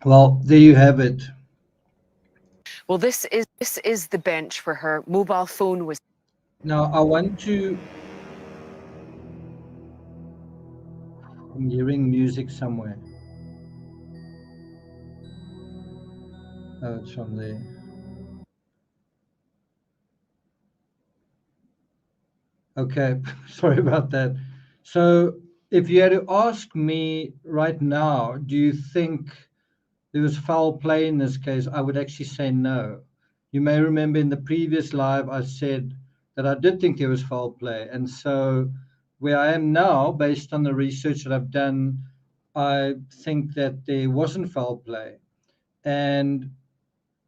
Well, there you have it. Well, this is the bench where her mobile phone was. Now, I want to... I'm hearing music somewhere. Oh, it's from there. Okay, sorry about that. So, if you had to ask me right now, do you think there was foul play in this case, I would actually say no. You may remember in the previous live, I said that I did think there was foul play. And so where I am now, based on the research that I've done, I think that there wasn't foul play. And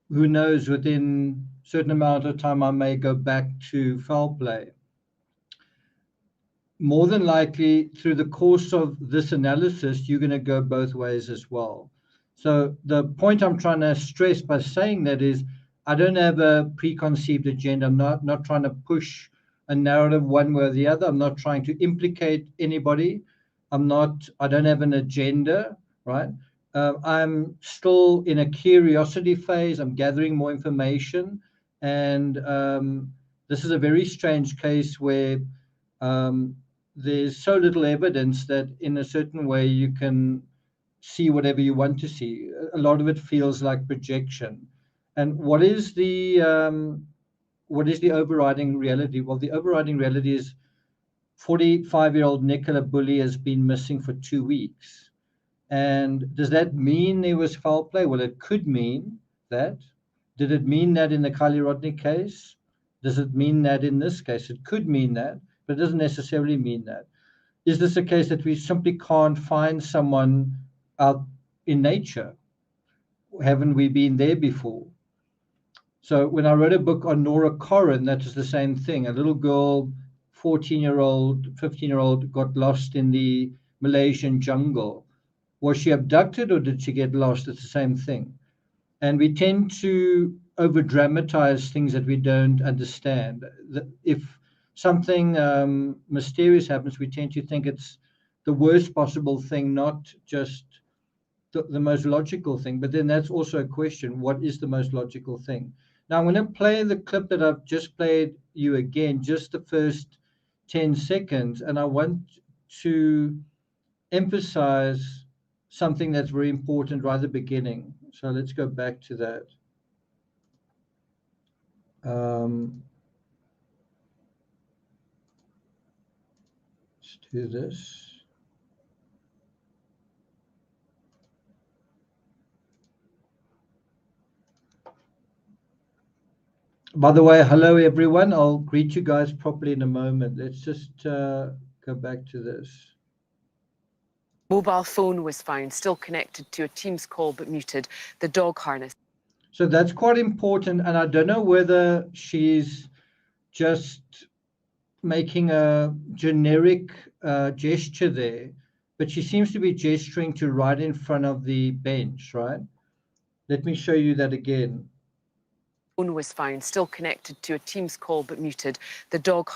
who knows, within a certain amount of time, I may go back to foul play. More than likely, through the course of this analysis, you're going to go both ways as well. So the point I'm trying to stress by saying that is, I don't have a preconceived agenda. I'm not trying to push a narrative one way or the other. I'm not trying to implicate anybody. I don't have an agenda, right? I'm still in a curiosity phase. I'm gathering more information. And this is a very strange case where there's so little evidence that in a certain way you can see whatever you want to see. A lot of it feels like projection. And what is the overriding reality? Well, the overriding reality is 45-year-old Nicola Bulley has been missing for 2 weeks. And does that mean there was foul play? Well, it could mean that. Did it mean that in the Kylie Rodney case? Does it mean that in this case? It could mean that, but it doesn't necessarily mean that. Is this a case that we simply can't find someone out in nature? Haven't we been there before? So when I wrote a book on Nora Corrin, that was the same thing. A little girl, 14-year-old, 15-year-old, got lost in the Malaysian jungle. Was she abducted or did she get lost? It's the same thing. And we tend to over-dramatize things that we don't understand. If something mysterious happens, we tend to think it's the worst possible thing, not just the most logical thing. But then that's also a question: what is the most logical thing? Now I'm going to play the clip that I've just played you again, just the first 10 seconds, and I want to emphasize something that's very important right at the beginning. So let's go back to that. Let's do this. By the way, hello everyone. I'll greet you guys properly in a moment. Let's just go back to this. Mobile phone was found, still connected to a Teams call but muted. The dog harness. So that's quite important, and I don't know whether she's just making a generic gesture there, but she seems to be gesturing to right in front of the bench, right? Let me show you that again. Phone was found, still connected to a Teams call but muted. The dog.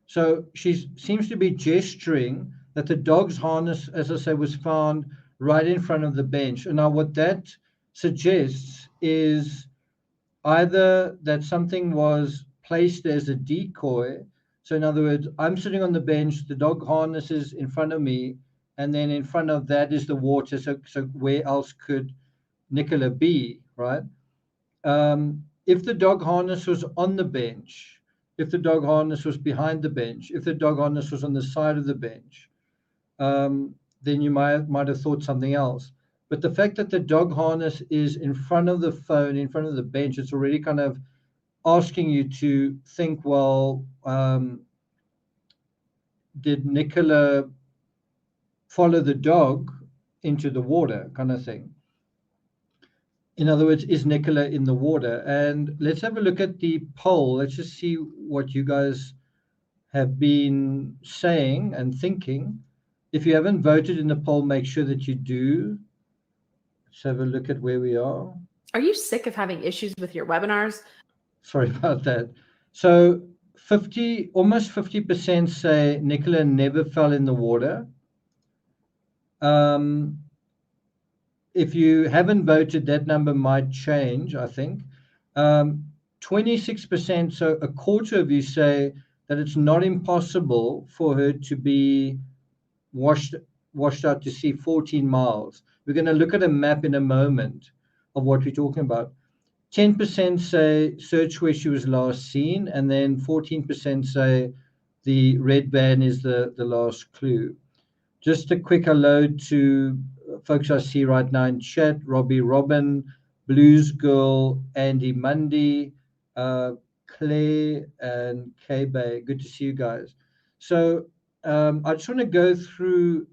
So she seems to be gesturing that the dog's harness, as I say, was found right in front of the bench. And now what that suggests is either that something was placed as a decoy. So in other words, I'm sitting on the bench, the dog harness is in front of me, and then in front of that is the water. So where else could Nicola be, right? If the dog harness was on the bench, if the dog harness was behind the bench, if the dog harness was on the side of the bench, then you might have thought something else. But the fact that the dog harness is in front of the phone, in front of the bench, it's already kind of asking you to think, well, did Nicola follow the dog into the water, kind of thing? In other words, is Nicola in the water? And let's have a look at the poll. Let's just see what you guys have been saying and thinking. If you haven't voted in the poll, make sure that you do. Let's have a look at where we are. Are you sick of having issues with your webinars? Sorry about that. So almost 50% say Nicola never fell in the water. If you haven't voted, that number might change, I think. 26%, so a quarter of you say that it's not impossible for her to be washed out to sea 14 miles. We're going to look at a map in a moment of what we're talking about. 10% say search where she was last seen, and then 14% say the red van is the last clue. Just a quick hello to folks I see right now in chat: Robbie Robin, Blues Girl, Andy Mundy, Claire, and K-Bay. Good to see you guys. So I just want to go through,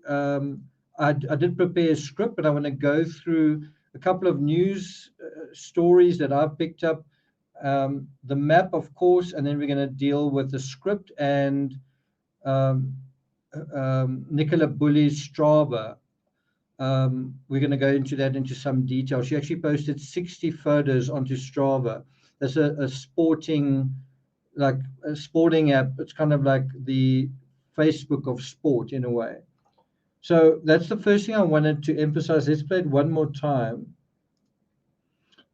I did prepare a script, but I want to go through a couple of news stories that I've picked up, the map, of course, and then we're going to deal with the script and Nicola Bulley's Strava. We're going to go into that into some detail. She actually posted 60 photos onto Strava. That's a sporting app. It's kind of like the Facebook of sport in a way. So that's the first thing I wanted to emphasize. Let's play it one more time.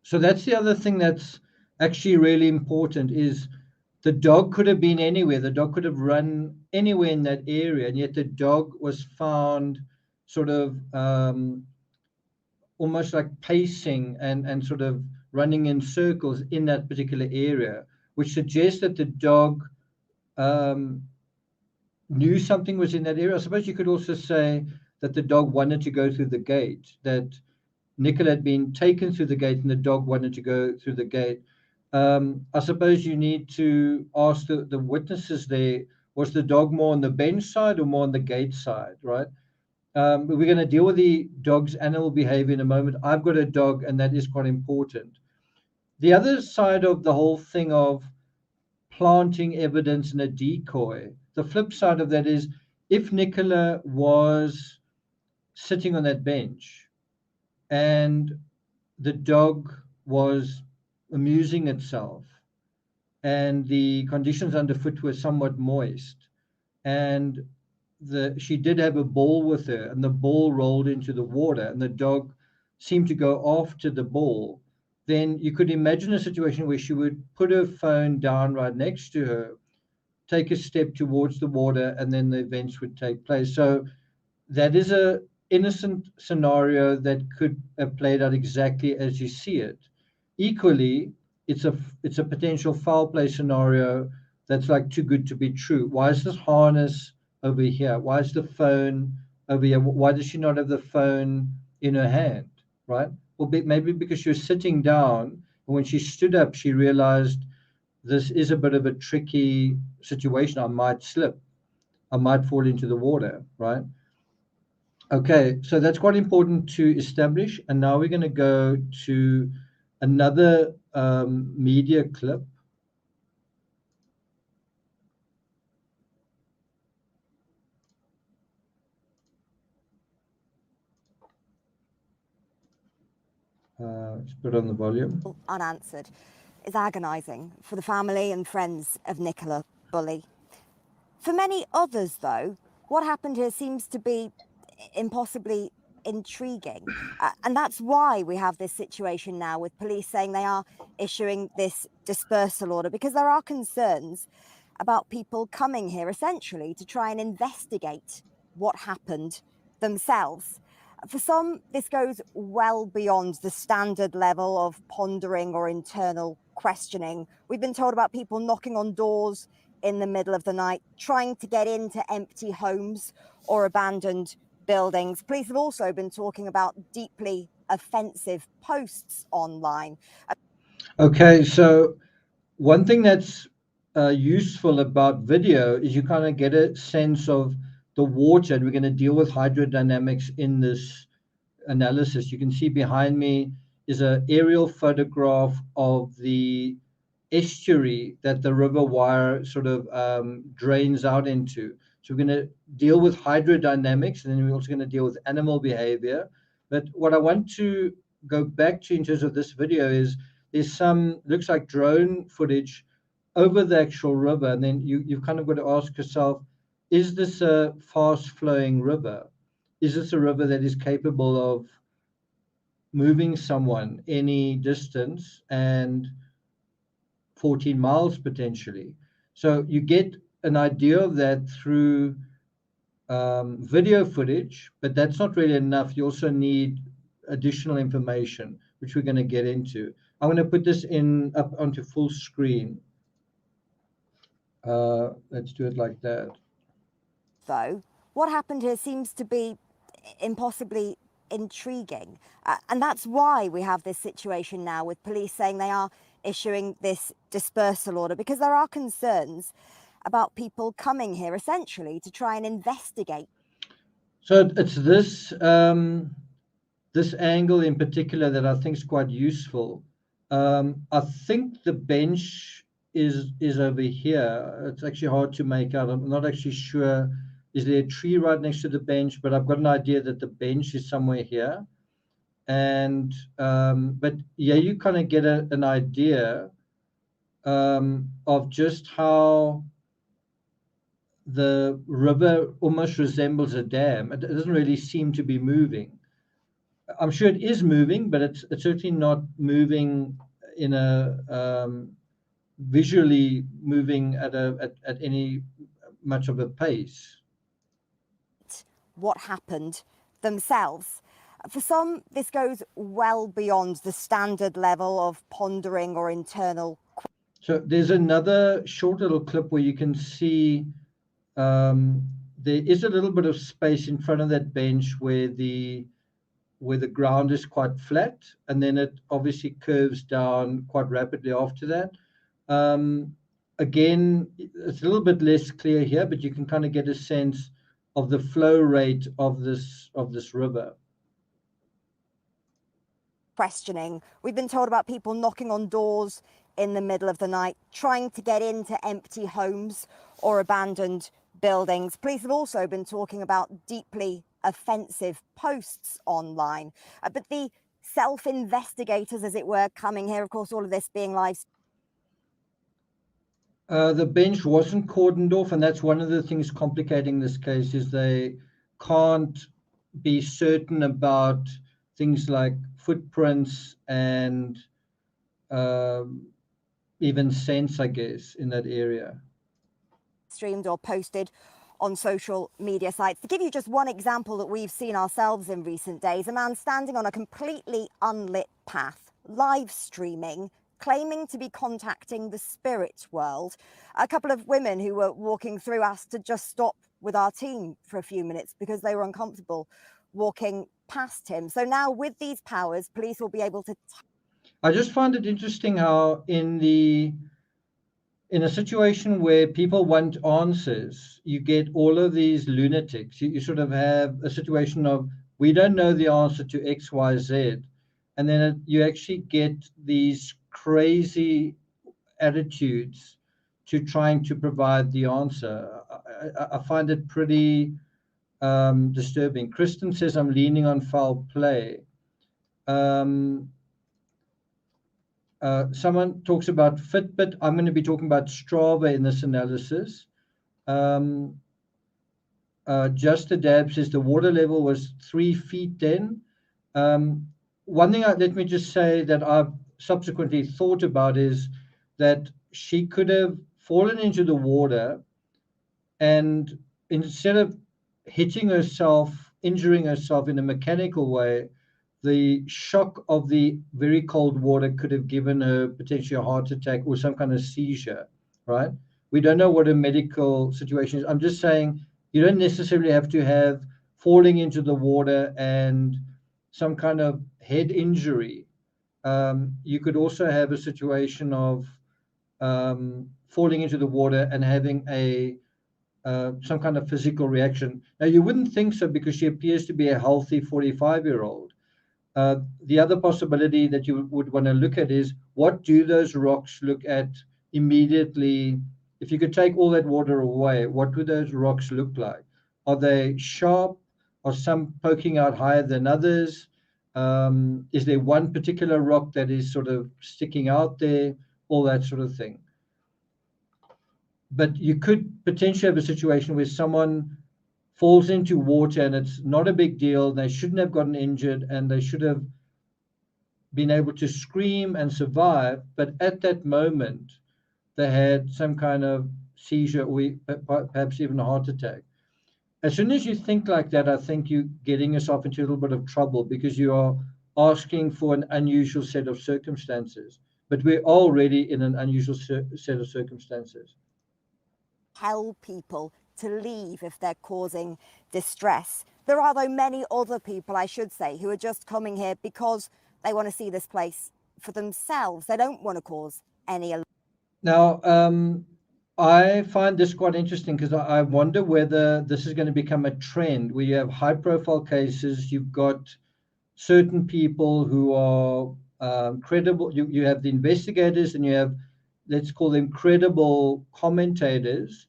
So that's the other thing that's actually really important is the dog could have been anywhere. The dog could have run anywhere in that area, and yet the dog was found sort of almost like pacing and sort of running in circles in that particular area, which suggests that the dog knew something was in that area. I suppose you could also say that the dog wanted to go through the gate, that Nicola had been taken through the gate and the dog wanted to go through the gate. I suppose you need to ask the witnesses there, was the dog more on the bench side or more on the gate side, right? We're going to deal with the dog's animal behavior in a moment. I've got a dog, and that is quite important. The other side of the whole thing of planting evidence in a decoy, the flip side of that is if Nicola was sitting on that bench and the dog was amusing itself and the conditions underfoot were somewhat moist, and she did have a ball with her, and the ball rolled into the water and the dog seemed to go after the ball, then you could imagine a situation where she would put her phone down right next to her, take a step towards the water, and then the events would take place. So that is a innocent scenario that could have played out exactly as you see it. Equally, it's a potential foul play scenario that's like too good to be true. Why is this harness over here? Why is the phone over here? Why does she not have the phone in her hand, right? Well, maybe because she was sitting down, and when she stood up, she realized this is a bit of a tricky situation. I might slip. I might fall into the water, right? Okay, so that's quite important to establish. And now we're going to go to another media clip. Let's put on the volume. Unanswered is agonising for the family and friends of Nicola Bulley. For many others, though, what happened here seems to be impossibly intriguing. And that's why we have this situation now with police saying they are issuing this dispersal order, because there are concerns about people coming here essentially to try and investigate what happened themselves. For some, this goes well beyond the standard level of pondering or internal questioning. We've been told about people knocking on doors in the middle of the night, trying to get into empty homes or abandoned buildings. Police have also been talking about deeply offensive posts online. Okay, so one thing that's useful about video is you kind of get a sense of the water, and we're going to deal with hydrodynamics in this analysis. You can see behind me is an aerial photograph of the estuary that the river Wire sort of drains out into. So we're going to deal with hydrodynamics, and then we're also going to deal with animal behavior. But what I want to go back to in terms of this video is there's some, looks like drone footage over the actual river, and then you've kind of got to ask yourself, is this a fast-flowing river? Is this a river that is capable of moving someone any distance and 14 miles potentially? So you get an idea of that through video footage, but that's not really enough. You also need additional information, which we're going to get into. I'm going to put this up onto full screen. Let's do it like that. Though, what happened here seems to be impossibly intriguing. And that's why we have this situation now with police saying they are issuing this dispersal order, because there are concerns about people coming here essentially to try and investigate. So it's this this angle in particular that I think is quite useful. I think the bench is over here. It's actually hard to make out. I'm not actually sure. Is there a tree right next to the bench? But I've got an idea that the bench is somewhere here. And but yeah, you kind of get an idea of just how the river almost resembles a dam. It doesn't really seem to be moving. I'm sure it is moving, but it's certainly not moving in a visually moving at any much of a pace. What happened themselves. For some, this goes well beyond the standard level of pondering or internal. So there's another short little clip where you can see there is a little bit of space in front of that bench where the ground is quite flat, and then it obviously curves down quite rapidly after that. Again, it's a little bit less clear here, but you can kind of get a sense of the flow rate of this river. Questioning. We've been told about people knocking on doors in the middle of the night, trying to get into empty homes or abandoned buildings. Police have also been talking about deeply offensive posts online. But the self-investigators, as it were, coming here, of course, all of this being live. The bench wasn't cordoned off, and that's one of the things complicating this case, is they can't be certain about things like footprints and even scents, I guess, in that area. Streamed or posted on social media sites. To give you just one example that we've seen ourselves in recent days, a man standing on a completely unlit path, live streaming, claiming to be contacting the spirit world. A couple of women who were walking through asked to just stop with our team for a few minutes because they were uncomfortable walking past him. So now with these powers, police will be able to... I just find it interesting how in a situation where people want answers, you get all of these lunatics. You sort of have a situation of, we don't know the answer to X, Y, Z. And then you actually get these crazy attitudes to trying to provide the answer. I find it pretty disturbing. Kristen says, I'm leaning on foul play. Someone talks about Fitbit. I'm going to be talking about Strava in this analysis. Just a Dab says the water level was 3 feet then. One thing, let me just say that I've subsequently thought about is that she could have fallen into the water, and instead of hitting herself, injuring herself in a mechanical way, the shock of the very cold water could have given her potentially a heart attack or some kind of seizure, right? We don't know what a medical situation is. I'm just saying you don't necessarily have to have falling into the water and some kind of head injury. You could also have a situation of falling into the water and having some kind of physical reaction. Now, you wouldn't think so because she appears to be a healthy 45-year-old. The other possibility that you would want to look at is, what do those rocks look at immediately? If you could take all that water away, what would those rocks look like? Are they sharp? Are some poking out higher than others? Is there one particular rock that is sort of sticking out there? All that sort of thing. but you could potentially have a situation where someone falls into water and it's not a big deal. They shouldn't have gotten injured and they should have been able to scream and survive. But at that moment, they had some kind of seizure or perhaps even a heart attack. As soon as you think like that, I think you're getting yourself into a little bit of trouble because you are asking for an unusual set of circumstances. But we're already in an unusual set of circumstances. Tell people to leave if they're causing distress. There are, though, many other people, I should say, who are just coming here because they want to see this place for themselves. They don't want to cause any alarm. Now, I find this quite interesting because I wonder whether this is going to become a trend where you have high-profile cases, you've got certain people who are credible. You have the investigators and you have, let's call them credible commentators,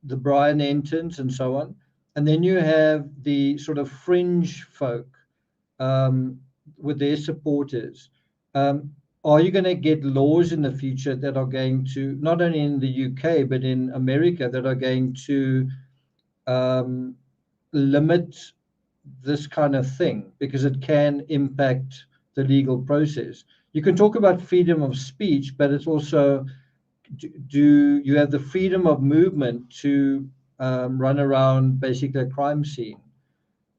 the Brian Entons and so on. And then you have the sort of fringe folk with their supporters. Are you going to get laws in the future that are going to, not only in the UK, but in America, that are going to limit this kind of thing because it can impact the legal process? You can talk about freedom of speech, but it's also, do you have the freedom of movement to run around basically a crime scene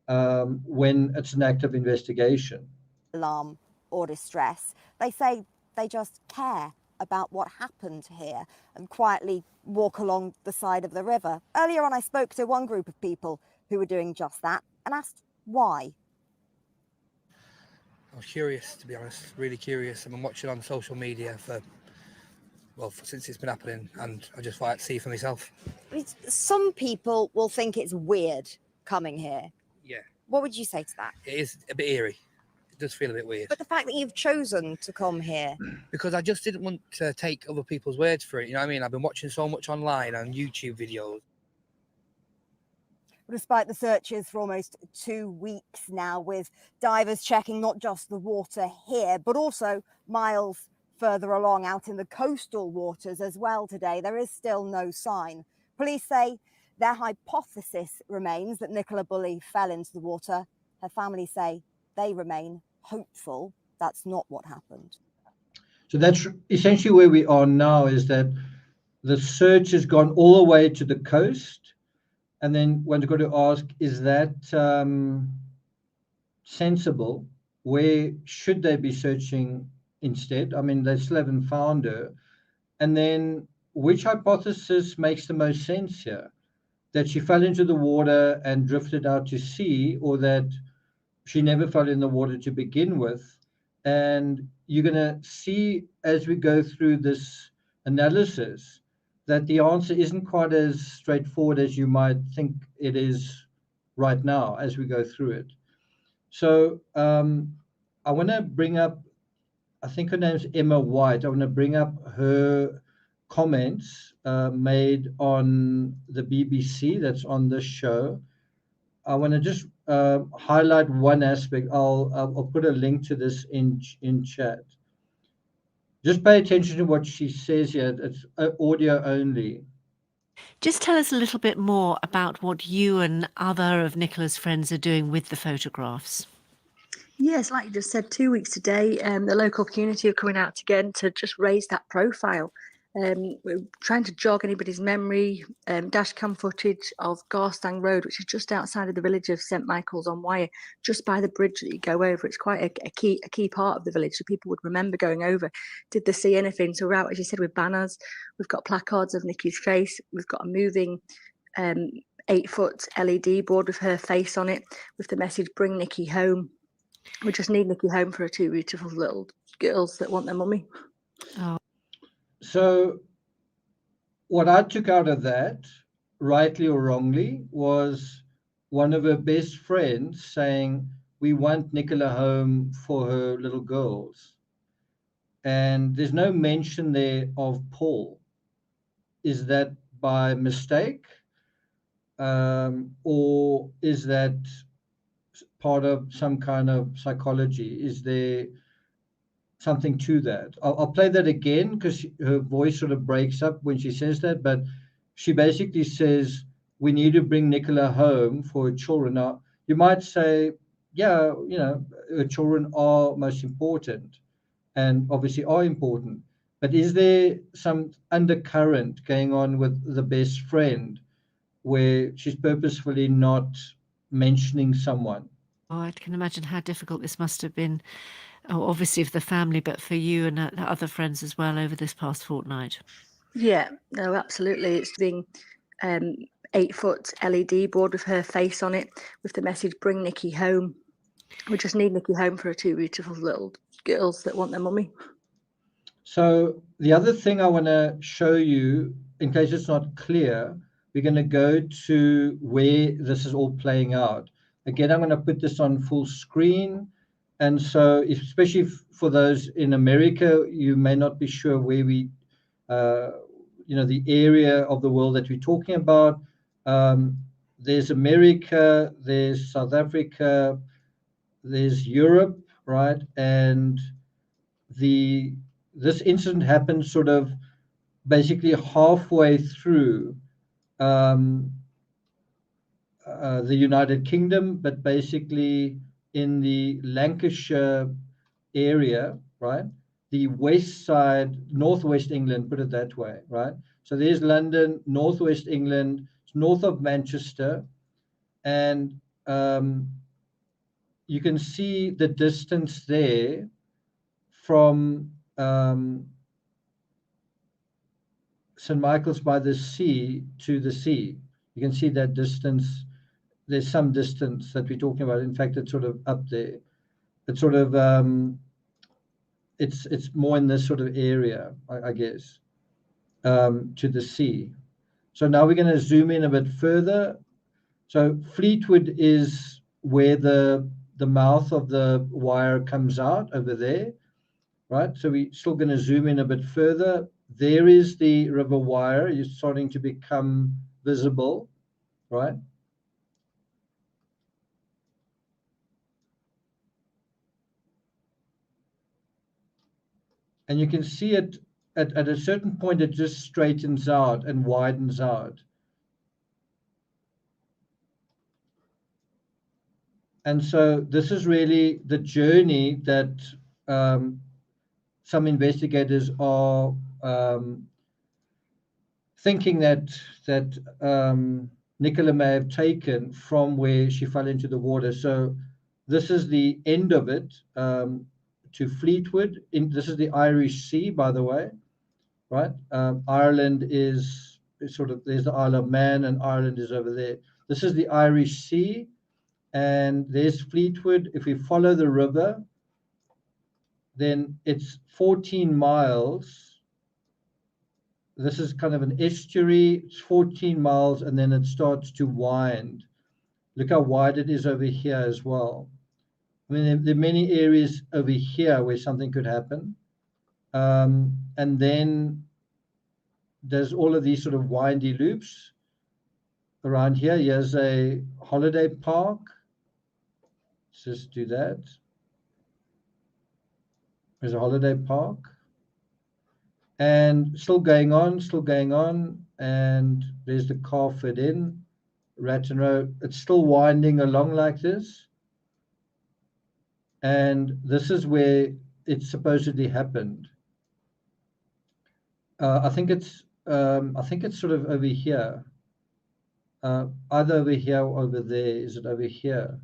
when it's an act of investigation? Alarm or distress. They say they just care about what happened here and quietly walk along the side of the river. Earlier on, I spoke to one group of people who were doing just that and asked why. I was curious, to be honest, really curious. I've been watching on social media since it's been happening, and I just thought I'd see for myself. Some people will think it's weird coming here. Yeah. What would you say to that? It is a bit eerie. It does feel a bit weird. But the fact that you've chosen to come here. Because I just didn't want to take other people's words for it. You know what I mean? I've been watching so much online on YouTube videos. Despite the searches for almost 2 weeks now, with divers checking not just the water here, but also miles further along out in the coastal waters as well today, there is still no sign. Police say their hypothesis remains that Nicola Bulley fell into the water. Her family say they remain hopeful that's not what happened. So that's essentially where we are now, is that the search has gone all the way to the coast. And then one's got to ask, is that sensible? Where should they be searching instead? I mean, they still haven't found her. And then which hypothesis makes the most sense here? That she fell into the water and drifted out to sea, or that she never fell in the water to begin with? And you're going to see as we go through this analysis that the answer isn't quite as straightforward as you might think it is right now as we go through it. So I want to bring up, I think her name's Emma White. I want to bring up her comments made on the BBC that's on this show. I want to just highlight one aspect. I'll put a link to this in chat. Just pay attention to what she says here. It's audio only. Just tell us a little bit more about what you and other of Nicola's friends are doing with the photographs. Yes, like you just said, 2 weeks today, the local community are coming out again to just raise that profile. We're trying to jog anybody's memory, dash cam footage of Garstang Road, which is just outside of the village of St Michael's on Wyre, just by the bridge that you go over. It's quite a key part of the village, so people would remember going over. Did they see anything? So we're out, as you said, with banners. We've got placards of Nikki's face. We've got a moving 8-foot LED board with her face on it, with the message, "Bring Nikki home." We just need Nikki home for her 2 beautiful little girls that want their mummy. Oh. So what I took out of that, rightly or wrongly, was one of her best friends saying, "We want Nicola home for her little girls." And there's no mention there of Paul. Is that by mistake? Or is that part of some kind of psychology? Is there something to that? I'll play that again because her voice sort of breaks up when she says that, but she basically says, we need to bring Nicola home for her children. Now, you might say, yeah, you know, her children are most important and obviously are important. But is there some undercurrent going on with the best friend where she's purposefully not mentioning someone? Oh, I can imagine how difficult this must have been, obviously for the family, but for you and other friends as well over this past fortnight. Yeah, no, absolutely. It's being 8-foot LED board with her face on it with the message, bring Nikki home. We just need Nikki home for her 2 beautiful little girls that want their mummy. So the other thing I want to show you, in case it's not clear, we're going to go to where this is all playing out. Again, I'm going to put this on full screen. And so, especially for those in America, you may not be sure where we, you know, the area of the world that we're talking about. There's America, there's South Africa, there's Europe, right? And this incident happened sort of basically halfway through the United Kingdom, but basically in the Lancashire area, right? The west side, northwest England, put it that way, right? So there's London, northwest England, it's north of Manchester, and you can see the distance there from St. Michael's by the Sea to the sea. You can see that distance. There's some distance that we're talking about. In fact, it's sort of up there. It's sort of it's more in this sort of area, I guess, to the sea. So now we're going to zoom in a bit further. So Fleetwood is where the mouth of the wire comes out over there, right? So we're still going to zoom in a bit further. There is the River Wire. It's starting to become visible, right? And you can see it at a certain point, it just straightens out and widens out. And so this is really the journey that some investigators are thinking that Nicola may have taken from where she fell into the water. So this is the end of it to Fleetwood. This is the Irish Sea, by the way, right? Ireland is sort of, there's the Isle of Man, and Ireland is over there. This is the Irish Sea, and there's Fleetwood. If we follow the river, then it's 14 miles. This is kind of an estuary. It's 14 miles, and then it starts to wind. Look how wide it is over here as well. I mean, there are many areas over here where something could happen. And then there's all of these sort of windy loops around here. Here's a holiday park. Let's just do that. There's a holiday park. And still going on, and there's the Carford Inn, Ratton Row. It's still winding along like this, and this is where it supposedly happened. I think it's sort of over here, either over here or over there. Is it over here?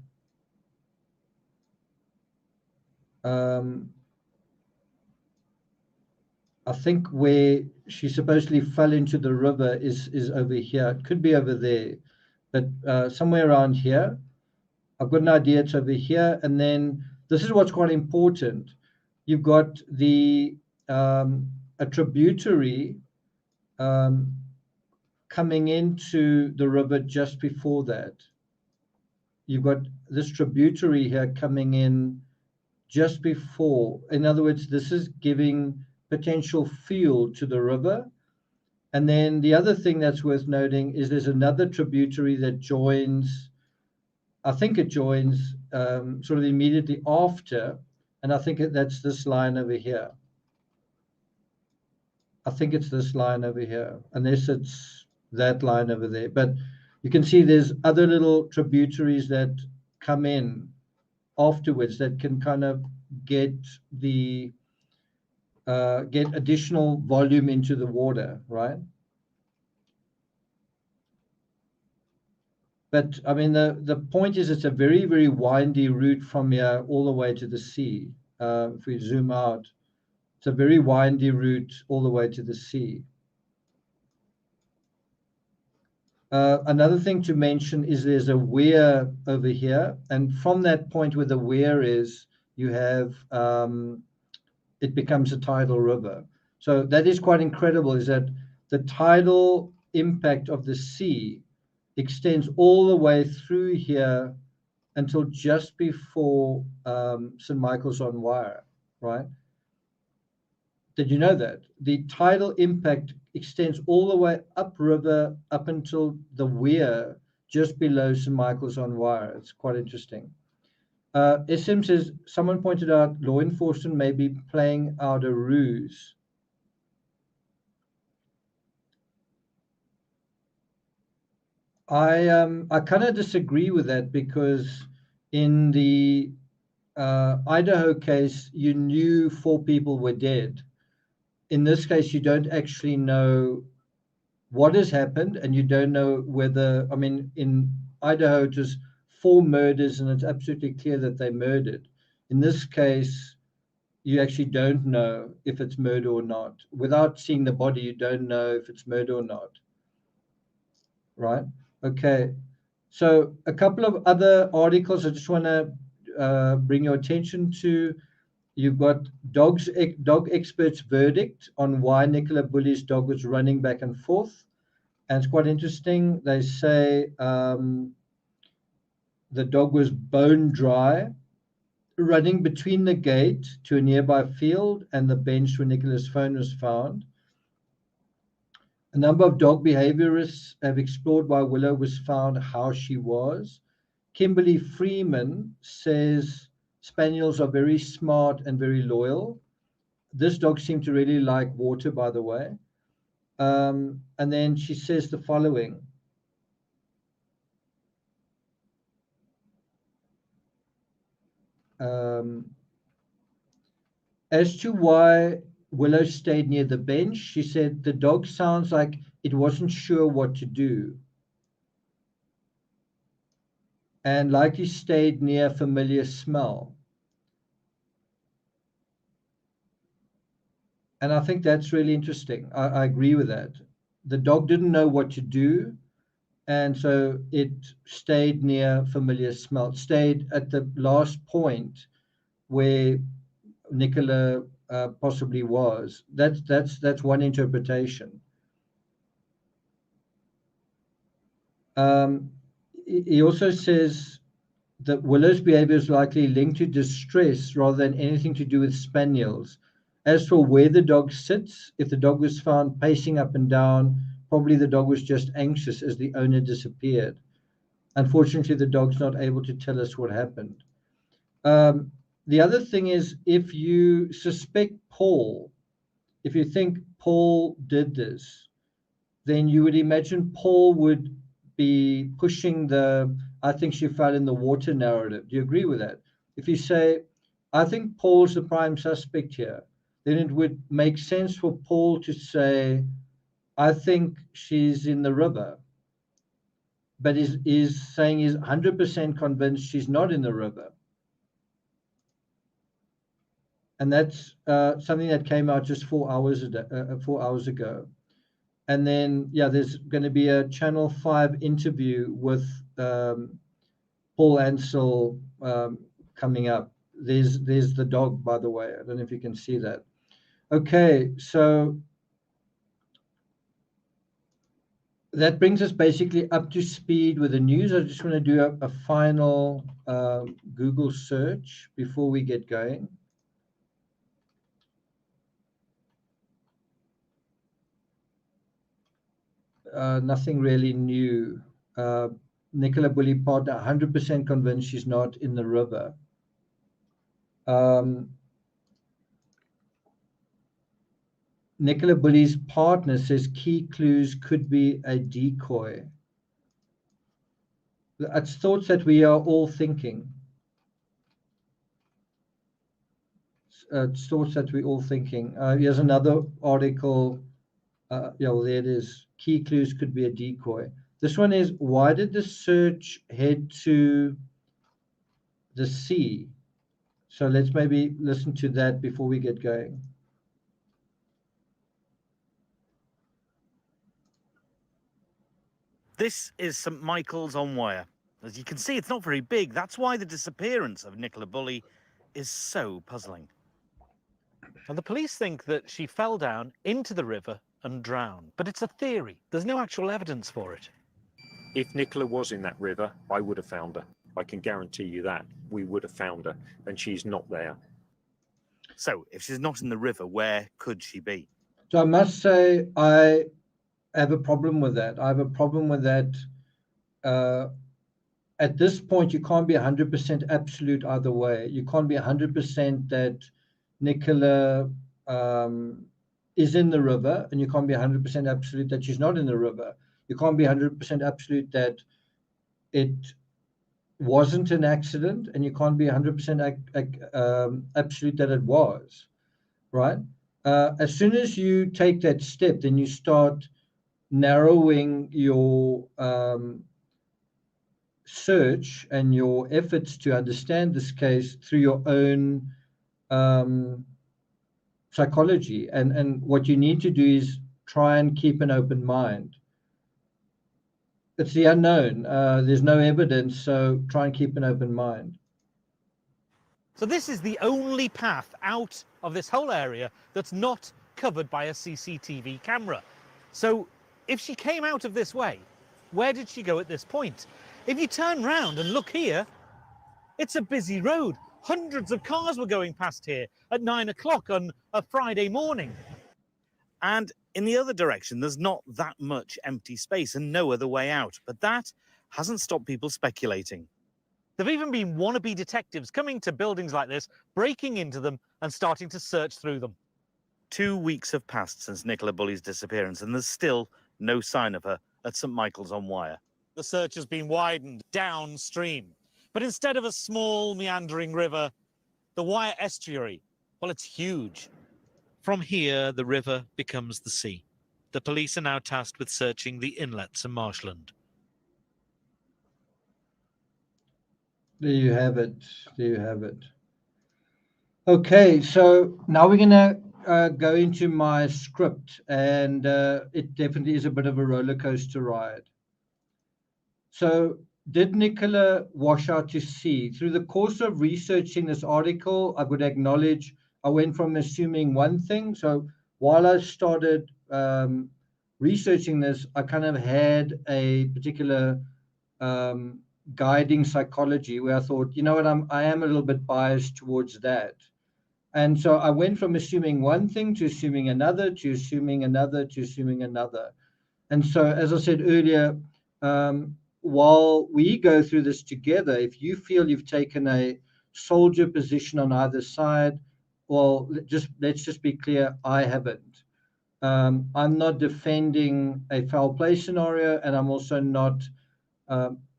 I think where she supposedly fell into the river is over here. It could be over there, but somewhere around here. I've got an idea it's over here. And then this is what's quite important. You've got the a tributary coming into the river just before that. You've got this tributary here coming in just before. In other words, this is giving potential fuel to the river. And then the other thing that's worth noting is there's another tributary that joins, I think it joins sort of immediately after, and I think that's this line over here. I think it's this line over here, unless it's that line over there. But you can see there's other little tributaries that come in afterwards that can kind of get the get additional volume into the water, right? But I mean, the point is, it's a very, very windy route from here all the way to the sea. If we zoom out, it's a very windy route all the way to the sea. Another thing to mention is there's a weir over here, and from that point where the weir is, you have it becomes a tidal river. So that is quite incredible, is that the tidal impact of the sea extends all the way through here until just before St. Michael's on Wye, right? Did you know that? The tidal impact extends all the way upriver up until the weir just below St. Michael's on Wye. It's quite interesting. SM says, someone pointed out law enforcement may be playing out a ruse. I kind of disagree with that, because in the Idaho case, you knew 4 people were dead. In this case, you don't actually know what has happened, and you don't know whether, I mean, in Idaho, it was 4 murders, and it's absolutely clear that they murdered. In this case, you actually don't know if it's murder or not. Without seeing the body, you don't know if it's murder or not. Right? Okay. So a couple of other articles I just want to bring your attention to. You've got dog experts' verdict on why Nicola Bulley's dog was running back and forth. And it's quite interesting. They say the dog was bone dry, running between the gate to a nearby field and the bench where Nicola's phone was found. A number of dog behaviorists have explored why Willow was found how she was. Kimberly Freeman says spaniels are very smart and very loyal. This dog seemed to really like water, by the way. And then she says the following. As to why Willow stayed near the bench, she said the dog sounds like it wasn't sure what to do, and likely stayed near familiar smell. And I think that's really interesting. I agree with that. The dog didn't know what to do, and so it stayed near familiar smell, stayed at the last point where Nicola possibly was. That's one interpretation. He also says that Willow's behavior is likely linked to distress rather than anything to do with spaniels. As for where the dog sits, if the dog was found pacing up and down, probably the dog was just anxious as the owner disappeared. Unfortunately, the dog's not able to tell us what happened. The other thing is, if you suspect Paul, if you think Paul did this, then you would imagine Paul would be pushing the I think she fell in the water narrative. Do you agree with that? If you say, I think Paul's the prime suspect here, then it would make sense for Paul to say, I think she's in the river, but is saying he's 100% convinced she's not in the river. And that's something that came out just 4 hours ago. And then, yeah, there's going to be a Channel 5 interview with Paul Ansell coming up. There's the dog, by the way. I don't know if you can see that. Okay, so that brings us basically up to speed with the news. I just want to do a final Google search before we get going. Nothing really new. Nicola Bulley partner 100% convinced she's not in the river. Nicola Bulley's partner says key clues could be a decoy. It's thoughts that we are all thinking. It's thoughts that we're all thinking. Here's another article. Yeah, well, there it is. Key clues could be a decoy. This one is, why did the search head to the sea? So let's maybe listen to that before we get going. This is St Michael's on Wyre. As you can see, it's not very big. That's why the disappearance of Nicola Bulley is so puzzling. And the police think that she fell down into the river and drowned. But it's a theory. There's no actual evidence for it. If Nicola was in that river, I would have found her. I can guarantee you that. We would have found her, and she's not there. So, if she's not in the river, where could she be? So I must say, I have a problem with that. I have a problem with that. At this point, you can't be 100% absolute either way. You can't be 100% that Nicola is in the river, and you can't be 100% absolute that she's not in the river. You can't be 100% absolute that it wasn't an accident, and you can't be 100% absolute that it was, right? As soon as you take that step, then you start narrowing your search and your efforts to understand this case through your own psychology. And what you need to do is try and keep an open mind. It's the unknown. There's no evidence, so try and keep an open mind. So this is the only path out of this whole area that's not covered by a CCTV camera. So if she came out of this way, where did she go at this point? If you turn round and look here, it's a busy road. Hundreds of cars were going past here at 9 o'clock on a Friday morning. And in the other direction, there's not that much empty space and no other way out. But that hasn't stopped people speculating. There've even been wannabe detectives coming to buildings like this, breaking into them and starting to search through them. 2 weeks have passed since Nicola Bulley's disappearance, and there's still no sign of her at St Michael's on Wyre. The search has been widened downstream. But instead of a small meandering river, the Wyre estuary, well, it's huge. From here, the river becomes the sea. The police are now tasked with searching the inlets and marshland. There you have it. There you have it. Okay, so now we're going to go into my script, and it definitely is a bit of a roller coaster ride. So, did Nicola wash out to sea? Through the course of researching this article, I would acknowledge I went from assuming one thing. So while I started researching this, I kind of had a particular guiding psychology where I thought, you know what, I am a little bit biased towards that. And so I went from assuming one thing to assuming another, to assuming another, to assuming another. And so, as I said earlier, while we go through this together, if you feel you've taken a soldier position on either side, well, let's just be clear, I haven't. I'm not defending a foul play scenario, and I'm also not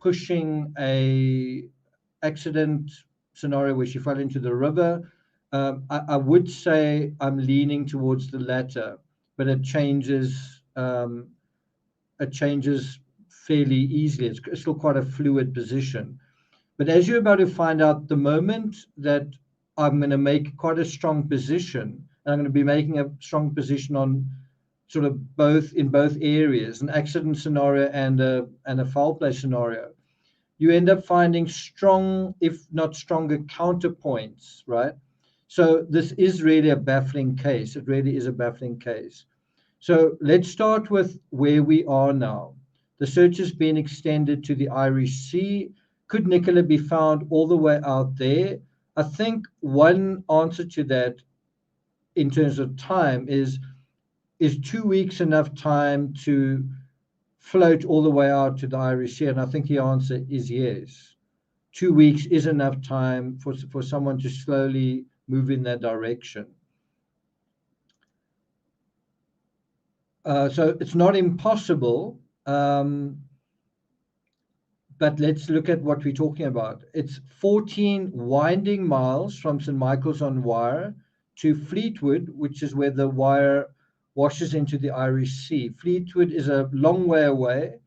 pushing a accident scenario where she fell into the river. I would say I'm leaning towards the latter, but it changes fairly easily. It's still quite a fluid position. But as you're about to find out, the moment that I'm going to make quite a strong position, and I'm going to be making a strong position on sort of in both areas, an accident scenario and a foul play scenario, you end up finding strong, if not stronger, counterpoints, right? So this is really a baffling case. It really is a baffling case. So let's start with where we are now. The search has been extended to the Irish Sea. Could Nicola be found all the way out there? I think one answer to that in terms of time is 2 weeks enough time to float all the way out to the Irish Sea? And I think the answer is yes. 2 weeks is enough time for someone to slowly move in that direction. So it's not impossible, but let's look at what we're talking about. It's 14 winding miles from St. Michael's-on-Wyre to Fleetwood, which is where the Wyre washes into the Irish Sea. Fleetwood is a long way away,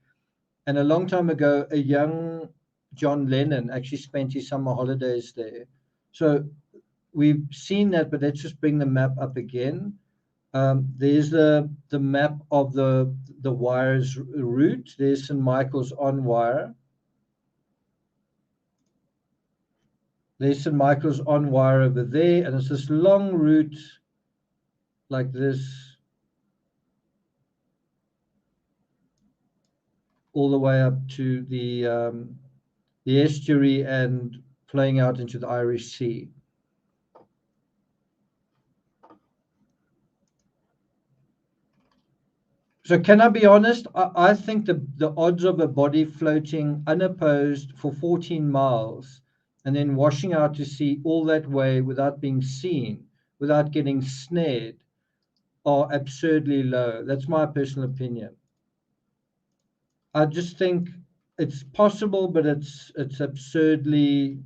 and a long time ago, a young John Lennon actually spent his summer holidays there. So we've seen that, but let's just bring the map up again. There's the map of the Wyre's route. There's St. Michael's-on-Wyre. There's St. Michael's-on-Wyre over there, and it's this long route like this, all the way up to the estuary and flowing out into the Irish Sea. So can I be honest? I think the odds of a body floating unopposed for 14 miles and then washing out to sea all that way without being seen, without getting snared, are absurdly low. That's my personal opinion. I just think it's possible, but it's absurdly,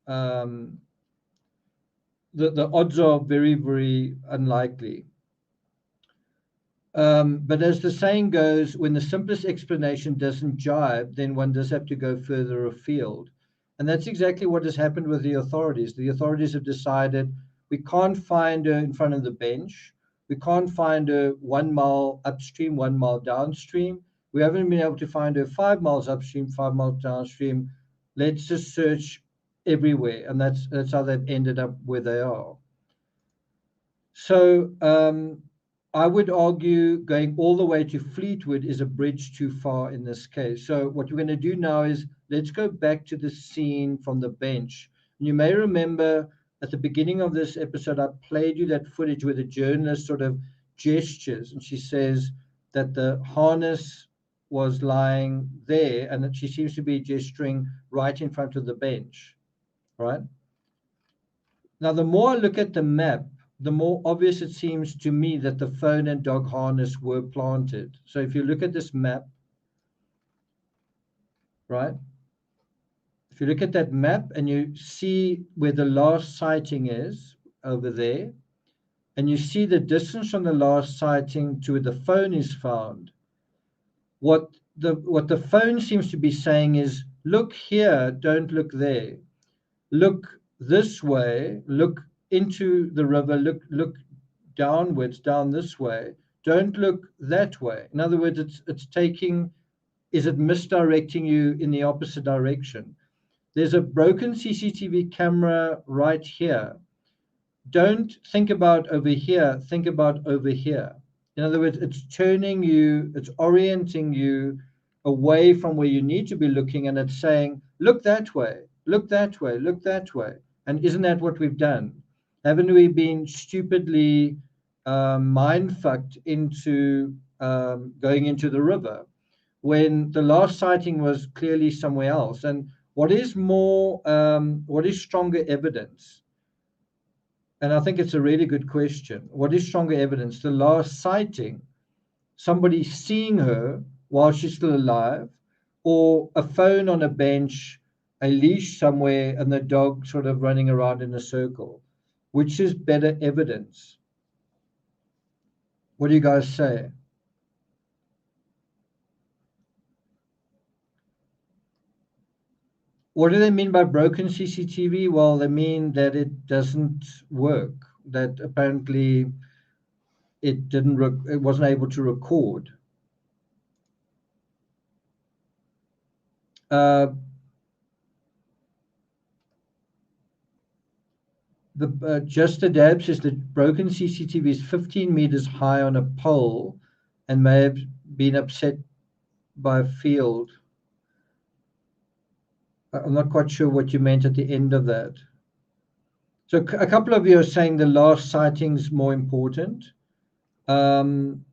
the odds are very, very unlikely. But as the saying goes, when the simplest explanation doesn't jibe, then one does have to go further afield. And that's exactly what has happened with the authorities. The authorities have decided we can't find her in front of the bench. We can't find her 1 mile upstream, 1 mile downstream. We haven't been able to find her 5 miles upstream, 5 miles downstream. Let's just search everywhere. And that's how they've ended up where they are. So I would argue going all the way to Fleetwood is a bridge too far in this case. So what we're going to do now is let's go back to the scene from the bench. And you may remember at the beginning of this episode, I played you that footage where the journalist sort of gestures and she says that the harness was lying there and that she seems to be gesturing right in front of the bench, right? Now, the more I look at the map, the more obvious it seems to me that the phone and dog harness were planted. So if you look at this map, right? If you look at that map and you see where the last sighting is over there, and you see the distance from the last sighting to where the phone is found, what the phone seems to be saying is, look here, don't look there. Look this way, look into the river, look downwards, down this way. Don't look that way. In other words, it's taking, is it misdirecting you in the opposite direction? There's a broken CCTV camera right here. Don't think about over here, think about over here. In other words, it's turning you, it's orienting you away from where you need to be looking, and it's saying, look that way, look that way, look that way. And isn't that what we've done? Haven't we been stupidly mind-fucked into going into the river when the last sighting was clearly somewhere else? And what is stronger evidence? And I think it's a really good question. What is stronger evidence? The last sighting, somebody seeing her while she's still alive, or a phone on a bench, a leash somewhere, and the dog sort of running around in a circle? Which is better evidence? What do you guys say? What do they mean by broken CCTV? Well, they mean that it doesn't work, that apparently it wasn't able to record. Just a dab says that broken CCTV is 15 meters high on a pole and may have been upset by a field. I'm not quite sure what you meant at the end of that. So a couple of you are saying the last sighting's more important. And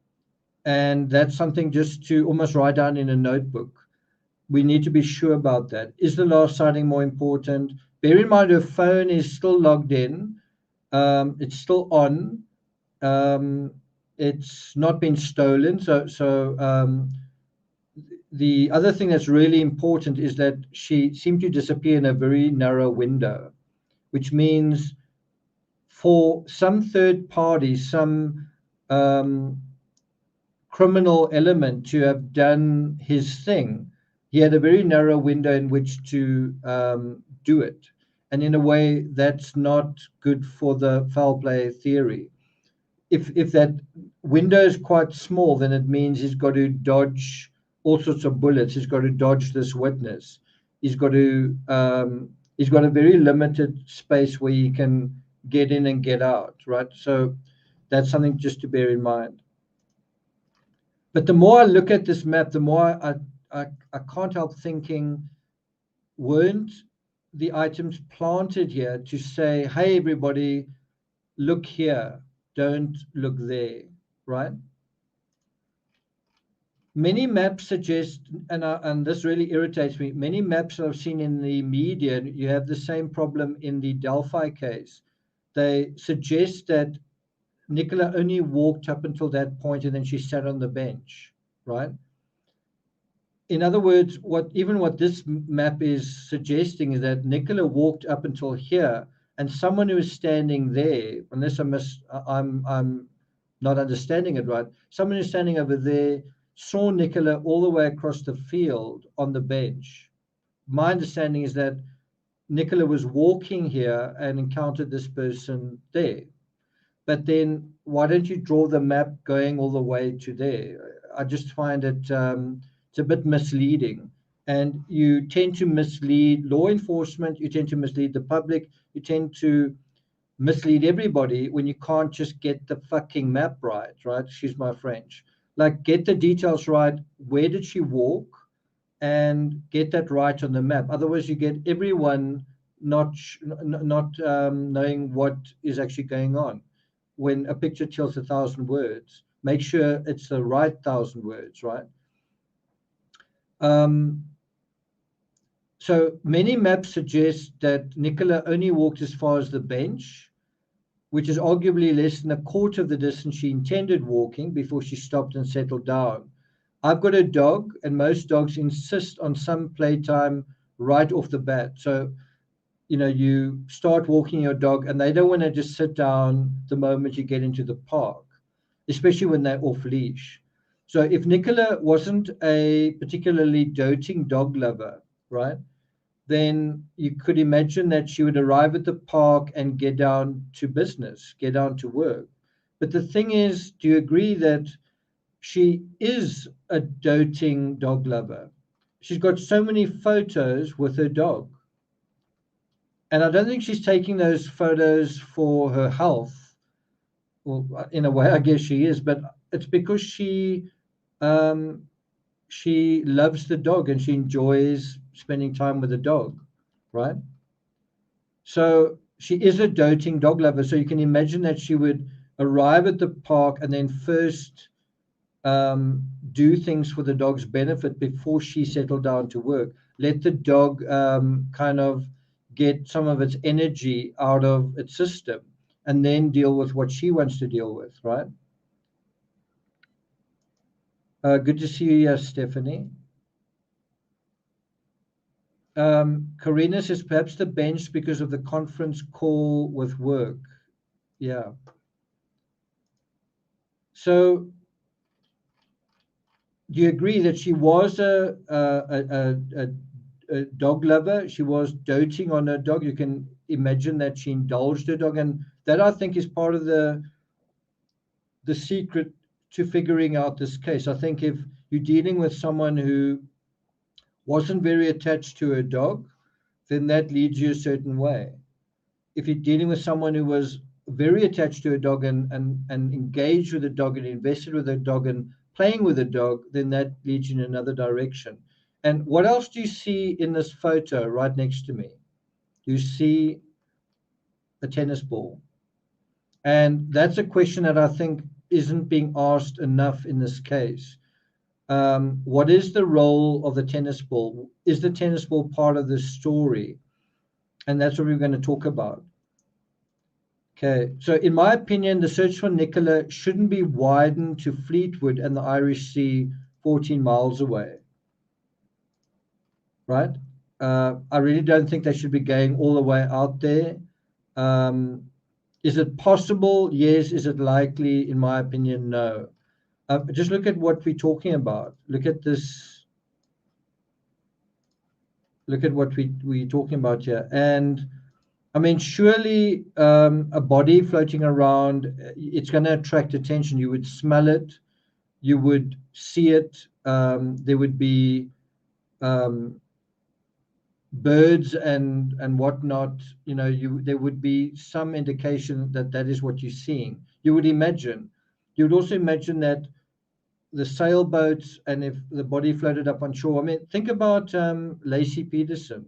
that's something just to almost write down in a notebook. We need to be sure about that. Is the last sighting more important? Bear in mind, her phone is still logged in. It's still on. it's not been stolen. The other thing that's really important is that she seemed to disappear in a very narrow window, which means for some third party, some criminal element to have done his thing, he had a very narrow window in which to do it. And in a way, that's not good for the foul play theory. If that window is quite small, then it means he's got to dodge all sorts of bullets. He's got to dodge this witness. He's got a very limited space where he can get in and get out, right? So that's something just to bear in mind. But the more I look at this map, the more I can't help thinking, weren't the items planted here to say, hey, everybody, look here, don't look there, right? Many maps suggest, and this really irritates me, many maps I've seen in the media, you have the same problem in the Delphi case. They suggest that Nicola only walked up until that point and then she sat on the bench, right? In other words, what this map is suggesting is that Nicola walked up until here, and someone who is standing there, unless I'm not understanding it right, someone who's standing over there saw Nicola all the way across the field on the bench. My understanding is that Nicola was walking here and encountered this person there. But then why don't you draw the map going all the way to there? I just find it it's a bit misleading. And you tend to mislead law enforcement, you tend to mislead the public, you tend to mislead everybody when you can't just get the fucking map right? Excuse my French. Like, get the details right. Where did she walk? And get that right on the map. Otherwise, you get everyone not knowing what is actually going on. When a picture tells 1,000 words, make sure it's the right 1,000 words, right? So many maps suggest that Nicola only walked as far as the bench, which is arguably less than a quarter of the distance she intended walking before she stopped and settled down. I've got a dog, and most dogs insist on some playtime right off the bat. So, you start walking your dog and they don't want to just sit down the moment you get into the park, especially when they're off leash. So if Nicola wasn't a particularly doting dog lover, right, then you could imagine that she would arrive at the park and get down to business, get down to work. But the thing is, do you agree that she is a doting dog lover? She's got so many photos with her dog. And I don't think she's taking those photos for her health. Well, in a way, I guess she is, but it's because she loves the dog and she enjoys spending time with the dog, right? So she is a doting dog lover. So you can imagine that she would arrive at the park and then first do things for the dog's benefit before she settled down to work. Let the dog kind of get some of its energy out of its system and then deal with what she wants to deal with, right? Good to see you here, Stephanie. Karina says perhaps the bench because of the conference call with work. Yeah. So do you agree that she was a dog lover? She was doting on her dog. You can imagine that she indulged her dog, and that, I think, is part of the secret to figuring out this case. I think if you're dealing with someone who wasn't very attached to her dog, then that leads you a certain way. If you're dealing with someone who was very attached to her dog and engaged with the dog and invested with her dog and playing with the dog, then that leads you in another direction. And what else do you see in this photo right next to me? You see a tennis ball. And that's a question that I think isn't being asked enough in this case. What is the role of the tennis ball? Is the tennis ball part of the story? And that's what we're going to talk about. Okay, so in my opinion, the search for Nicola shouldn't be widened to Fleetwood and the Irish Sea 14 miles away, right? I really don't think they should be going all the way out there. Is it possible? Yes. Is it likely? In my opinion, no. Just look at what we're talking about. Look at this. Look at what we're talking about here. And I mean, surely a body floating around, it's going to attract attention. You would smell it. You would see it. There would be birds and whatnot. You know, there would be some indication that that is what you're seeing. You would imagine. You would also imagine that the sailboats, and if the body floated up on shore. I mean, think about Lacey Peterson.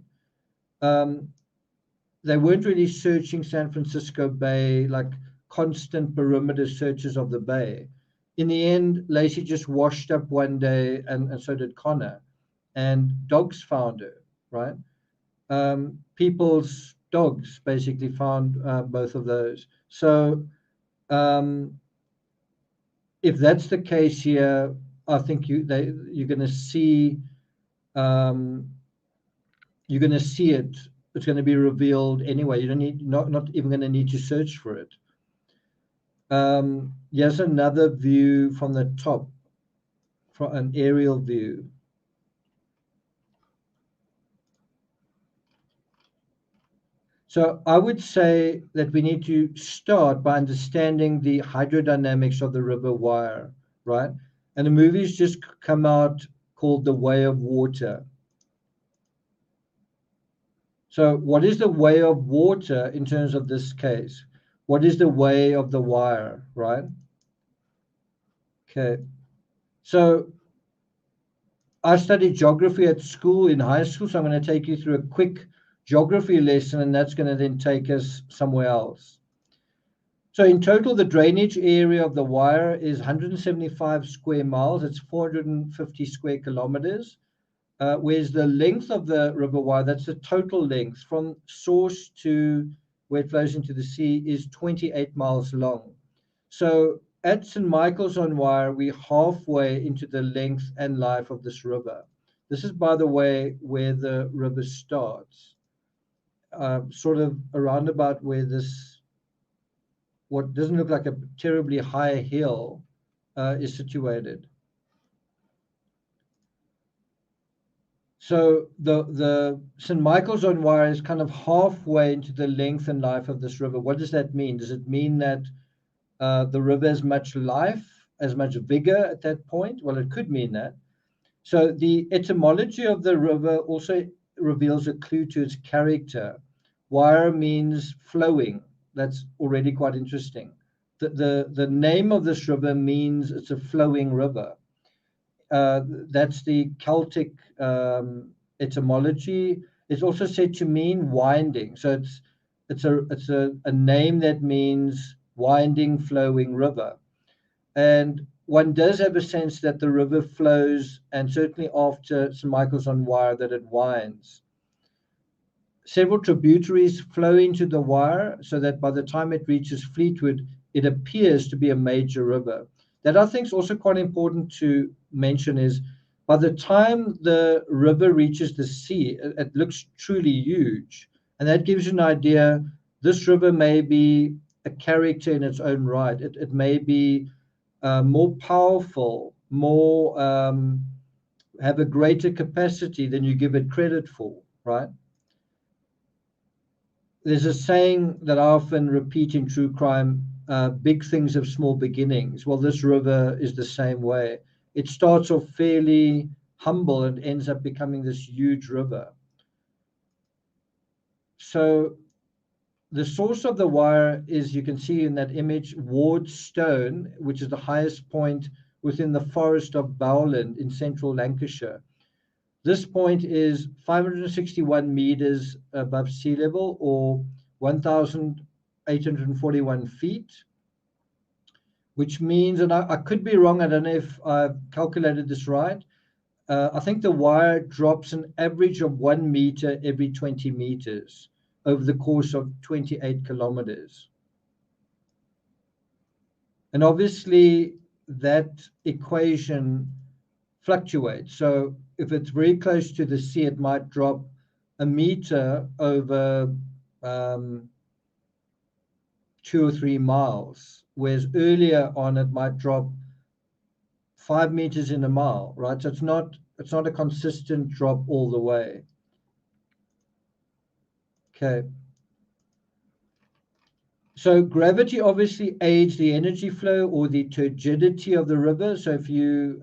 They weren't really searching San Francisco Bay, like constant perimeter searches of the bay. In the end, Lacey just washed up one day, and so did Connor, and dogs found her, right? People's dogs basically found both of those. So if that's the case here, I think you're going to see it. It's going to be revealed anyway. You don't need not even going to need to search for it. Here's another view from the top, from an aerial view. So I would say that we need to start by understanding the hydrodynamics of the river Wire, right? And a movie's just come out called The Way of Water. So what is the way of water in terms of this case? What is the way of the wire, right? Okay. So I studied geography at school, in high school, so I'm going to take you through a quick geography lesson, and that's going to then take us somewhere else. So in total, the drainage area of the wire is 175 square miles. It's 450 square kilometers. Whereas the length of the river Wire, that's the total length from source to where it flows into the sea, is 28 miles long. So at St. Michael's on Wire, we're halfway into the length and life of this river. This is, by the way, where the river starts, sort of around about where this, what doesn't look like a terribly high hill, is situated. So the St. Michael's on Wire is kind of halfway into the length and life of this river. What does that mean? Does it mean that the river has much life, as much vigor at that point? Well, it could mean that. So the etymology of the river also reveals a clue to its character. Wire means flowing. That's already quite interesting. The name of this river means it's a flowing river. That's the Celtic etymology. It's also said to mean winding. So it's a name that means winding, flowing river. And one does have a sense that the river flows, and certainly after St. Michael's on Wire, that it winds. Several tributaries flow into the Wire, so that by the time it reaches Fleetwood, it appears to be a major river. That I think is also quite important to mention is, by the time the river reaches the sea, it looks truly huge. And that gives you an idea. This river may be a character in its own right. It may be more powerful, more have a greater capacity than you give it credit for, right? There's a saying that I often repeat in true crime, big things have small beginnings. Well, this river is the same way. It starts off fairly humble and ends up becoming this huge river. So the source of the Wire is, you can see in that image, Ward Stone, which is the highest point within the forest of Bowland in central Lancashire. This point is 561 meters above sea level, or 1,841 feet, which means, and I could be wrong, I don't know if I've calculated this right, I think the Wire drops an average of 1 meter every 20 meters over the course of 28 kilometers. And obviously that equation fluctuates. So if it's very close to the sea, it might drop a meter over 2 or 3 miles, whereas earlier on it might drop 5 meters in a mile, right? So it's not a consistent drop all the way. Okay. So gravity obviously aids the energy flow or the turgidity of the river. So if you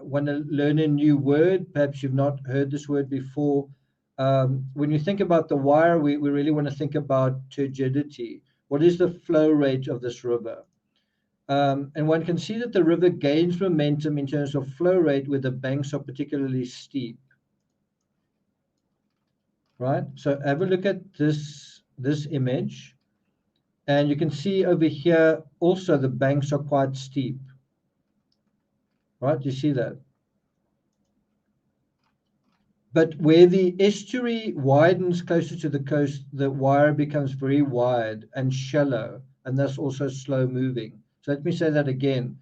want to learn a new word, perhaps you've not heard this word before, when you think about the wire, we really want to think about turgidity. What is the flow rate of this river? And one can see that the river gains momentum in terms of flow rate where the banks are particularly steep. Right? So have a look at this image. And you can see over here also the banks are quite steep. Right? You see that? But where the estuary widens closer to the coast, the wire becomes very wide and shallow, and thus also slow moving. So let me say that again.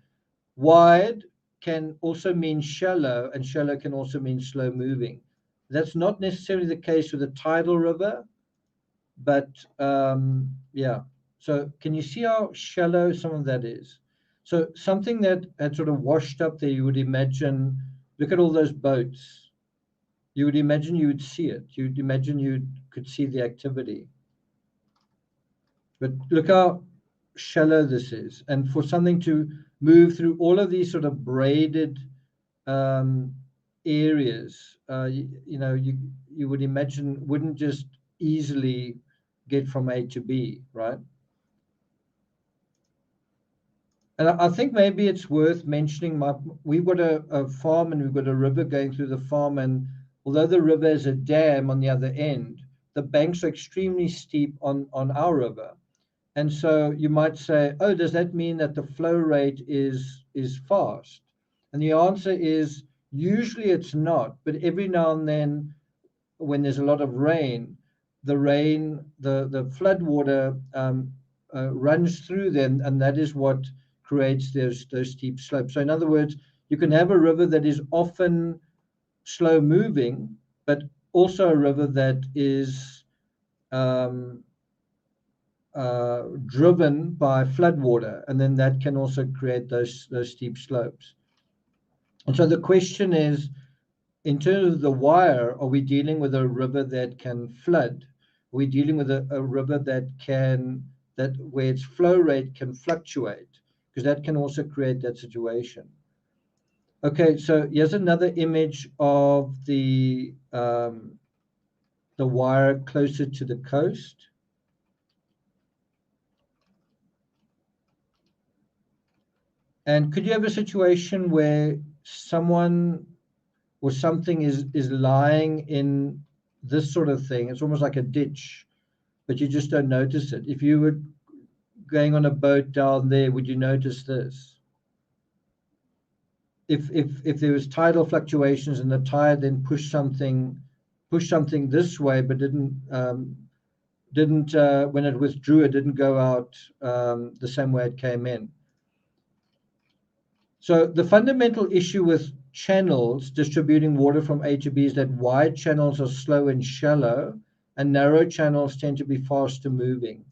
Wide can also mean shallow, and shallow can also mean slow moving. That's not necessarily the case with a tidal river, but yeah. So can you see how shallow some of that is? So something that had sort of washed up there, you would imagine, look at all those boats. You would imagine you would see it. You'd imagine you could see the activity. But look how shallow this is. And for something to move through all of these sort of braided areas, you would imagine wouldn't just easily get from A to B, right? And I think maybe it's worth mentioning, we've got a farm and we've got a river going through the farm, and although the river is a dam on the other end, the banks are extremely steep on our river. And so you might say, oh, does that mean that the flow rate is fast? And the answer is usually it's not, but every now and then when there's a lot of rain, the flood water runs through them, and that is what creates those steep slopes. So in other words, you can have a river that is often slow moving, but also a river that is driven by flood water, and then that can also create those steep slopes. And so the question is, in terms of the wire, are we dealing with a river that can flood? Are we dealing with a river where its flow rate can fluctuate? Because that can also create that situation. Okay, so here's another image of the wire closer to the coast. And could you have a situation where someone or something is lying in this sort of thing? It's almost like a ditch, but you just don't notice it. If you were going on a boat down there, would you notice this? If there was tidal fluctuations and the tide then pushed something this way, but didn't when it withdrew, it didn't go out the same way it came in. So the fundamental issue with channels distributing water from A to B is that wide channels are slow and shallow, and narrow channels tend to be faster moving.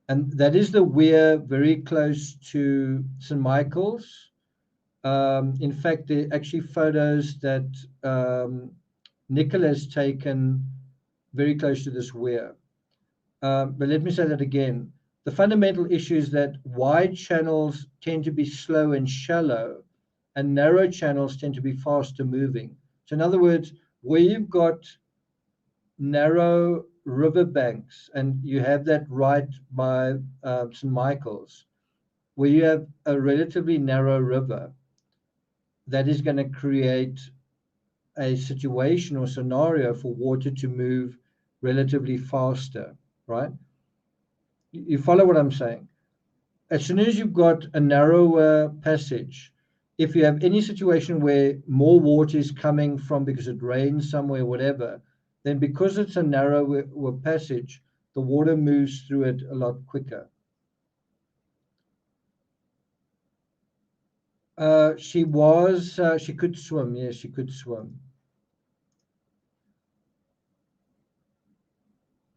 And that is the weir very close to St. Michael's. In fact, there are actually photos that Nicola has taken very close to this weir. But let me say that again. The fundamental issue is that wide channels tend to be slow and shallow, and narrow channels tend to be faster moving. So in other words, where you've got narrow riverbanks, and you have that right by St. Michael's, where you have a relatively narrow river, that is going to create a situation or scenario for water to move relatively faster, right? You follow what I'm saying? As soon as you've got a narrower passage, if you have any situation where more water is coming from because it rains somewhere, whatever, then because it's a narrower passage, the water moves through it a lot quicker. She could swim. Yes, she could swim.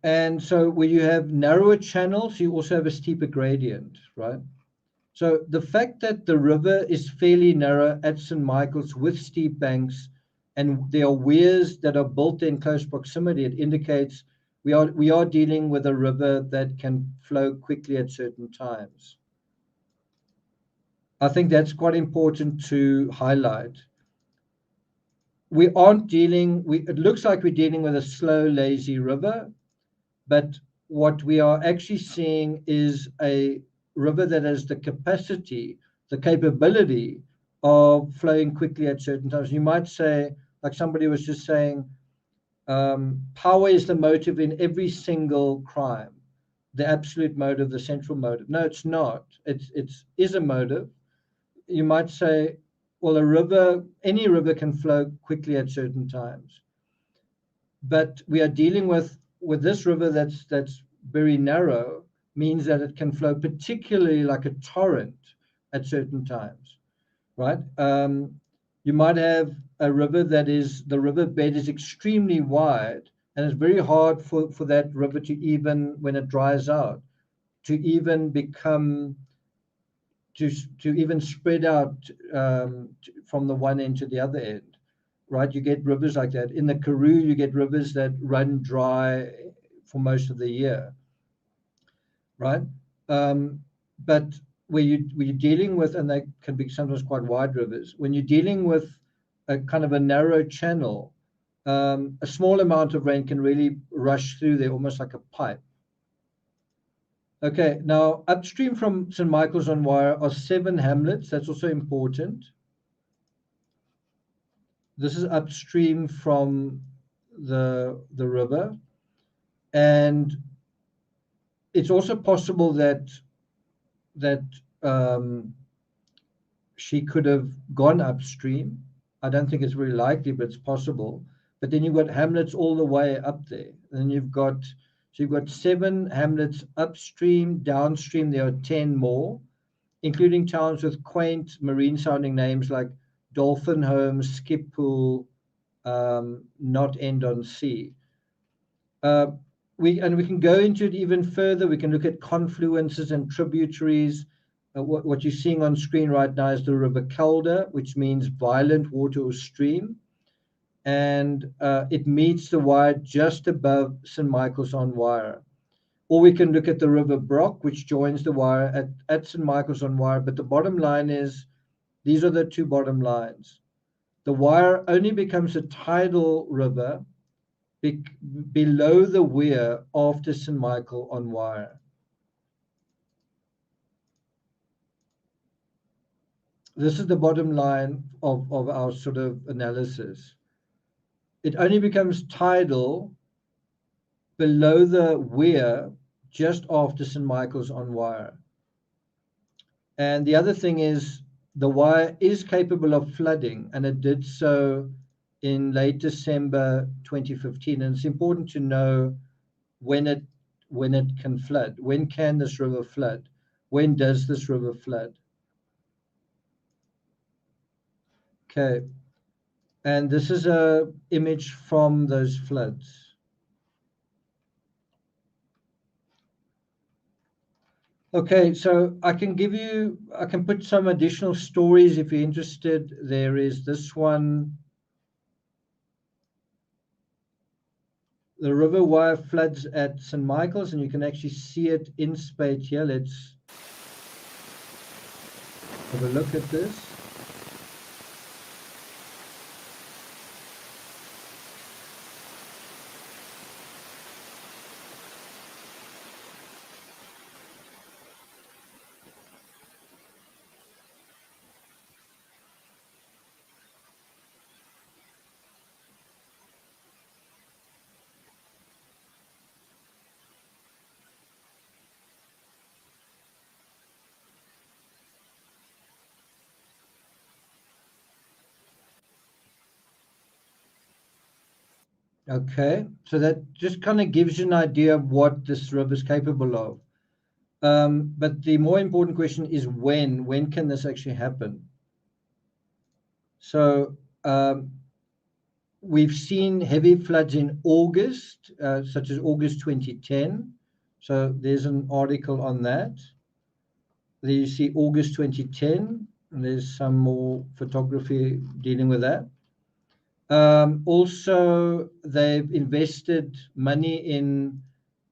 And so where you have narrower channels, you also have a steeper gradient, right? So the fact that the river is fairly narrow at St. Michael's with steep banks, and there are weirs that are built in close proximity, it indicates we are dealing with a river that can flow quickly at certain times. I think that's quite important to highlight. We aren't dealing, it looks like we're dealing with a slow, lazy river, but what we are actually seeing is a river that has the capacity, the capability of flowing quickly at certain times. You might say, like somebody was just saying, power is the motive in every single crime, the absolute motive, the central motive. No, it's not. It is a motive. You might say, well, any river can flow quickly at certain times. But we are dealing with this river that's very narrow, means that it can flow particularly like a torrent at certain times, right? You might have a river the riverbed is extremely wide, and it's very hard for that river to even, when it dries out, to even become, to even spread out from the one end to the other end. Right, you get rivers like that. In the Karoo, you get rivers that run dry for most of the year, right? But where you're dealing with, and they can be sometimes quite wide rivers, when you're dealing with a kind of a narrow channel, a small amount of rain can really rush through there, almost like a pipe. Okay, now upstream from St. Michael's on Wye are 7 hamlets. That's also important. This is upstream from the river, and it's also possible that she could have gone upstream. I don't think it's very likely, but it's possible. But then you've got hamlets all the way up there, and you've got 7 hamlets upstream. Downstream there are 10 more, including towns with quaint marine-sounding names like Dolphin Home, Skippool, Not End on Sea. We can go into it even further. We can look at confluences and tributaries. What you're seeing on screen right now is the River Calder, which means violent water or stream. And it meets the Wye just above St. Michael's on Wye. Or we can look at the River Brock, which joins the Wye at St. Michael's on Wye. But the bottom line is, these are the 2 bottom lines. The Wye only becomes a tidal river below the weir after St. Michael on Wye. This is the bottom line of our sort of analysis. It only becomes tidal below the weir just after St. Michael's on Wye. And the other thing is, the Wye is capable of flooding, and it did so in late December 2015. And it's important to know when it can flood. When can this river flood? When does this river flood? Okay, and this is a image from those floods. Okay, so I can put some additional stories if you're interested. There is this one. The River Wye floods at St. Michael's, and you can actually see it in spate here. Let's have a look at this. Okay, so that just kind of gives you an idea of what this river is capable of. But the more important question is when. When can this actually happen? So we've seen heavy floods in August, such as August 2010. So there's an article on that. There you see August 2010, and there's some more photography dealing with that. Also, they've invested money in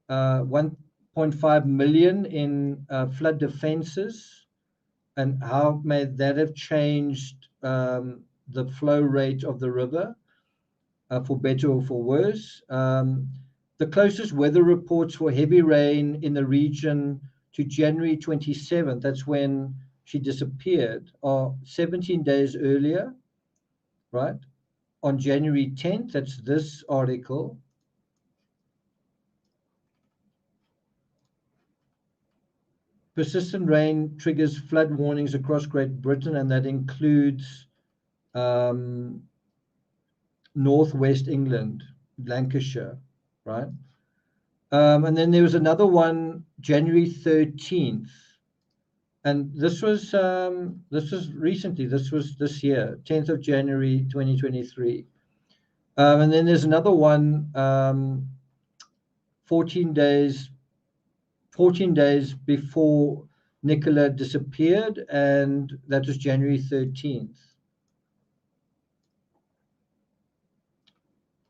1.5 million in flood defenses, and how may that have changed the flow rate of the river, for better or for worse. The closest weather reports for heavy rain in the region to January 27th, that's when she disappeared, are 17 days earlier, right? On January 10th, that's this article. Persistent rain triggers flood warnings across Great Britain, and that includes northwest England, Lancashire, right? And then there was another one, January 13th, and this was recently. This was this year, 10th of January 2023. And then there's another one, 14 days before Nicola disappeared, and that was January 13th.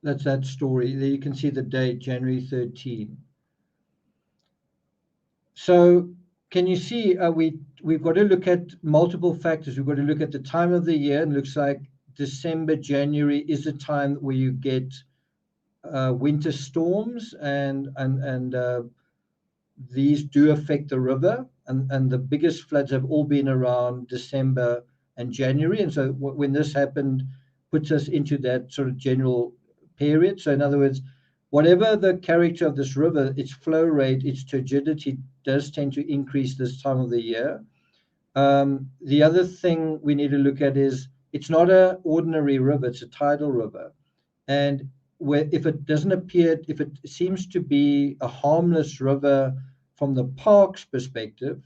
That's that story. There you can see the date, January 13. So can you see we've got to look at multiple factors. We've got to look at the time of the year, and it looks like December, January is the time where you get winter storms, and these do affect the river, and the biggest floods have all been around December and January. And so when this happened, puts us into that sort of general period. So in other words, whatever the character of this river, its flow rate, its turgidity does tend to increase this time of the year. The other thing we need to look at is it's not an ordinary river, it's a tidal river. And if it doesn't appear, if it seems to be a harmless river from the park's perspective,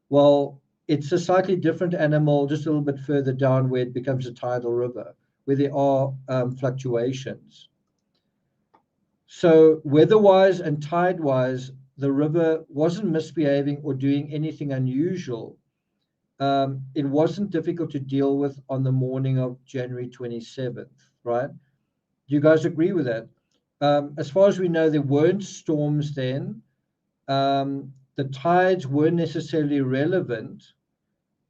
well, it's a slightly different animal just a little bit further down where it becomes a tidal river, where there are fluctuations. So weather-wise and tide-wise, the river wasn't misbehaving or doing anything unusual. It wasn't difficult to deal with on the morning of January 27th, right? Do you guys agree with that? As far as we know, there weren't storms then. The tides weren't necessarily relevant,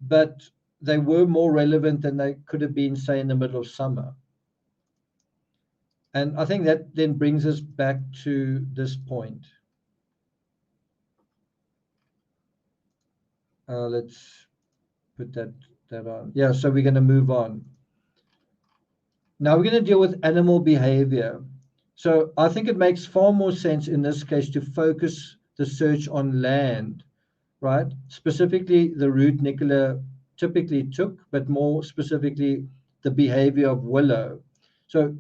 but they were more relevant than they could have been, say, in the middle of summer. And I think that then brings us back to this point. Let's put that on. Yeah, so we're going to move on. Now we're going to deal with animal behavior. So I think it makes far more sense in this case to focus the search on land, right? Specifically the route Nicola typically took, but more specifically the behavior of Willow. So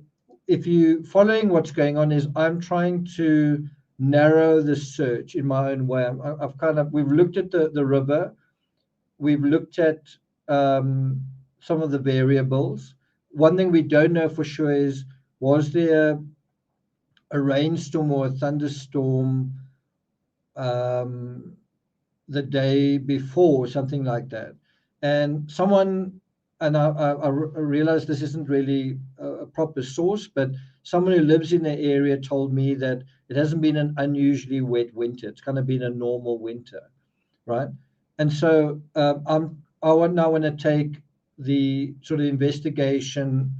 if you following what's going on is I'm trying to narrow the search in my own way. We've looked at the river, we've looked at some of the variables. One thing we don't know for sure is, was there a rainstorm or a thunderstorm the day before, something like that? And someone, and I realize this isn't really a proper source, but someone who lives in the area told me that it hasn't been an unusually wet winter. It's kind of been a normal winter, right? And so I now want to take the sort of investigation,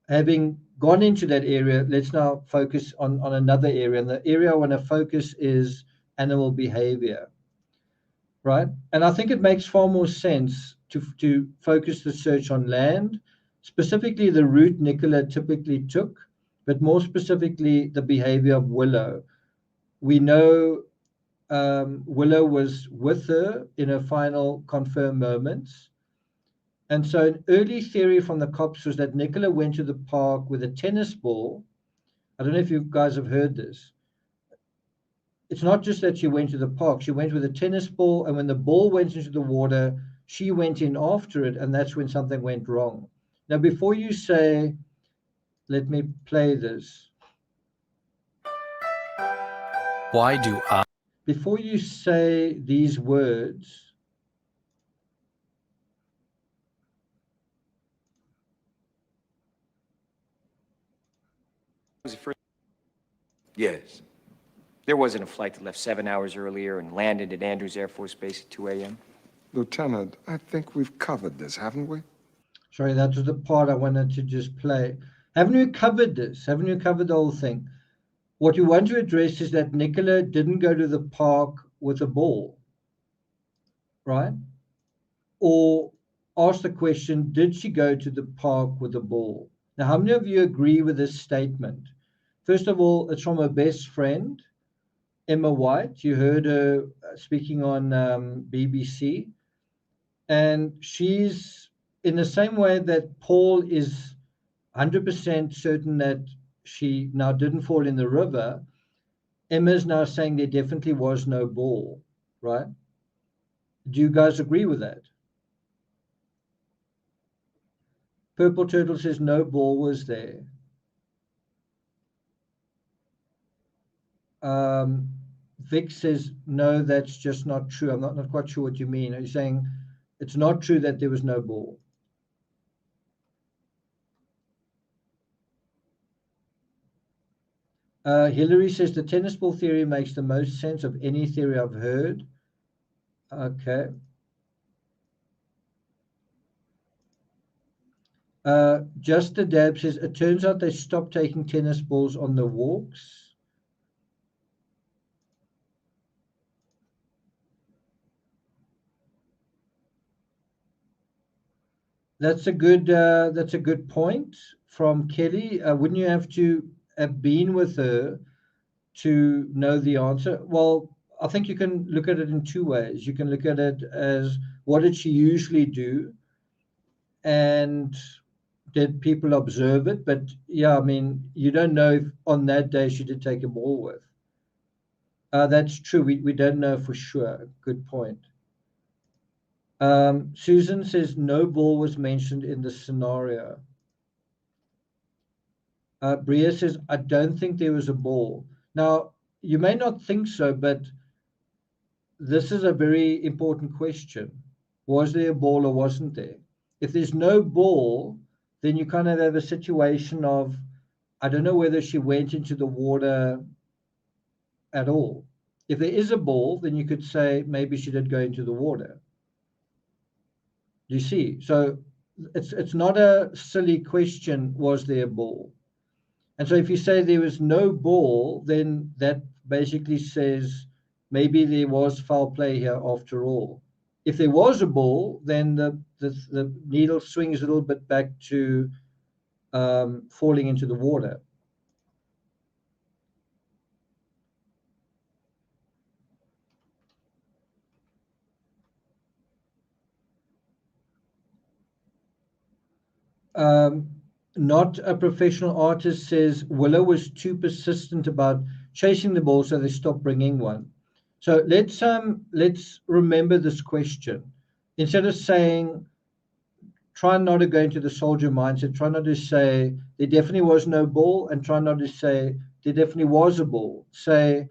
having gone into that area, let's now focus on another area. And the area I want to focus is animal behavior, right? And I think it makes far more sense to focus the search on land, specifically the route Nicola typically took, but more specifically the behavior of Willow. We know Willow was with her in her final confirmed moments. And so an early theory from the cops was that Nicola went to the park with a tennis ball I don't know if you guys have heard this. It's not just that she went to the park. She went with a tennis ball, and when the ball went into the water, she went in after it, and that's when something went wrong. Now, before you say, let me play this. Why do I? Before you say these words, Yes. There wasn't a flight that left 7 hours earlier and landed at Andrews Air Force Base at 2 a.m.? Lieutenant, I think we've covered this, haven't we? sorry, that was the part I wanted to just play. Haven't you covered this? Haven't you covered the whole thing? What you want to address is that Nicola didn't go to the park with a ball, right? Or ask the question, did she go to the park with a ball? Now, how many of you agree with this statement? First of all, it's from her best friend, Emma White. You heard her speaking on BBC. And she's in the same way that Paul is 100% certain that she now didn't fall in the river. Emma's now saying there definitely was no ball, right? Do you guys agree with that? Purple Turtle says no ball was there. Vic says, no, that's just not true. I'm not quite sure what you mean. Are you saying it's not true that there was no ball? Hillary says the tennis ball theory makes the most sense of any theory I've heard. Okay. Just the Dab says, it turns out they stopped taking tennis balls on the walks. That's a good point from Kelly. Wouldn't you have to have been with her to know the answer? Well, I think you can look at it in two ways. You can look at it as, what did she usually do? And did people observe it? But yeah, I mean, you don't know if on that day she did take a ball with. That's true. We don't know for sure. Good point. Susan says no ball was mentioned in the scenario. Bria says, I don't think there was a ball. Now, you may not think so, but this is a very important question. Was there a ball or wasn't there? If there's no ball, then you kind of have a situation of, I don't know whether she went into the water at all. If there is a ball, then you could say maybe she did go into the water. You see, so it's not a silly question, was there a ball? And so if you say there was no ball, then that basically says maybe there was foul play here after all. If there was a ball, then the needle swings a little bit back to falling into the water. Not a professional artist says Willow was too persistent about chasing the ball, so they stopped bringing one. So let's remember this question. Instead of saying, try not to go into the soldier mindset, try not to say there definitely was no ball, and try not to say there definitely was a ball. Say,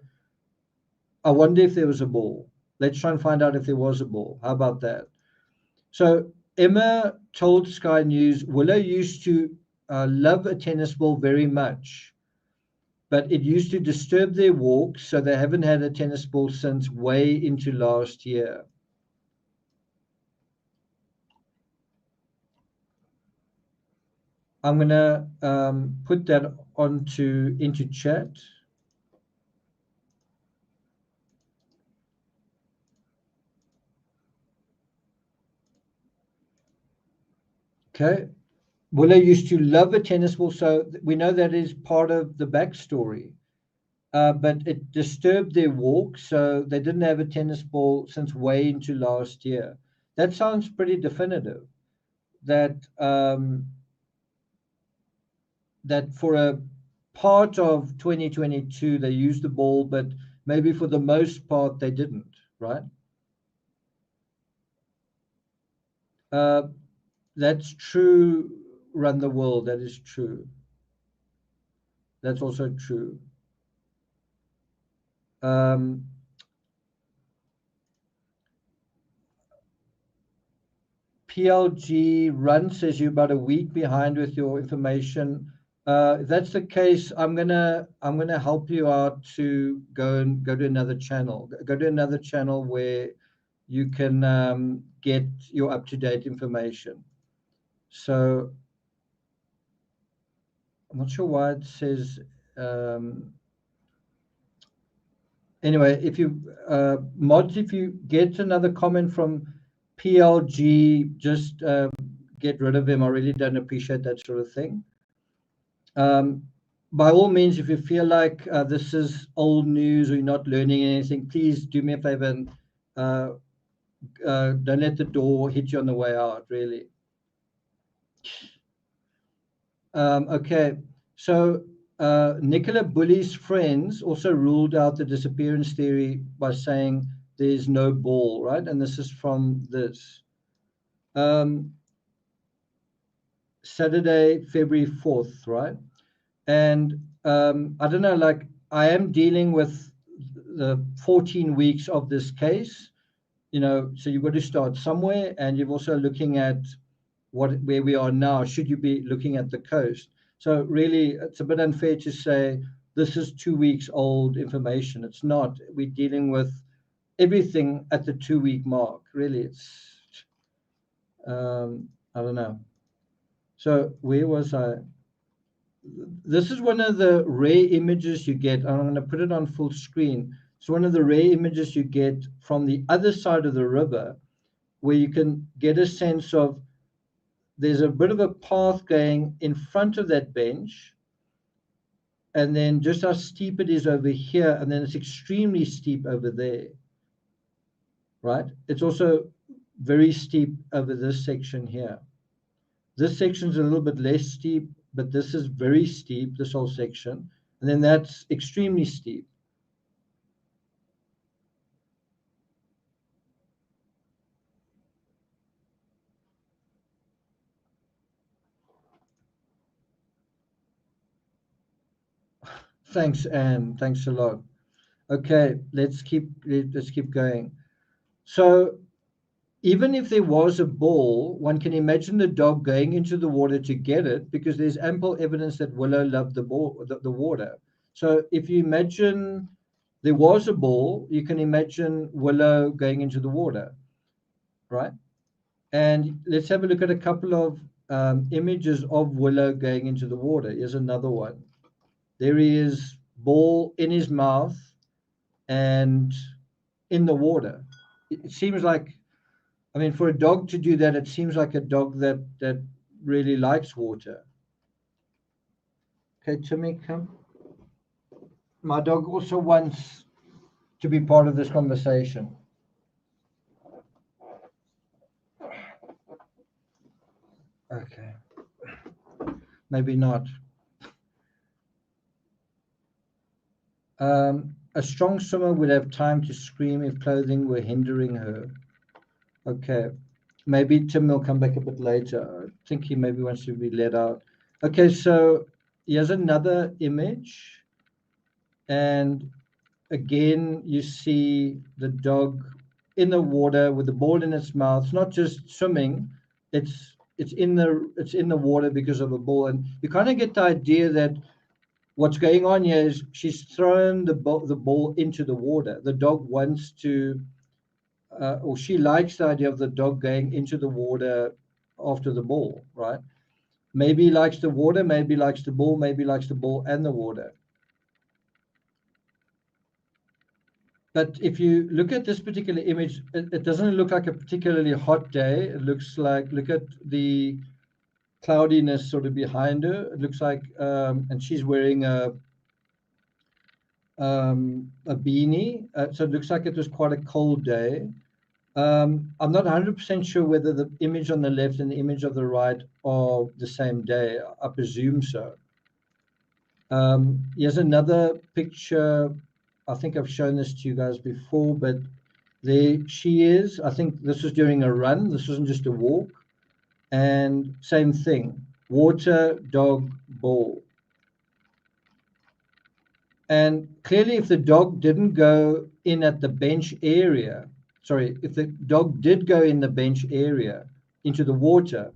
I wonder if there was a ball. Let's try and find out if there was a ball. How about that? So Emma told Sky News, Willow used to love a tennis ball very much, but it used to disturb their walks, so they haven't had a tennis ball since way into last year. I'm going to put that into chat. Okay. Willow used to love a tennis ball, so we know that is part of the backstory. But it disturbed their walk, so they didn't have a tennis ball since way into last year. That sounds pretty definitive. That that for a part of 2022 they used the ball, but maybe for the most part they didn't, right? That's true, Run the World. That is true. That's also true. PLG Run says you're about a week behind with your information. If that's the case, I'm gonna help you out to go to another channel. Go to another channel where you can get your up-to-date information. So I'm not sure why it says. Anyway, if you mods, if you get another comment from PLG, just get rid of him. I really don't appreciate that sort of thing. By all means, if you feel like this is old news or you're not learning anything, please do me a favor and don't let the door hit you on the way out, really. Okay, so Nicola Bulley's friends also ruled out the disappearance theory by saying there's no ball, right? And this is from this. Saturday, February 4th, right? And I don't know, like I am dealing with the 14 weeks of this case, you know, so you've got to start somewhere, and you're also looking at where we are now. Should you be looking at the coast? So really, it's a bit unfair to say this is 2 weeks old information. It's not. We're dealing with everything at the 2-week mark. Really, it's I don't know. So where was I? This is one of the rare images you get. I'm going to put it on full screen. It's one of the rare images you get from the other side of the river, where you can get a sense of there's a bit of a path going in front of that bench, and then just how steep it is over here, and then it's extremely steep over there, right? It's also very steep over this section here. This section's a little bit less steep, but this is very steep, this whole section. And then that's extremely steep. Thanks, Anne. Thanks a lot. Okay, let's keep going. So even if there was a ball, one can imagine the dog going into the water to get it, because there's ample evidence that Willow loved the ball, the water. So if you imagine there was a ball, you can imagine Willow going into the water, right? And let's have a look at a couple of images of Willow going into the water. Here's another one. There he is, ball in his mouth and in the water. It seems like, I mean, for a dog to do that, it seems like a dog that really likes water. Okay, Timmy, come. My dog also wants to be part of this conversation. Okay. Maybe not. A strong swimmer would have time to scream if clothing were hindering her. Okay. Maybe Tim will come back a bit later. I think he maybe wants to be let out. Okay, so here's another image. And again, you see the dog in the water with the ball in its mouth. It's not just swimming, it's in the water because of a ball. And you kind of get the idea that what's going on here is she's thrown the ball into the water. The dog wants to, or she likes the idea of the dog going into the water after the ball, right? Maybe he likes the water, maybe he likes the ball, maybe he likes the ball and the water. But if you look at this particular image, it doesn't look like a particularly hot day. It looks like, look at the cloudiness sort of behind her. It looks like, and she's wearing a beanie. So it looks like it was quite a cold day. I'm not 100% sure whether the image on the left and the image of the right are the same day. I presume so. Here's another picture. I think I've shown this to you guys before, but there she is. I think this was during a run. This wasn't just a walk. And same thing, water, dog, ball. And clearly if the dog didn't go in at the bench area, sorry, if the dog did go in the bench area into the water,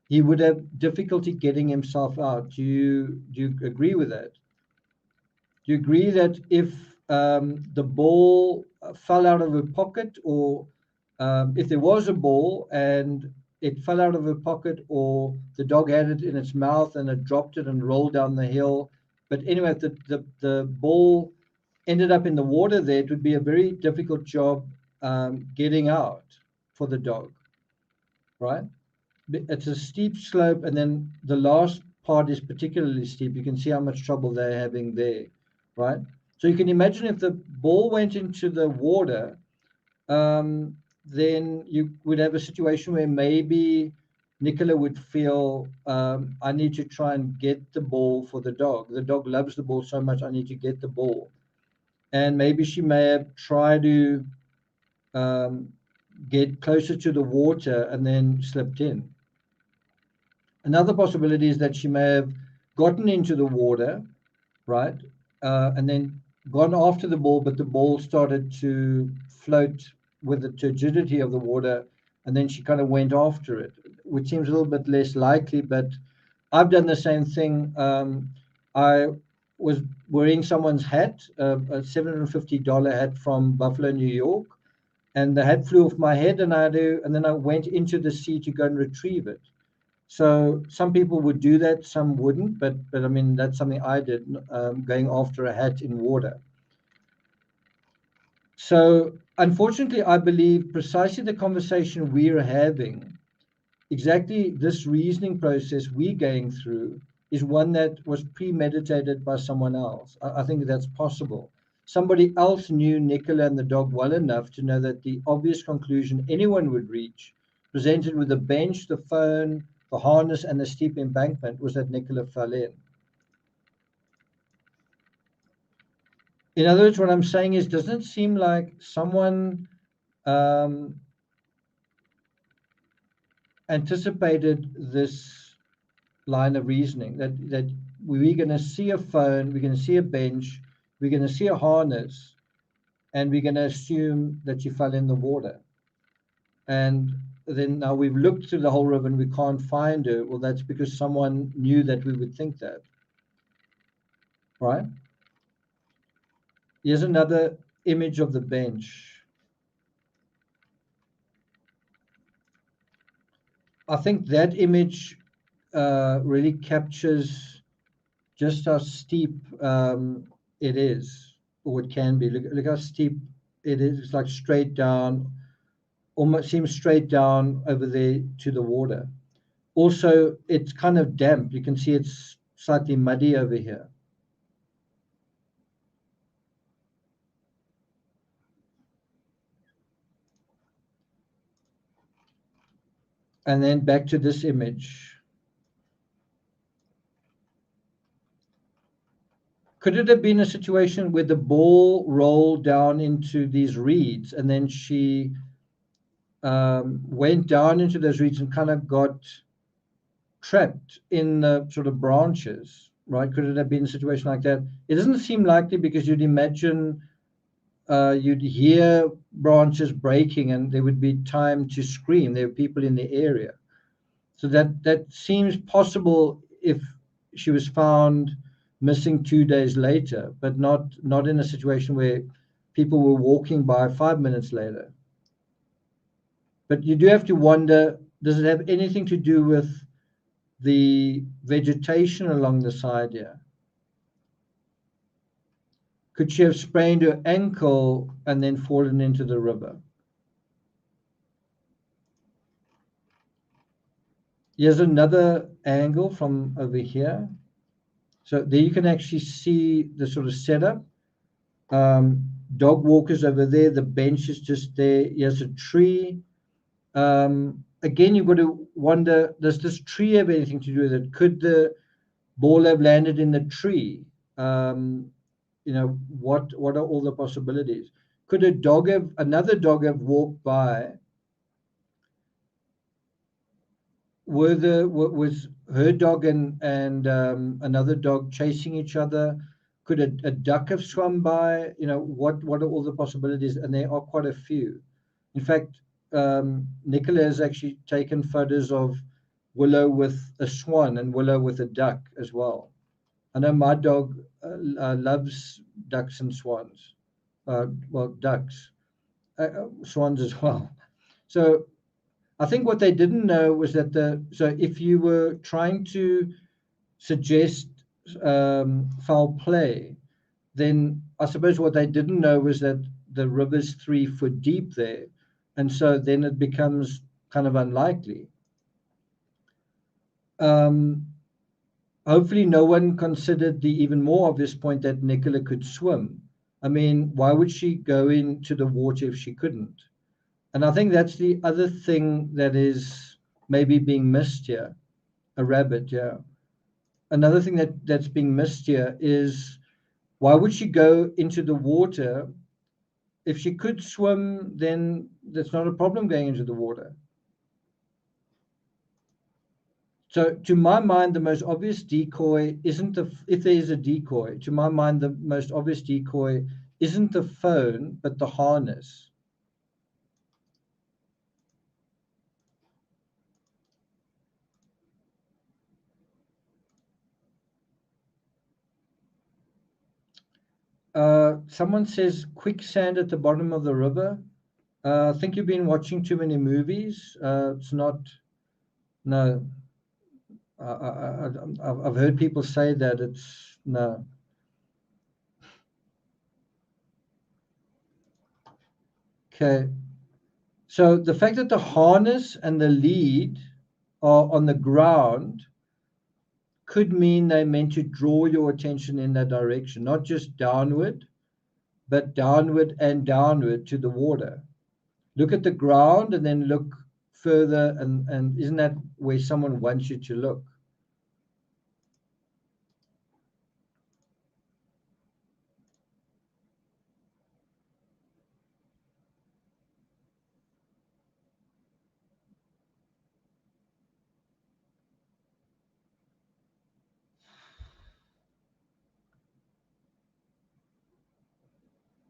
he would have difficulty getting himself out. Do you agree with that? Do you agree that if the ball fell out of her pocket, or if there was a ball and it fell out of her pocket, or the dog had it in its mouth and it dropped it and rolled down the hill, but anyway, if the ball ended up in the water there, it would be a very difficult job getting out for the dog, right? It's a steep slope, and then the last part is particularly steep. You can see how much trouble they're having there, right? So you can imagine if the ball went into the water, then you would have a situation where maybe Nicola would feel, I need to try and get the ball for the dog. The dog loves the ball so much, I need to get the ball. And maybe she may have tried to get closer to the water and then slipped in. Another possibility is that she may have gotten into the water, right, and then gone after the ball, but the ball started to float with the turgidity of the water, and then she kind of went after it, which seems a little bit less likely, but I've done the same thing. I was wearing someone's hat, a $750 hat from Buffalo, New York, and the hat flew off my head, and then I went into the sea to go and retrieve it. So some people would do that, some wouldn't, but I mean, that's something I did, going after a hat in water. So unfortunately, I believe precisely the conversation we're having, exactly this reasoning process we're going through, is one that was premeditated by someone else. I think that's possible. Somebody else knew Nicola and the dog well enough to know that the obvious conclusion anyone would reach, presented with the bench, the phone, the harness, and the steep embankment, was that Nicola fell in. In other words, what I'm saying is, doesn't it seem like someone anticipated this line of reasoning, that we're going to see a phone, we're going to see a bench, we're going to see a harness, and we're going to assume that she fell in the water. And then now we've looked through the whole river and we can't find her. Well, that's because someone knew that we would think that, right? Here's another image of the bench. I think that image really captures just how steep it is, or it can be. Look how steep it is. It's like straight down, almost seems straight down over there to the water. Also, it's kind of damp. You can see it's slightly muddy over here. And then back to this image. Could it have been a situation where the ball rolled down into these reeds and then she went down into those reeds and kind of got trapped in the sort of branches, right? Could it have been a situation like that? It doesn't seem likely, because you'd imagine you'd hear branches breaking and there would be time to scream. There are people in the area. So that seems possible if she was found missing 2 days later, but not in a situation where people were walking by 5 minutes later. But you do have to wonder, does it have anything to do with the vegetation along the side here? Could she have sprained her ankle and then fallen into the river? Here's another angle from over here. So there you can actually see the sort of setup. Dog walkers over there, the bench is just there. Here's a tree. Again, you've got to wonder, does this tree have anything to do with it? Could the ball have landed in the tree? You know, what are all the possibilities? Could another dog have walked by? Was her dog and another dog chasing each other? Could a duck have swum by? You know, what are all the possibilities? And there are quite a few. In fact, Nicola has actually taken photos of Willow with a swan and Willow with a duck as well. I know my dog loves ducks and swans. Well, ducks, swans as well. So I think what they didn't know was that so if you were trying to suggest foul play, then I suppose what they didn't know was that the river's 3 foot deep there, and so then it becomes kind of unlikely. Hopefully no one considered the even more obvious point that Nicola could swim. I mean, why would she go into the water if she couldn't? And I think that's the other thing that is maybe being missed here. A rabbit, yeah. Another thing that's being missed here is, why would she go into the water? If she could swim, then that's not a problem going into the water. So to my mind, the most obvious decoy isn't if there is a decoy, to my mind, the most obvious decoy isn't the phone, but the harness. Someone says quicksand at the bottom of the river. I think you've been watching too many movies. It's not, no. I've heard people say that. It's no. Okay. So the fact that the harness and the lead are on the ground could mean they meant to draw your attention in that direction, not just downward, but downward and downward to the water. Look at the ground and then look further, and isn't that where someone wants you to look?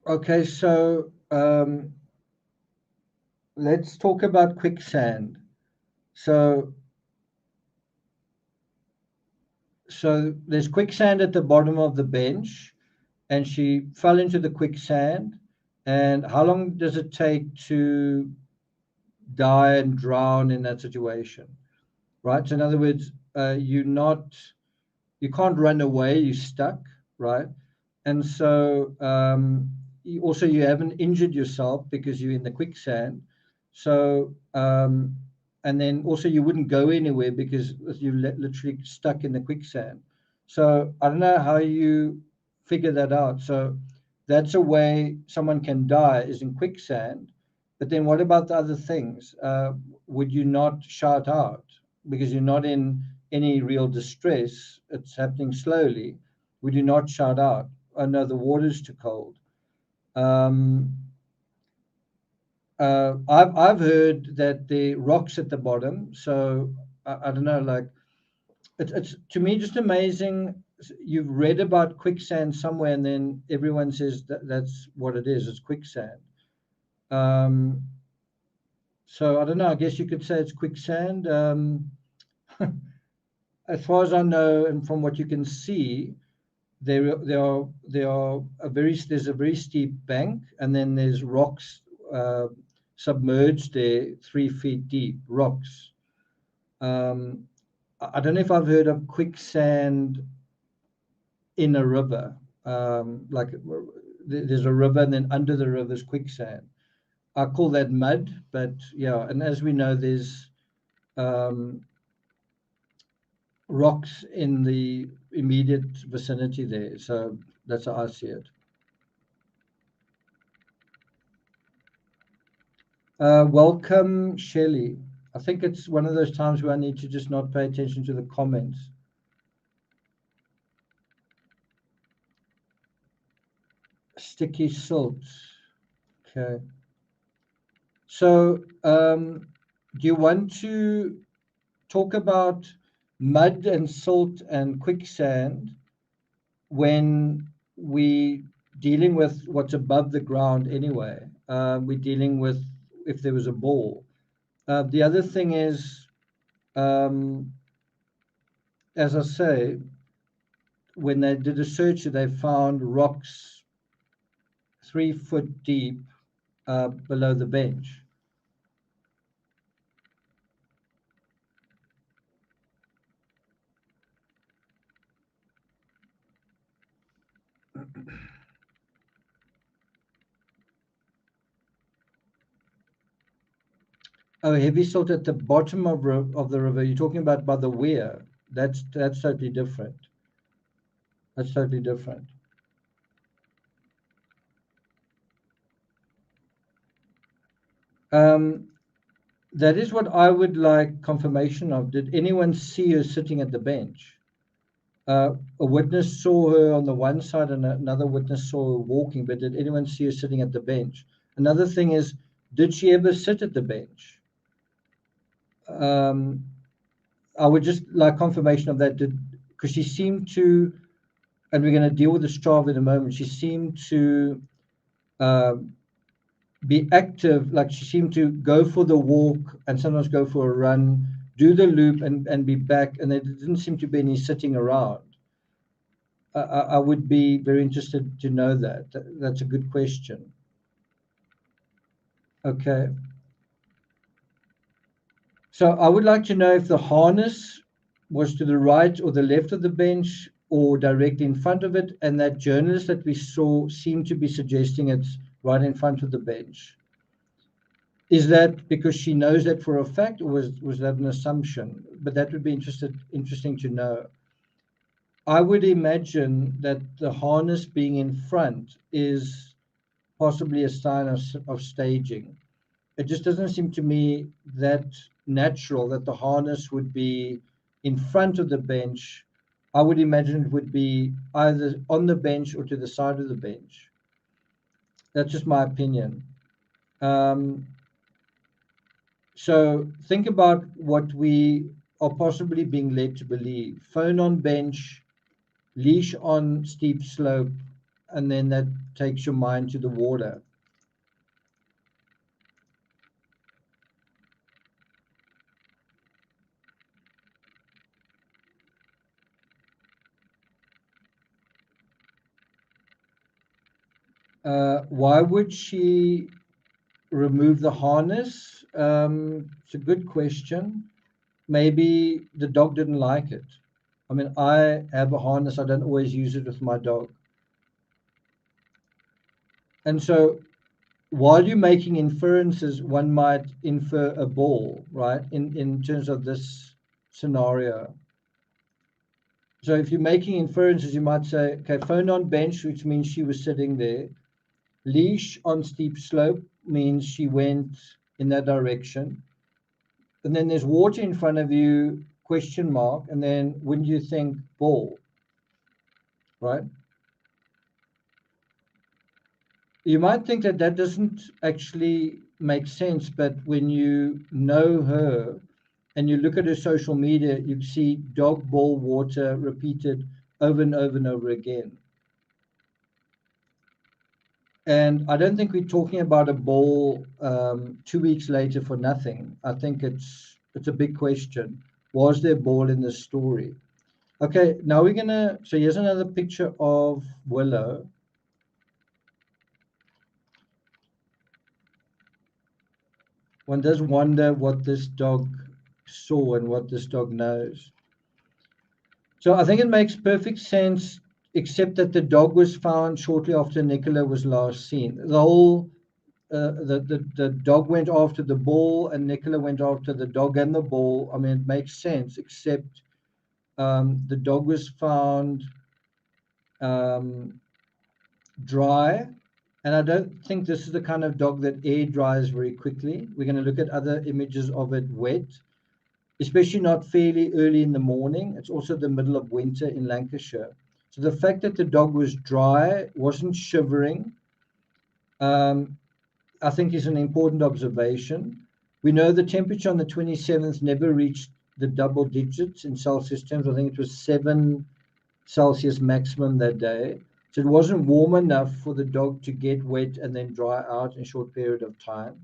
Okay, so let's talk about quicksand. So there's quicksand at the bottom of the bench, and she fell into the quicksand. And how long does it take to die and drown in that situation? Right. So in other words, you can't run away, you're stuck, right? And so you haven't injured yourself because you're in the quicksand. So and then also you wouldn't go anywhere because you're literally stuck in the quicksand. So I don't know how you figure that out. So that's a way someone can die, is in quicksand. But then what about the other things? Would you not shout out because you're not in any real distress? It's happening slowly. Would you not shout out, "Oh no, the water's too cold"? I've heard that the rocks at the bottom. So I don't know, like it's to me just amazing. You've read about quicksand somewhere, and then everyone says that's what it is. It's quicksand. So I don't know. I guess you could say it's quicksand. As far as I know, and from what you can see, there's a very steep bank, and then there's rocks submerged there 3 feet deep, rocks. I don't know if I've heard of quicksand in a river. Like there's a river, and then under the river is quicksand. I call that mud, but yeah. And as we know, there's rocks in the immediate vicinity there. So that's how I see it. Welcome, Shelley. I think it's one of those times where I need to just not pay attention to the comments. Sticky silt. Okay. So, do you want to talk about mud and silt and quicksand when we dealing with what's above the ground anyway? We're dealing with if there was a ball. The other thing is, as I say, when they did a search, they found rocks 3 foot deep below the bench. Oh, heavy silt at the bottom of the river. You're talking about by the weir. That's totally different. That's totally different. That is what I would like confirmation of. Did anyone see her sitting at the bench? A witness saw her on the one side and another witness saw her walking, but did anyone see her sitting at the bench? Another thing is, did she ever sit at the bench? I would just like confirmation of that, because she seemed to, and we're going to deal with the Strava in a moment, she seemed to be active, like she seemed to go for the walk and sometimes go for a run, do the loop and be back, and there didn't seem to be any sitting around. I would be very interested to know that. That's a good question. Okay. So I would like to know if the harness was to the right or the left of the bench or directly in front of it, and that journalist that we saw seemed to be suggesting it's right in front of the bench. Is that because she knows that for a fact, or was that an assumption? But that would be interesting to know. I would imagine that the harness being in front is possibly a sign of staging. It just doesn't seem to me that natural that the harness would be in front of the bench. I would imagine it would be either on the bench or to the side of the bench. That's just my opinion. So think about what we are possibly being led to believe. Phone on bench, leash on steep slope, and then that takes your mind to the water. Why would she remove the harness? It's a good question. Maybe the dog didn't like it. I mean, I have a harness. I don't always use it with my dog. And so while you're making inferences, one might infer a ball, right, in terms of this scenario. So if you're making inferences, you might say, okay, phone on bench, which means she was sitting there. Leash on steep slope means she went in that direction. And then there's water in front of you, question mark, and then wouldn't you think ball, right? You might think that that doesn't actually make sense, but when you know her and you look at her social media, you see dog, ball, water repeated over and over and over again. And I don't think we're talking about a ball 2 weeks later for nothing. I think it's a big question. Was there a ball in this story? Okay, now we're gonna, so here's another picture of Willow. One does wonder what this dog saw and what this dog knows. So I think it makes perfect sense, except that the dog was found shortly after Nicola was last seen. The whole, the dog went after the ball and Nicola went after the dog and the ball. I mean, it makes sense, except the dog was found dry. And I don't think this is the kind of dog that air dries very quickly. We're going to look at other images of it wet, especially not fairly early in the morning. It's also the middle of winter in Lancashire. So the fact that the dog was dry, wasn't shivering, I think is an important observation. We know the temperature on the 27th never reached the double digits in Celsius terms. I think it was 7 Celsius maximum that day. So it wasn't warm enough for the dog to get wet and then dry out in a short period of time.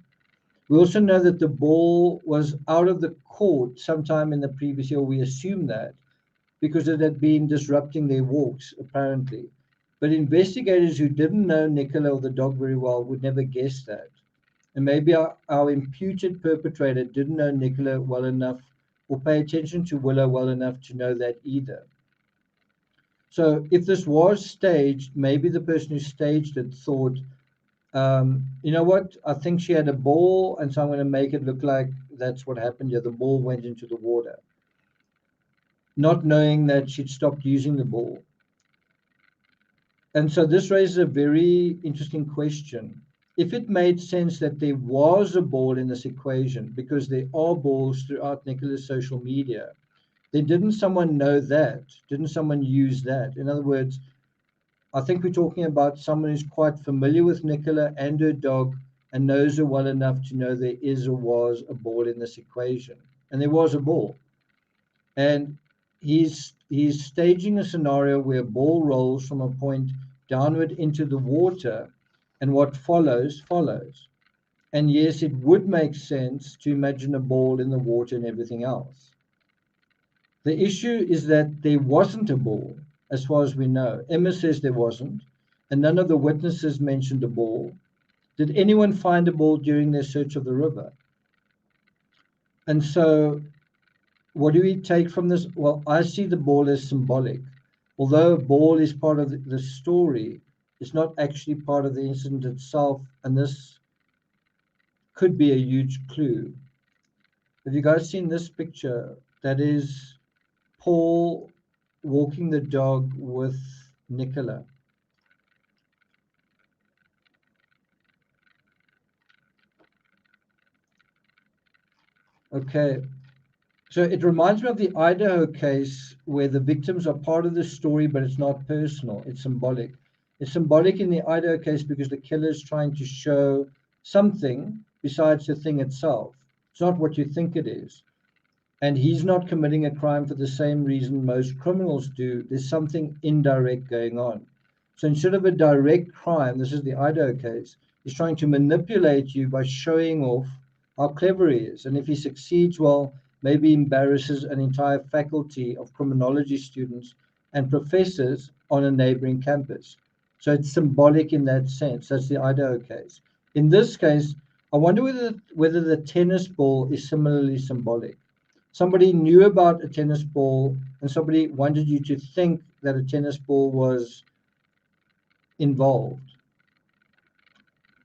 We also know that the bull was out of the court sometime in the previous year. We assume that because it had been disrupting their walks, apparently. But investigators who didn't know Nicola or the dog very well would never guess that. And maybe our imputed perpetrator didn't know Nicola well enough or pay attention to Willow well enough to know that either. So if this was staged, maybe the person who staged it thought, you know what, I think she had a ball, and so I'm going to make it look like that's what happened here. The ball went into the water, not knowing that she'd stopped using the ball. And so this raises a very interesting question. If it made sense that there was a ball in this equation, because there are balls throughout Nicola's social media, then didn't someone know that? Didn't someone use that? In other words, I think we're talking about someone who's quite familiar with Nicola and her dog and knows her well enough to know there is or was a ball in this equation. And there was a ball. And he's staging a scenario where a ball rolls from a point downward into the water, and what follows. And yes, it would make sense to imagine a ball in the water and everything else. The issue is that there wasn't a ball, as far as we know. Emma says there wasn't, and none of the witnesses mentioned a ball. Did anyone find a ball during their search of the river? And so what do we take from this? Well, I see the ball as symbolic. Although a ball is part of the story, it's not actually part of the incident itself, and this could be a huge clue. Have you guys seen this picture? That is Paul walking the dog with Nicola. Okay, so it reminds me of the Idaho case where the victims are part of the story, but it's not personal, it's symbolic. It's symbolic in the Idaho case because the killer is trying to show something besides the thing itself. It's not what you think it is. And he's not committing a crime for the same reason most criminals do. There's something indirect going on. So instead of a direct crime, this is the Idaho case, he's trying to manipulate you by showing off how clever he is. And if he succeeds, well, maybe embarrasses an entire faculty of criminology students and professors on a neighboring campus. So it's symbolic in that sense. That's the Idaho case. In this case, I wonder whether the tennis ball is similarly symbolic. Somebody knew about a tennis ball and somebody wanted you to think that a tennis ball was involved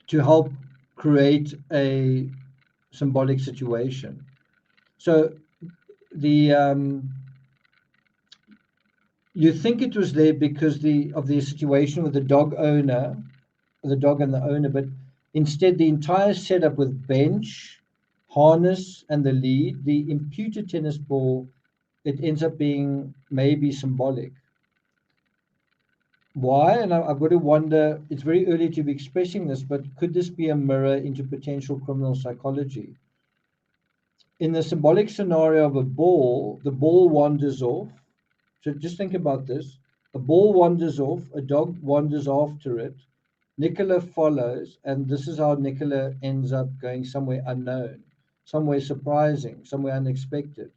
to help create a symbolic situation. So the you think it was there because of the situation with the dog owner, the dog and the owner, but instead the entire setup with bench, harness, and the lead, the imputed tennis ball, it ends up being maybe symbolic. Why? And I've got to wonder, it's very early to be expressing this, but could this be a mirror into potential criminal psychology? In the symbolic scenario of a ball, the ball wanders off. So just think about this. A ball wanders off, a dog wanders after it, Nicola follows, and this is how Nicola ends up going somewhere unknown, somewhere surprising, somewhere unexpected.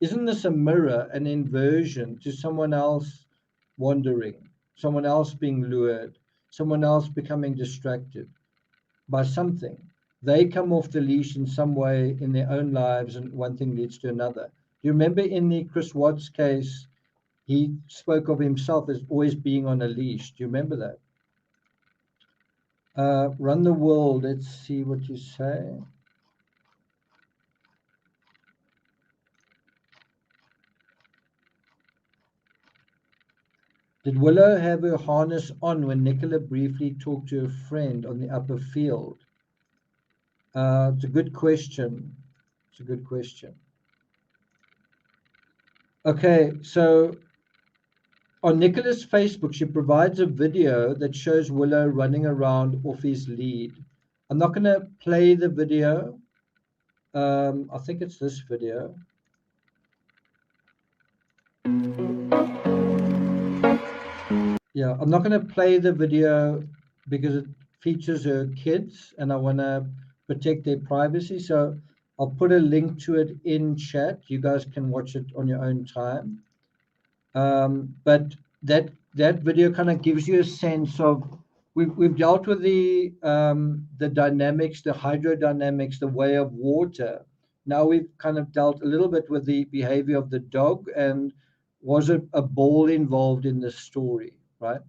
Isn't this a mirror, an inversion to someone else wandering, someone else being lured, someone else becoming distracted by something? They come off the leash in some way in their own lives, and one thing leads to another. Do you remember in the Chris Watts case, he spoke of himself as always being on a leash? Do you remember that? Run the world. Let's see what you say. Did Willow have her harness on when Nicola briefly talked to her friend on the upper field? It's a good question. It's a good question. Okay, so on Nicola's Facebook, she provides a video that shows Willow running around off his lead. I'm not going to play the video. I think it's this video. Yeah, I'm not going to play the video because it features her kids and I want to protect their privacy. So I'll put a link to it in chat. You guys can watch it on your own time. But that video kind of gives you a sense of we've dealt with the dynamics, the hydrodynamics, the way of water. Now we've kind of dealt a little bit with the behavior of the dog, and was it a ball involved in this story, right?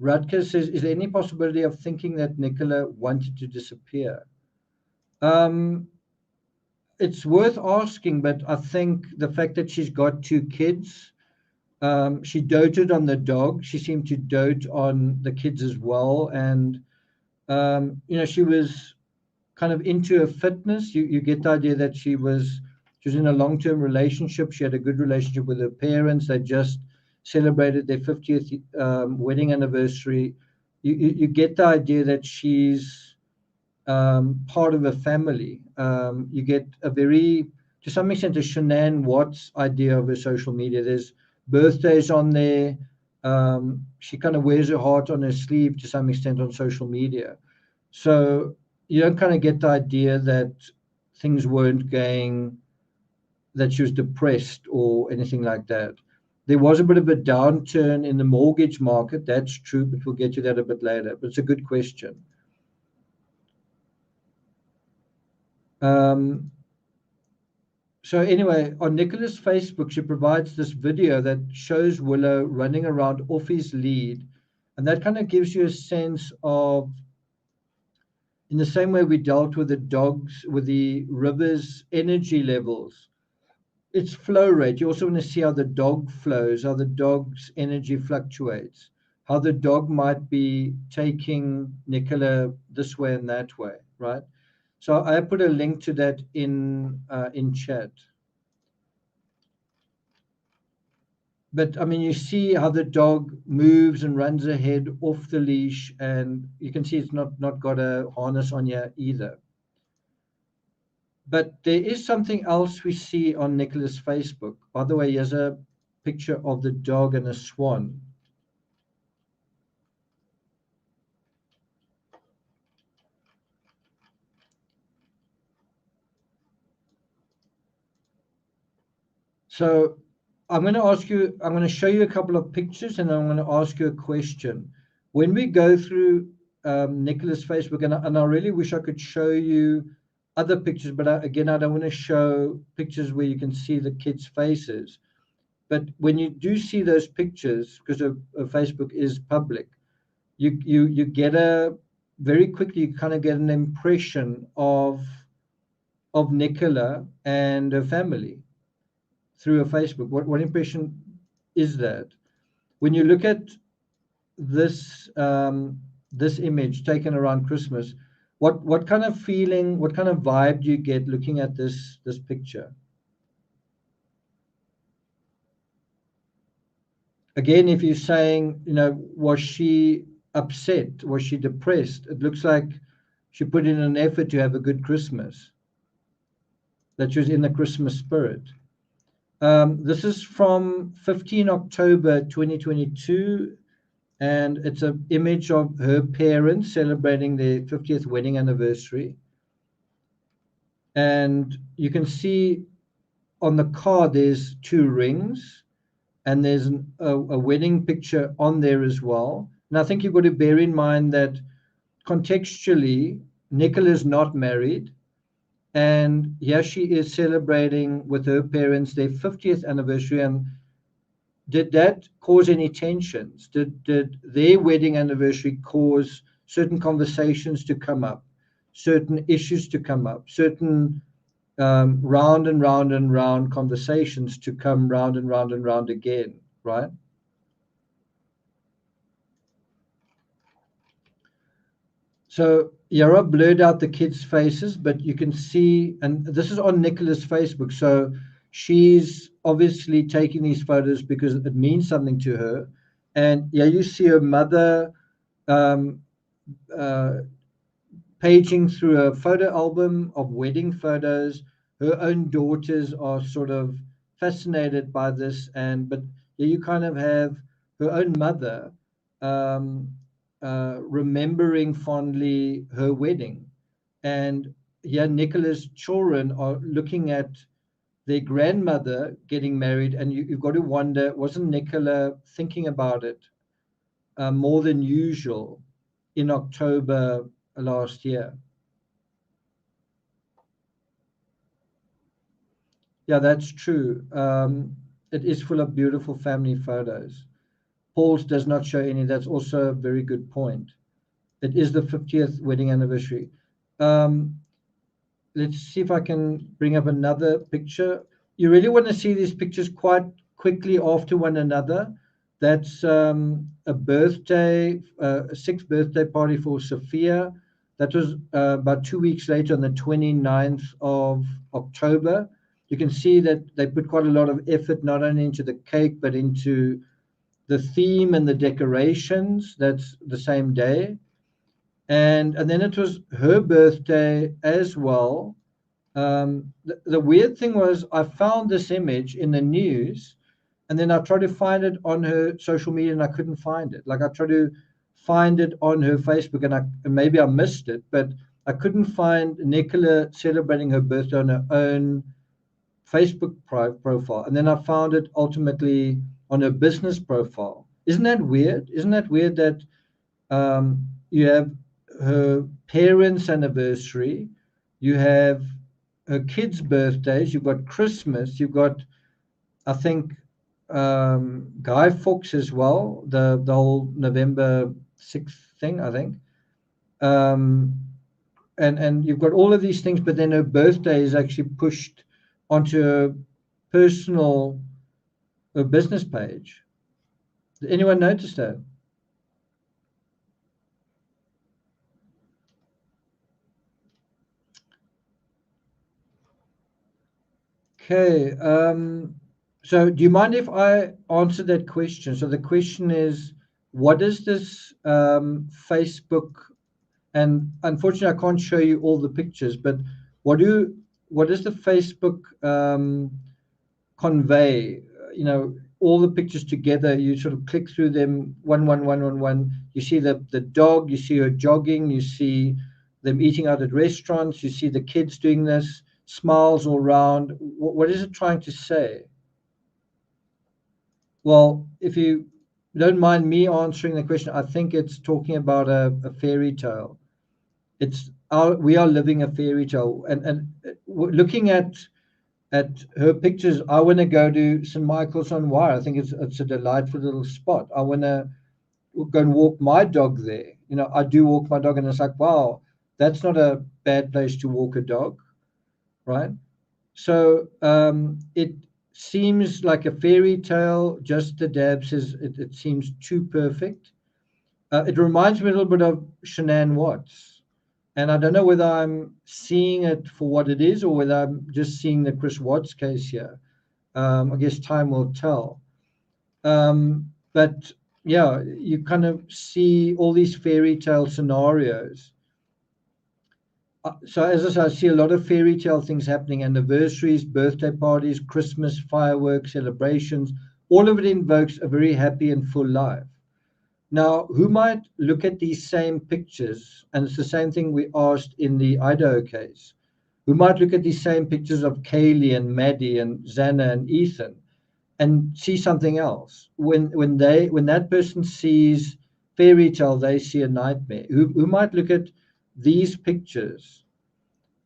Rutger says, is there any possibility of thinking that Nicola wanted to disappear? It's worth asking, but I think the fact that she's got 2 kids, she doted on the dog. She seemed to dote on the kids as well. And, she was kind of into her fitness. You get the idea that she was in a long-term relationship. She had a good relationship with her parents. They just celebrated their 50th wedding anniversary. You get the idea that she's part of a family. You get a very, to some extent, a Shanann Watts idea of her social media. There's birthdays on there. She kind of wears her heart on her sleeve to some extent on social media. So you don't kind of get the idea that things weren't going, that she was depressed or anything like that. There was a bit of a downturn in the mortgage market. That's true, but we'll get to that a bit later. But it's a good question. So anyway, on Nicola's Facebook, she provides this video that shows Willow running around off his lead. And that kind of gives you a sense of, in the same way we dealt with the dogs, with the river's energy levels, its flow rate. You also want to see how the dog flows, how the dog's energy fluctuates, how the dog might be taking Nicola this way and that way, right? So I put a link to that in chat. But I mean, you see how the dog moves and runs ahead off the leash, and you can see it's not got a harness on here either. But there is something else we see on Nicola's Facebook. By the way, here's a picture of the dog and a swan. So I'm going to show you a couple of pictures and I'm going to ask you a question. When we go through Nicola's Facebook, and I really wish I could show you other pictures, but again, I don't want to show pictures where you can see the kids' faces. But when you do see those pictures, because Facebook is public, you get very quickly, you kind of get an impression of Nicola and her family through a Facebook. What impression is that? When you look at this this image taken around Christmas, what kind of feeling, what kind of vibe do you get looking at this picture? Again, if you're saying, was she upset? Was she depressed? It looks like she put in an effort to have a good Christmas, that she was in the Christmas spirit. This is from 15 October 2022, and it's an image of her parents celebrating their 50th wedding anniversary. And you can see on the card there's 2 rings, and there's a wedding picture on there as well. And I think you've got to bear in mind that contextually, Nicola is not married. And here she is celebrating with her parents their 50th anniversary. And did that cause any tensions? Did their wedding anniversary cause certain conversations to come up, certain issues to come up, certain round and round and round conversations to come round and round and round again, right? So Yara blurred out the kids' faces, but you can see, and this is on Nicola's Facebook, so she's obviously taking these photos because it means something to her. And yeah, you see her mother paging through a photo album of wedding photos. Her own daughters are sort of fascinated by this, but yeah, you kind of have her own mother remembering fondly her wedding. And yeah, Nicola's children are looking at their grandmother getting married, and you've got to wonder, wasn't Nicola thinking about it more than usual in October last year? Yeah, that's true. It is full of beautiful family photos. Paul's does not show any. That's also a very good point. It is the 50th wedding anniversary. Let's see if I can bring up another picture. You really want to see these pictures quite quickly after one another. That's a birthday, a 6th birthday party for Sophia. That was about 2 weeks later on the 29th of October. You can see that they put quite a lot of effort, not only into the cake, but into the theme and the decorations. That's the same day. And then it was her birthday as well. The weird thing was I found this image in the news, and then I tried to find it on her social media and I couldn't find it. Like I tried to find it on her Facebook and maybe I missed it, but I couldn't find Nicola celebrating her birthday on her own Facebook profile. And then I found it ultimately on her business profile. Isn't that weird? Isn't that weird that you have her parents' anniversary, you have her kids' birthdays, you've got Christmas, you've got, I think, Guy Fawkes as well, the whole November 6th thing, I think. And you've got all of these things, but then her birthday is actually pushed onto her personal, her business page. Did anyone notice that? Okay. So do you mind if I answer that question? So the question is, what is this Facebook? And unfortunately, I can't show you all the pictures, but what does the Facebook convey? You know, all the pictures together, you sort of click through them one. You see the dog, you see her jogging, you see them eating out at restaurants, you see the kids doing this, smiles all around. What is it trying to say? Well, if you don't mind me answering the question, I think it's talking about a fairy tale. We are living a fairy tale, and looking at her pictures, I want to go to St. Michael's on Wye. I think it's a delightful little spot. I want to go and walk my dog there. You know, I do walk my dog, and it's like, wow, that's not a bad place to walk a dog, right? So it seems like a fairy tale. Just the dab says it seems too perfect. It reminds me a little bit of Shanann Watts. And I don't know whether I'm seeing it for what it is or whether I'm just seeing the Chris Watts case here. I guess time will tell. But yeah, you kind of see all these fairy tale scenarios. So as I said, I see a lot of fairy tale things happening: anniversaries, birthday parties, Christmas, fireworks, celebrations. All of it invokes a very happy and full life. Now, who might look at these same pictures, and it's the same thing we asked in the Idaho case, who might look at these same pictures of Kaylee and Maddie and Xana and Ethan and see something else? When that person sees fairy tale, they see a nightmare. Who might look at these pictures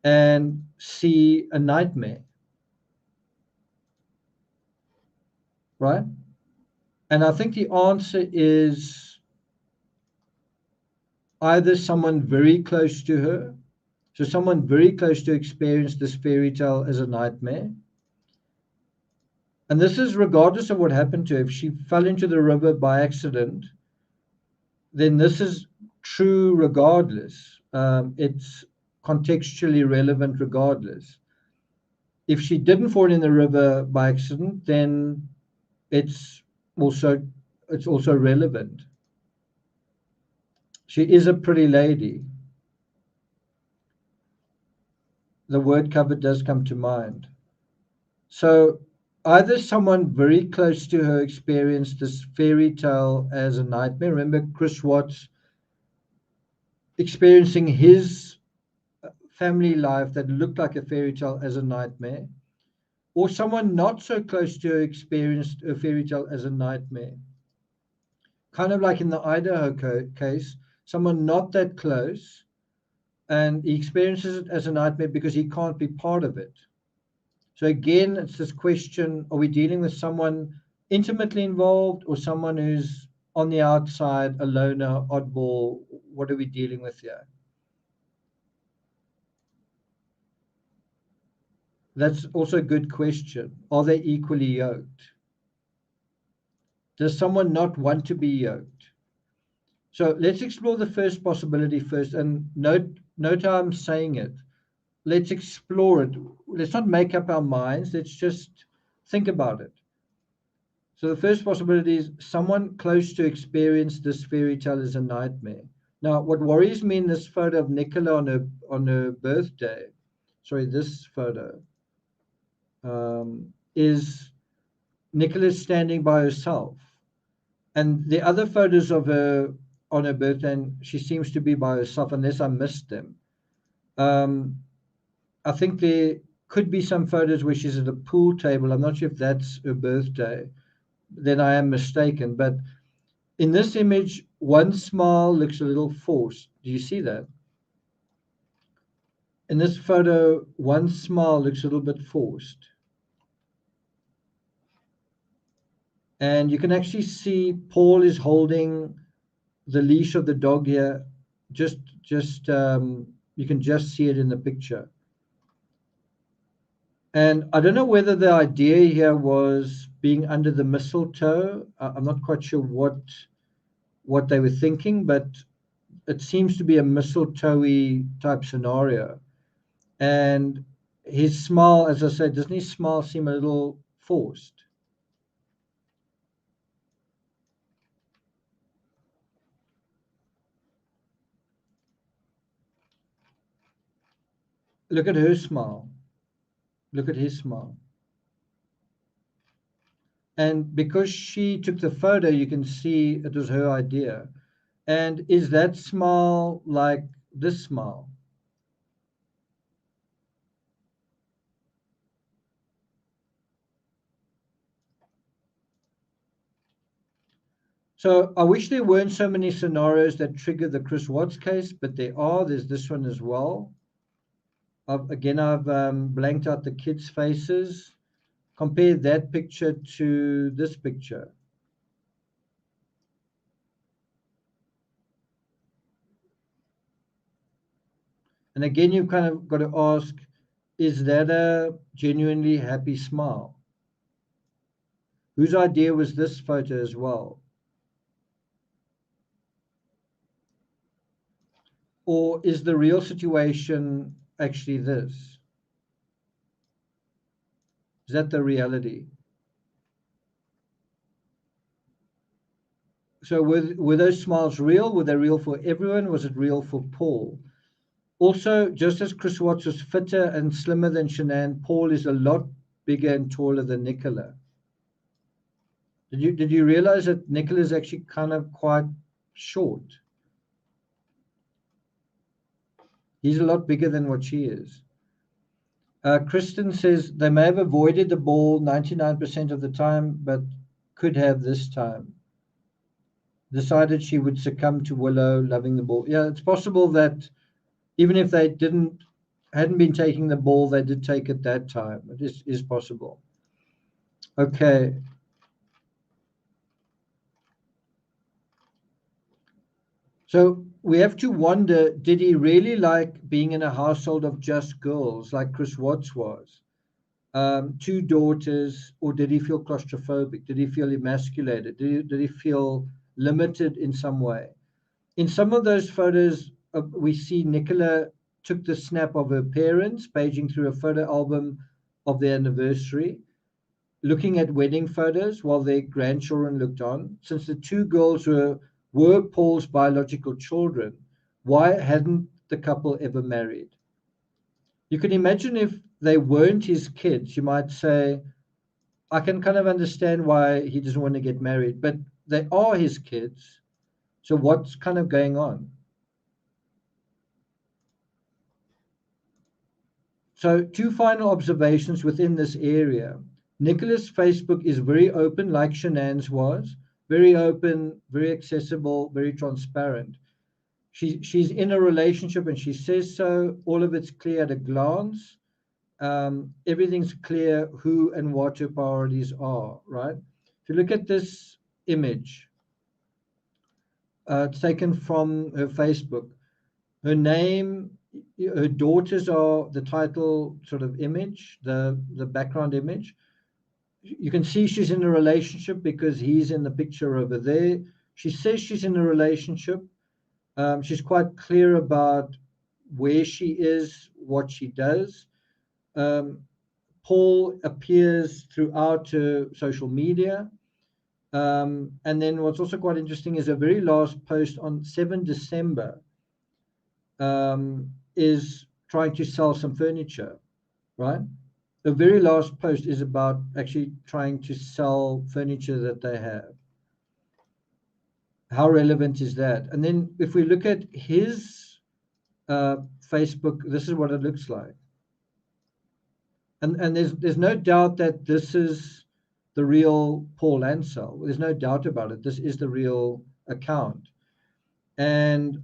and see a nightmare, right? And I think the answer is either someone very close to her, so someone very close to experience this fairy tale as a nightmare. And this is regardless of what happened to her. If she fell into the river by accident, then this is true regardless. It's contextually relevant regardless. If she didn't fall in the river by accident, then it's also relevant. She is a pretty lady. The word cover does come to mind. So either someone very close to her experienced this fairy tale as a nightmare. Remember Chris Watts experiencing his family life that looked like a fairy tale as a nightmare, or someone not so close to her experienced a fairy tale as a nightmare. Kind of like in the Idaho case, someone not that close, and he experiences it as a nightmare because he can't be part of it. So again, it's this question, are we dealing with someone intimately involved or someone who's on the outside, a loner, oddball? What are we dealing with here? That's also a good question. Are they equally yoked? Does someone not want to be yoked? So let's explore the first possibility first, and note how I'm saying it. Let's explore it. Let's not make up our minds. Let's just think about it. So the first possibility is someone close to experience this fairy tale is a nightmare. Now, what worries me in this photo of Nicola on her birthday, sorry, this photo, is Nicola standing by herself. And the other photos of her on her birthday, and she seems to be by herself, unless I missed them. I think there could be some photos where she's at a pool table. I'm not sure if that's her birthday. Then I am mistaken. But in this image, one smile looks a little forced. Do you see that? In this photo, one smile looks a little bit forced. And you can actually see Paul is holding the leash of the dog here. You can just see it in the picture. And I don't know whether the idea here was being under the mistletoe. I'm not quite sure what they were thinking, but it seems to be a mistletoe-y type scenario. And his smile, as I said, doesn't his smile seem a little forced? Look at her smile. Look at his smile. And because she took the photo, you can see it was her idea. And is that smile like this smile? So I wish there weren't so many scenarios that trigger the Chris Watts case, but there are. There's this one as well. I've blanked out the kids' faces. Compare that picture to this picture. And again, you've kind of got to ask, is that a genuinely happy smile? Whose idea was this photo as well? Or is the real situation actually this? Is that the reality? So were those smiles real? Were they real for everyone? Was it real for Paul? Also, just as Chris Watts was fitter and slimmer than Shanann, Paul is a lot bigger and taller than Nicola. Did you realize that Nicola is actually kind of quite short? He's a lot bigger than what she is. Kristen says they may have avoided the ball 99% of the time, but could have this time. Decided she would succumb to Willow loving the ball. Yeah, it's possible that even if they hadn't been taking the ball, they did take it that time. It is possible. Okay. So we have to wonder, did he really like being in a household of just girls like Chris Watts was? 2 daughters, or did he feel claustrophobic? Did he feel emasculated? Did he feel limited in some way? In some of those photos, we see Nicola took the snap of her parents, paging through a photo album of their anniversary, looking at wedding photos while their grandchildren looked on. Since the two girls were Paul's biological children, why hadn't the couple ever married? You can imagine if they weren't his kids, you might say, I can kind of understand why he doesn't want to get married, but they are his kids. So what's kind of going on? So two final observations within this area. Nicola's Facebook is very open, like Shanann's was, very open, very accessible, very transparent. She's in a relationship and she says so. All of it's clear at a glance. Everything's clear who and what her priorities are, right? If you look at this image, it's taken from her Facebook. Her name, her daughters are the title sort of image, the background image. You can see she's in a relationship because he's in the picture over there. She says she's in a relationship. She's quite clear about where she is, what she does. Paul appears throughout her social media. And then what's also quite interesting is a very last post on 7 December is trying to sell some furniture, right? The very last post is about actually trying to sell furniture that they have. How relevant is that? And then if we look at his Facebook, this is what it looks like. And there's no doubt that this is the real Paul Ansel. There's no doubt about it. This is the real account. And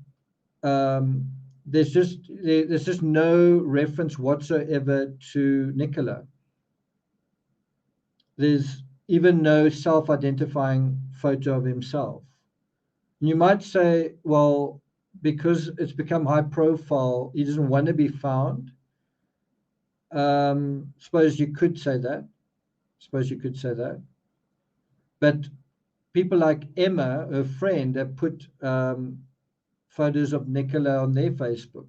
there's just no reference whatsoever to Nicola. There's even no self-identifying photo of himself. And you might say, well, because it's become high profile, he doesn't want to be found. Suppose you could say that. But people like Emma, her friend, have put photos of Nicola on their Facebook.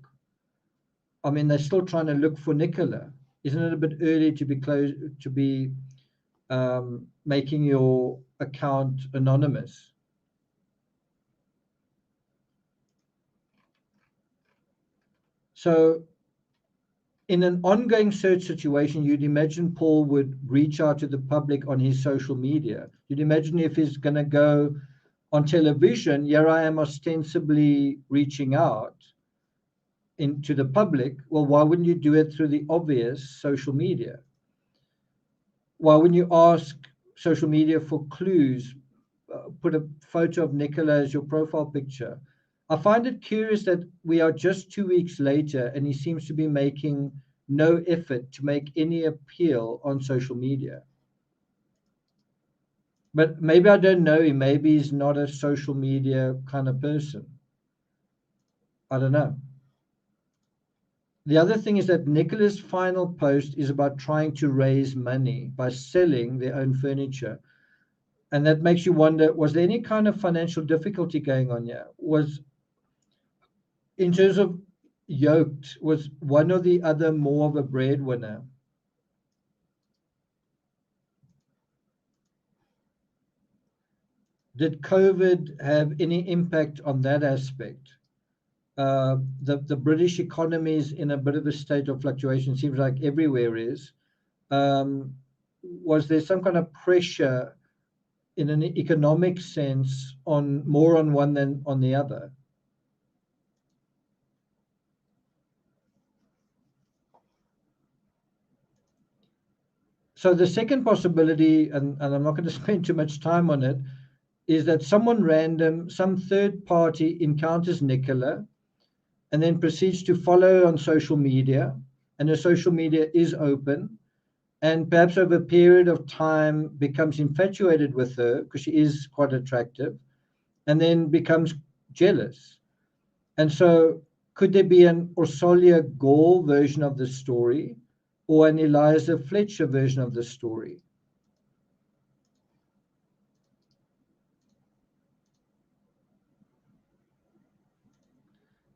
I mean, they're still trying to look for Nicola. Isn't it a bit early to be making your account anonymous? So in an ongoing search situation, you'd imagine Paul would reach out to the public on his social media. You'd imagine if he's going to go on television, here I am ostensibly reaching out into the public. Well, why wouldn't you do it through the obvious social media? Why wouldn't you ask social media for clues? Put a photo of Nicola as your profile picture. I find it curious that we are just 2 weeks later and he seems to be making no effort to make any appeal on social media. But maybe I don't know him. Maybe he's not a social media kind of person. I don't know. The other thing is that Nicola's final post is about trying to raise money by selling their own furniture. And that makes you wonder, was there any kind of financial difficulty going on here? In terms of yoked, was one or the other more of a breadwinner? Did COVID have any impact on that aspect? The British economy is in a bit of a state of fluctuation, seems like everywhere is. Was there some kind of pressure in an economic sense more on one than on the other? So the second possibility, and I'm not going to spend too much time on it, is that someone random, some third party encounters Nicola and then proceeds to follow her on social media, and her social media is open, and perhaps over a period of time becomes infatuated with her because she is quite attractive, and then becomes jealous. And so could there be an Ursula Gall version of the story or an Eliza Fletcher version of the story?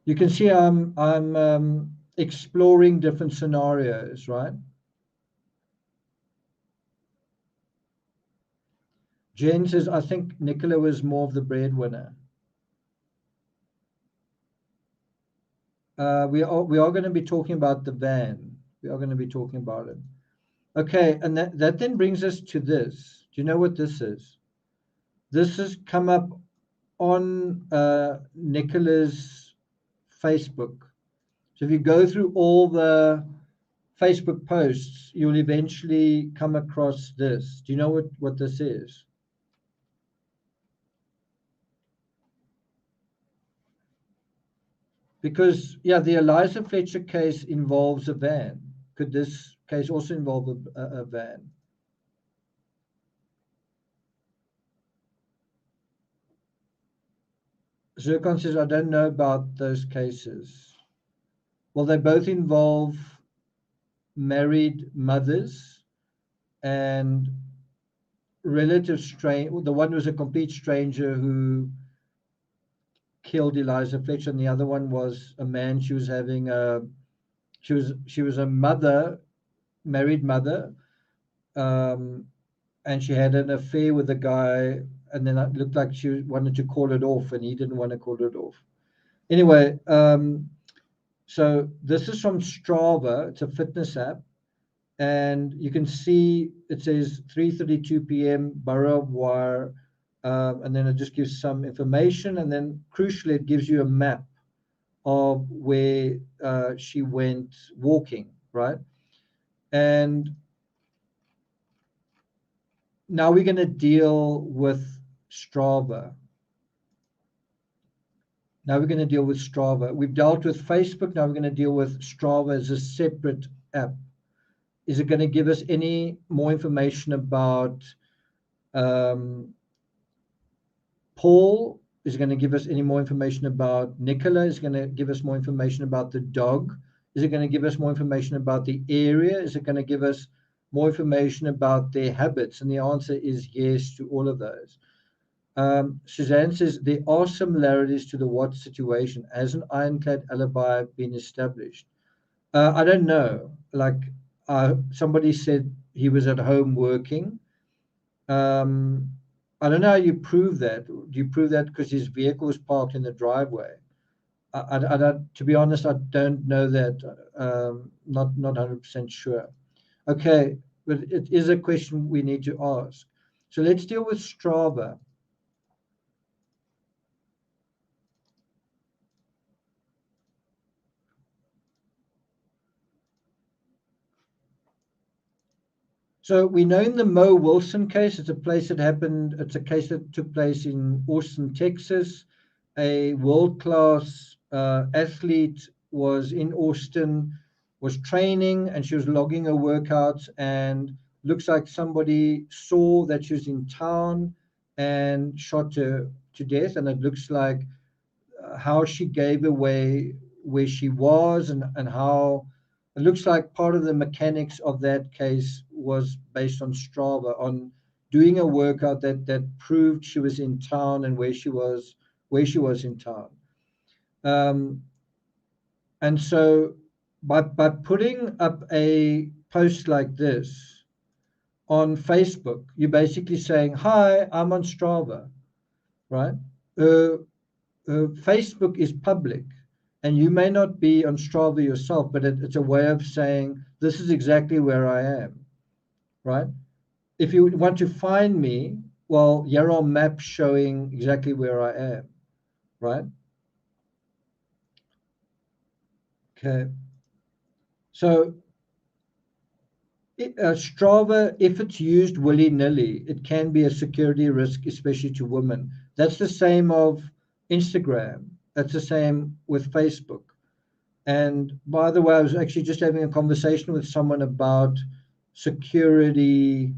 You can see I'm exploring different scenarios, right? Jen says, I think Nicola was more of the breadwinner. We are going to be talking about the van. We are going to be talking about it. Okay, and that then brings us to this. Do you know what this is? This has come up on Nicola's Facebook. So if you go through all the Facebook posts, you'll eventually come across this. Do you know what this is? Because, yeah, the Eliza Fletcher case involves a van. Could this case also involve a van? Zircon says, I don't know about those cases. Well, they both involve married mothers and relative strange. The one was a complete stranger who killed Eliza Fletcher, and the other one was a man. She was having she was a mother, married mother, and she had an affair with a guy, and then it looked like she wanted to call it off, and he didn't want to call it off. Anyway, so this is from Strava. It's a fitness app, and you can see it says 3:32 p.m. Borough of Wire, and then it just gives some information, and then crucially it gives you a map of where she went walking, right? And now we're going to deal with Strava. Now we're going to deal with Strava. We've dealt with Facebook. Now we're going to deal with Strava as a separate app. Is it going to give us any more information about Paul? Is it going to give us any more information about Nicola? Is it going to give us more information about the dog? Is it going to give us more information about the area? Is it going to give us more information about their habits? And the answer is yes to all of those. Suzanne says, there are similarities to the Watts situation. Has an ironclad alibi been established? I don't know. Like somebody said he was at home working. I don't know how you prove that. Do you prove that because his vehicle was parked in the driveway? I don't, to be honest, I don't know that. Not 100% sure. Okay, but it is a question we need to ask. So let's deal with Strava. So we know in the Mo Wilson case, it's a case that took place in Austin, Texas. A world-class athlete was in Austin, was training, and she was logging her workouts, and looks like somebody saw that she was in town and shot her to death. And it looks like how she gave away where she was, and how it looks like part of the mechanics of that case was based on Strava, on doing a workout that proved she was in town and where she was in town. And so by putting up a post like this on Facebook, you're basically saying, hi, I'm on Strava, right? Facebook is public, and you may not be on Strava yourself, but it's a way of saying, this is exactly where I am, right? If you want to find me, well, here are maps showing exactly where I am, right? Okay. So Strava, if it's used willy-nilly, it can be a security risk, especially to women. That's the same of Instagram. That's the same with Facebook. And by the way, I was actually just having a conversation with someone about security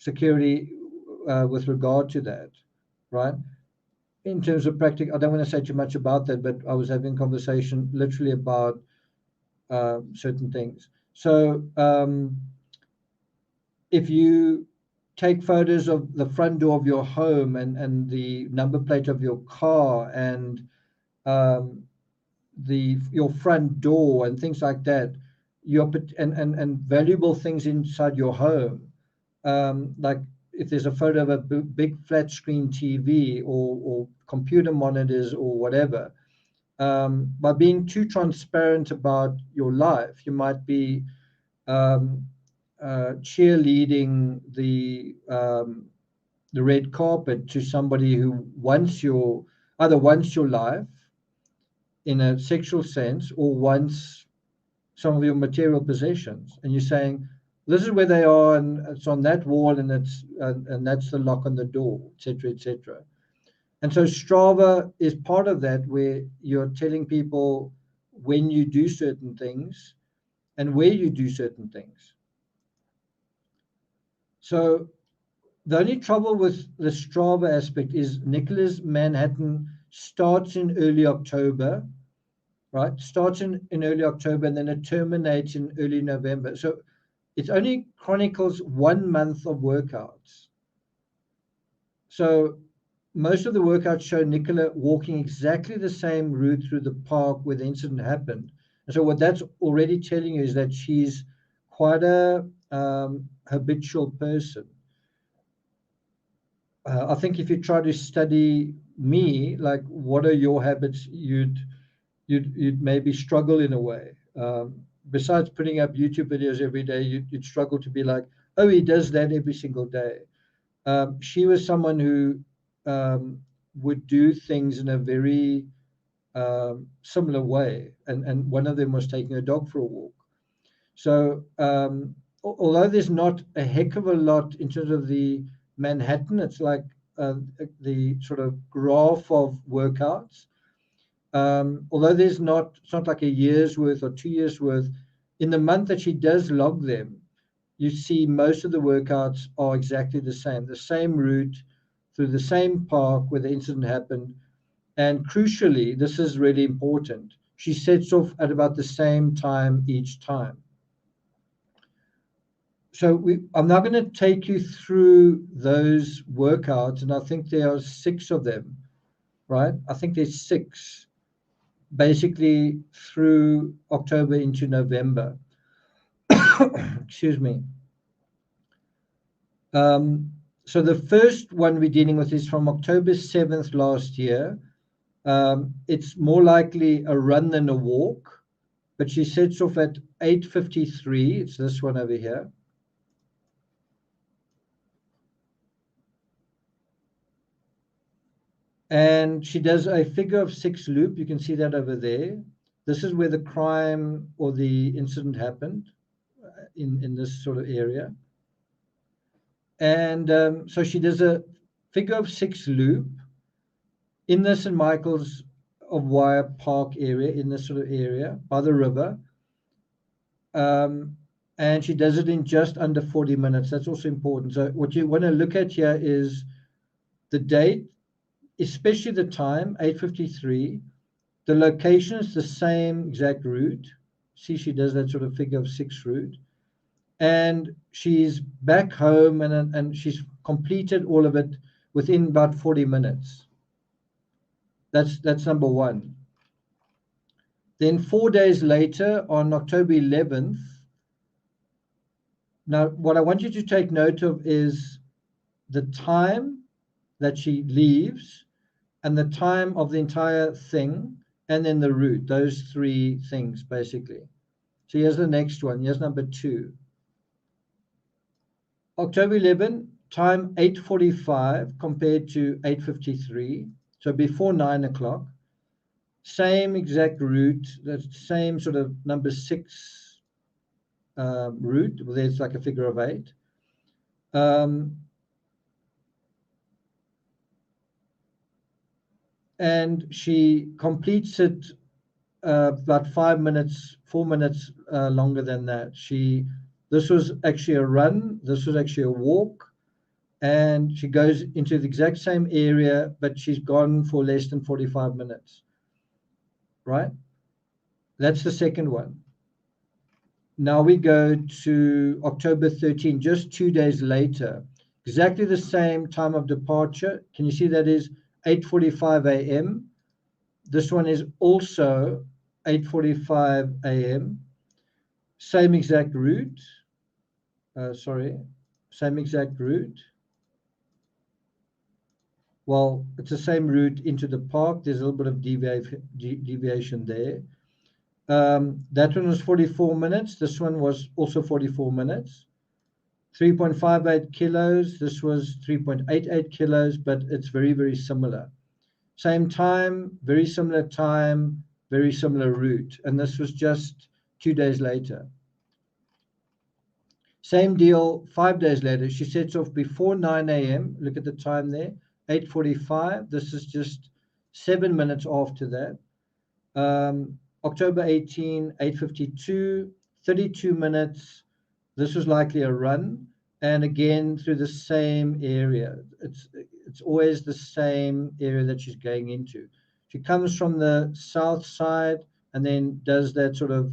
with regard to that, right? In terms of practical, I don't want to say too much about that, but I was having a conversation literally about certain things. So if you take photos of the front door of your home and the number plate of your car and your front door and things like that, and valuable things inside your home, like if there's a photo of a big flat screen TV or computer monitors or whatever, by being too transparent about your life, you might be cheerleading the red carpet to somebody who either wants your life in a sexual sense or wants some of your material possessions, and you're saying, this is where they are, and it's on that wall, and that's the lock on the door, etc., etc. And so Strava is part of that, where you're telling people when you do certain things and where you do certain things. So the only trouble with the Strava aspect is Nicola's Manhattan starts in early October, right? Starts in early October, and then it terminates in early November. So it only chronicles 1 month of workouts. So most of the workouts show Nicola walking exactly the same route through the park where the incident happened. And so what that's already telling you is that she's quite a habitual person. I think if you try to study me, like what are your habits, you'd maybe struggle in a way. Besides putting up YouTube videos every day, you'd struggle to be like, oh, he does that every single day. She was someone who would do things in a very similar way, and one of them was taking a dog for a walk. So although there's not a heck of a lot in terms of the Manhattan, it's like the sort of graph of workouts. Although it's not like a year's worth or 2 years worth, in the month that she does log them, you see most of the workouts are exactly the same route through the same park where the incident happened. And crucially, this is really important, she sets off at about the same time each time. So I'm now going to take you through those workouts, and I think there are 6 of them, right? I think there's 6, basically through October into November. Excuse me. So the first one we're dealing with is from October 7th last year. It's more likely a run than a walk, but she sets off at 8:53. It's this one over here. And she does a figure of 6 loop. You can see that over there. This is where the crime or the incident happened, in this sort of area. And so she does a figure of 6 loop in the St. Michael's of Wire Park area, in this sort of area by the river. And she does it in just under 40 minutes. That's also important. So what you want to look at here is the date, especially the time, 8:53. The location is the same exact route. See, she does that sort of figure of 6 route. And she's back home, and she's completed all of it within about 40 minutes. That's number 1. Then 4 days later, on October 11th, now what I want you to take note of is the time that she leaves and the time of the entire thing, and then the route, those 3 things basically. So here's the next one. Here's number 2. October 11, time 8:45 compared to 8:53, so before 9 o'clock. Same exact route, that same sort of number 6 route. Well, there's like a figure of 8. And she completes it about 4 minutes longer than that. This was actually a run, this was actually a walk, and she goes into the exact same area, but she's gone for less than 45 minutes, right? That's the second one. Now we go to October 13, just 2 days later, exactly the same time of departure. Can you see that is 8:45 a.m.? This one is also 8:45 a.m. Same exact route. Same exact route. Well, it's the same route into the park. There's a little bit of deviation there. That one was 44 minutes. This one was also 44 minutes. 3.58 kilos. This was 3.88 kilos, but it's very, very similar. Same time, very similar time, very similar route. And this was just 2 days later. Same deal, 5 days later. She sets off before 9 a.m. Look at the time there, 8:45. This is just 7 minutes after that. October 18, 8:52, 32 minutes. This was likely a run. And again, through the same area. It's always the same area that she's going into. She comes from the south side and then does that sort of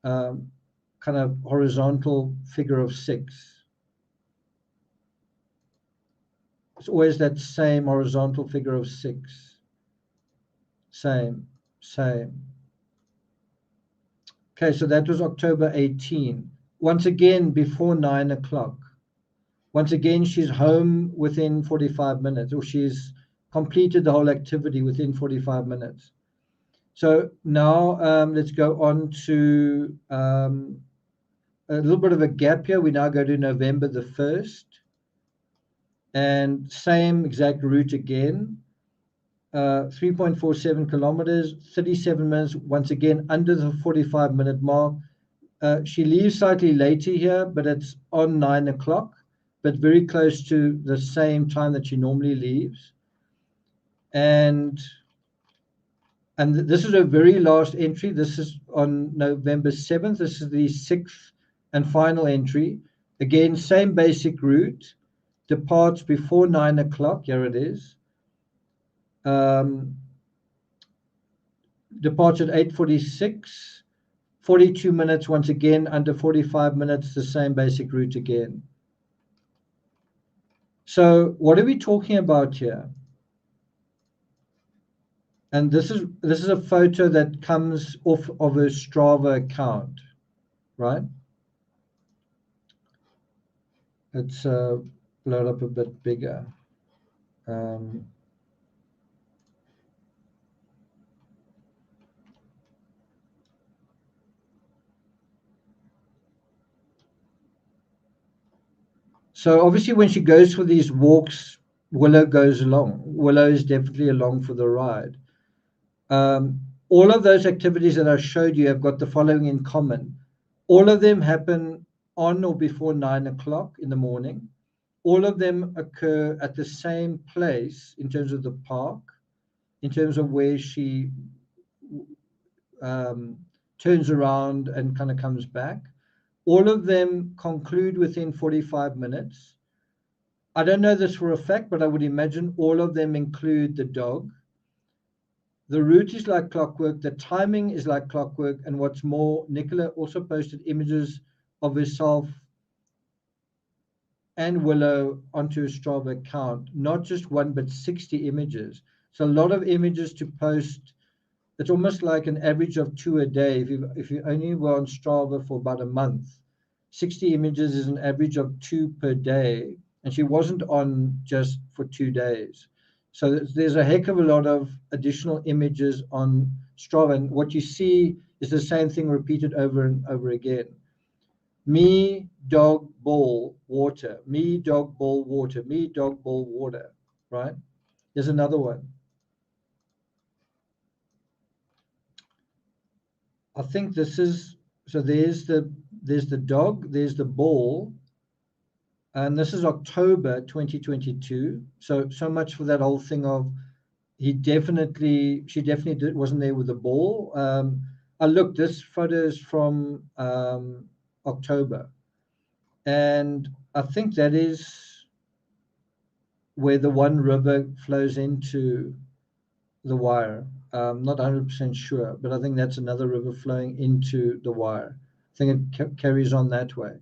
kind of horizontal figure of 6. It's always that same horizontal figure of 6. Same. Okay, so that was October 18. Once again, before 9 o'clock. Once again, she's home within 45 minutes, or she's completed the whole activity within 45 minutes. So now let's go on to a little bit of a gap here. We now go to November the 1st. And same exact route again. 3.47 kilometers, 37 minutes, once again under the 45-minute mark. She leaves slightly later here, but it's on 9 o'clock, but very close to the same time that she normally leaves. And this is her very last entry. This is on November 7th. This is the 6th and final entry. Again, same basic route. Departs before 9 o'clock. Here it is. Departs at 8:46. 42 minutes, once again, under 45 minutes, the same basic route again. So what are we talking about here? And this is a photo that comes off of her Strava account, right? Let's load up a bit bigger. So obviously when she goes for these walks, Willow goes along. Willow is definitely along for the ride. All of those activities that I showed you have got the following in common. All of them happen on or before 9 o'clock in the morning. All of them occur at the same place in terms of the park, in terms of where she turns around and kind of comes back. All of them conclude within 45 minutes. I don't know this for a fact, but I would imagine all of them include the dog. The route is like clockwork. The timing is like clockwork. And what's more, Nicola also posted images of herself and Willow onto her Strava account. Not just one, but 60 images. So a lot of images to post. It's almost like an average of 2 a day. If you only were on Strava for about a month, 60 images is an average of 2 per day. And she wasn't on just for 2 days. So there's a heck of a lot of additional images on Strava. And what you see is the same thing repeated over and over again. Me, dog, ball, water. Me, dog, ball, water. Me, dog, ball, water. Right? There's another one. I think this is, so there's the dog, there's the ball, and this is October 2022. So much for that whole thing of she definitely wasn't there with the ball. Look, this photo is from October, and I think that is where the one river flows into the wire. I'm not 100% sure, but I think that's another river flowing into the wire. I think it carries on that way.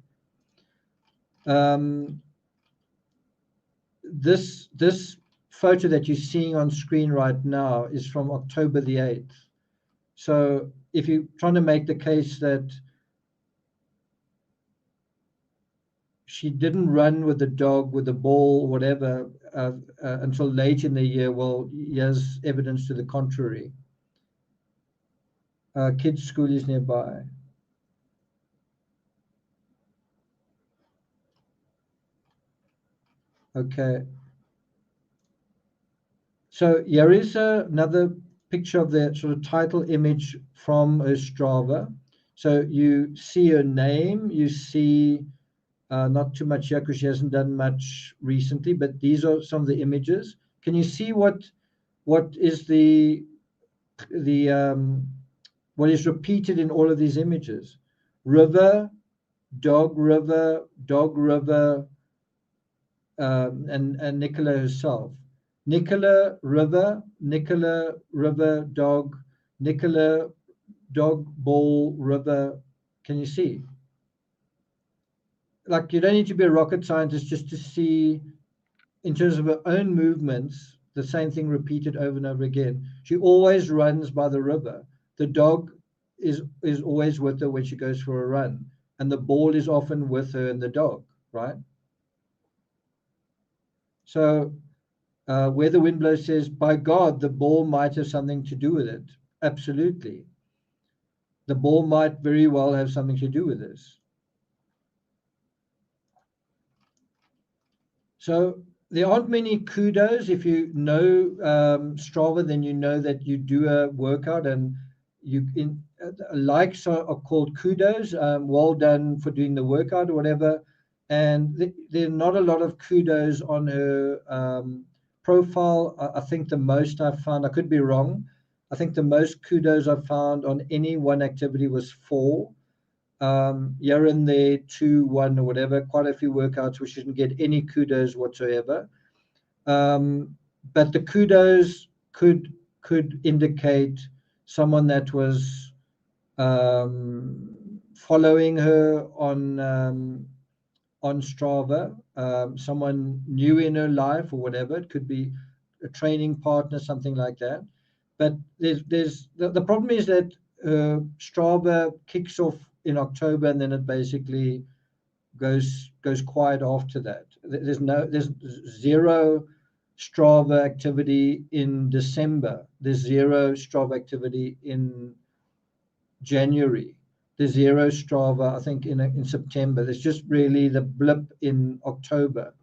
This photo that you're seeing on screen right now is from October the 8th. So if you're trying to make the case that she didn't run with the dog, with the ball, whatever, until late in the year. Well, here's evidence to the contrary. Kids' school is nearby. Okay. So here is another picture of the sort of title image from her Strava. So you see her name, you see not too much here because she hasn't done much recently, but these are some of the images. Can you see what is what is repeated in all of these images? River, dog, river, and Nicola herself. Nicola, river, dog, Nicola, dog, ball, river. Can you see? Like, you don't need to be a rocket scientist just to see, in terms of her own movements, the same thing repeated over and over again. She always runs by the river. The dog is always with her when she goes for a run, and the ball is often with her and the dog, right? So where the wind blows says, by God, the ball might have something to do with it. Absolutely. The ball might very well have something to do with this. So there aren't many kudos. If you know Strava, then you know that you do a workout, and likes are called kudos. Well done for doing the workout or whatever. And there are not a lot of kudos on her profile. I think the most I've found, I could be wrong, I think the most kudos I've found on any one activity was 4. Here and there, 2, 1, or whatever, quite a few workouts where she didn't get any kudos whatsoever. But the kudos could indicate someone that was following her on Strava, someone new in her life or whatever. It could be a training partner, something like that. But there's the problem is that Strava kicks off in October, and then it basically goes quiet after that. There's zero Strava activity in December. There's zero Strava activity in January. There's zero Strava, I think, in September. There's just really the blip in October.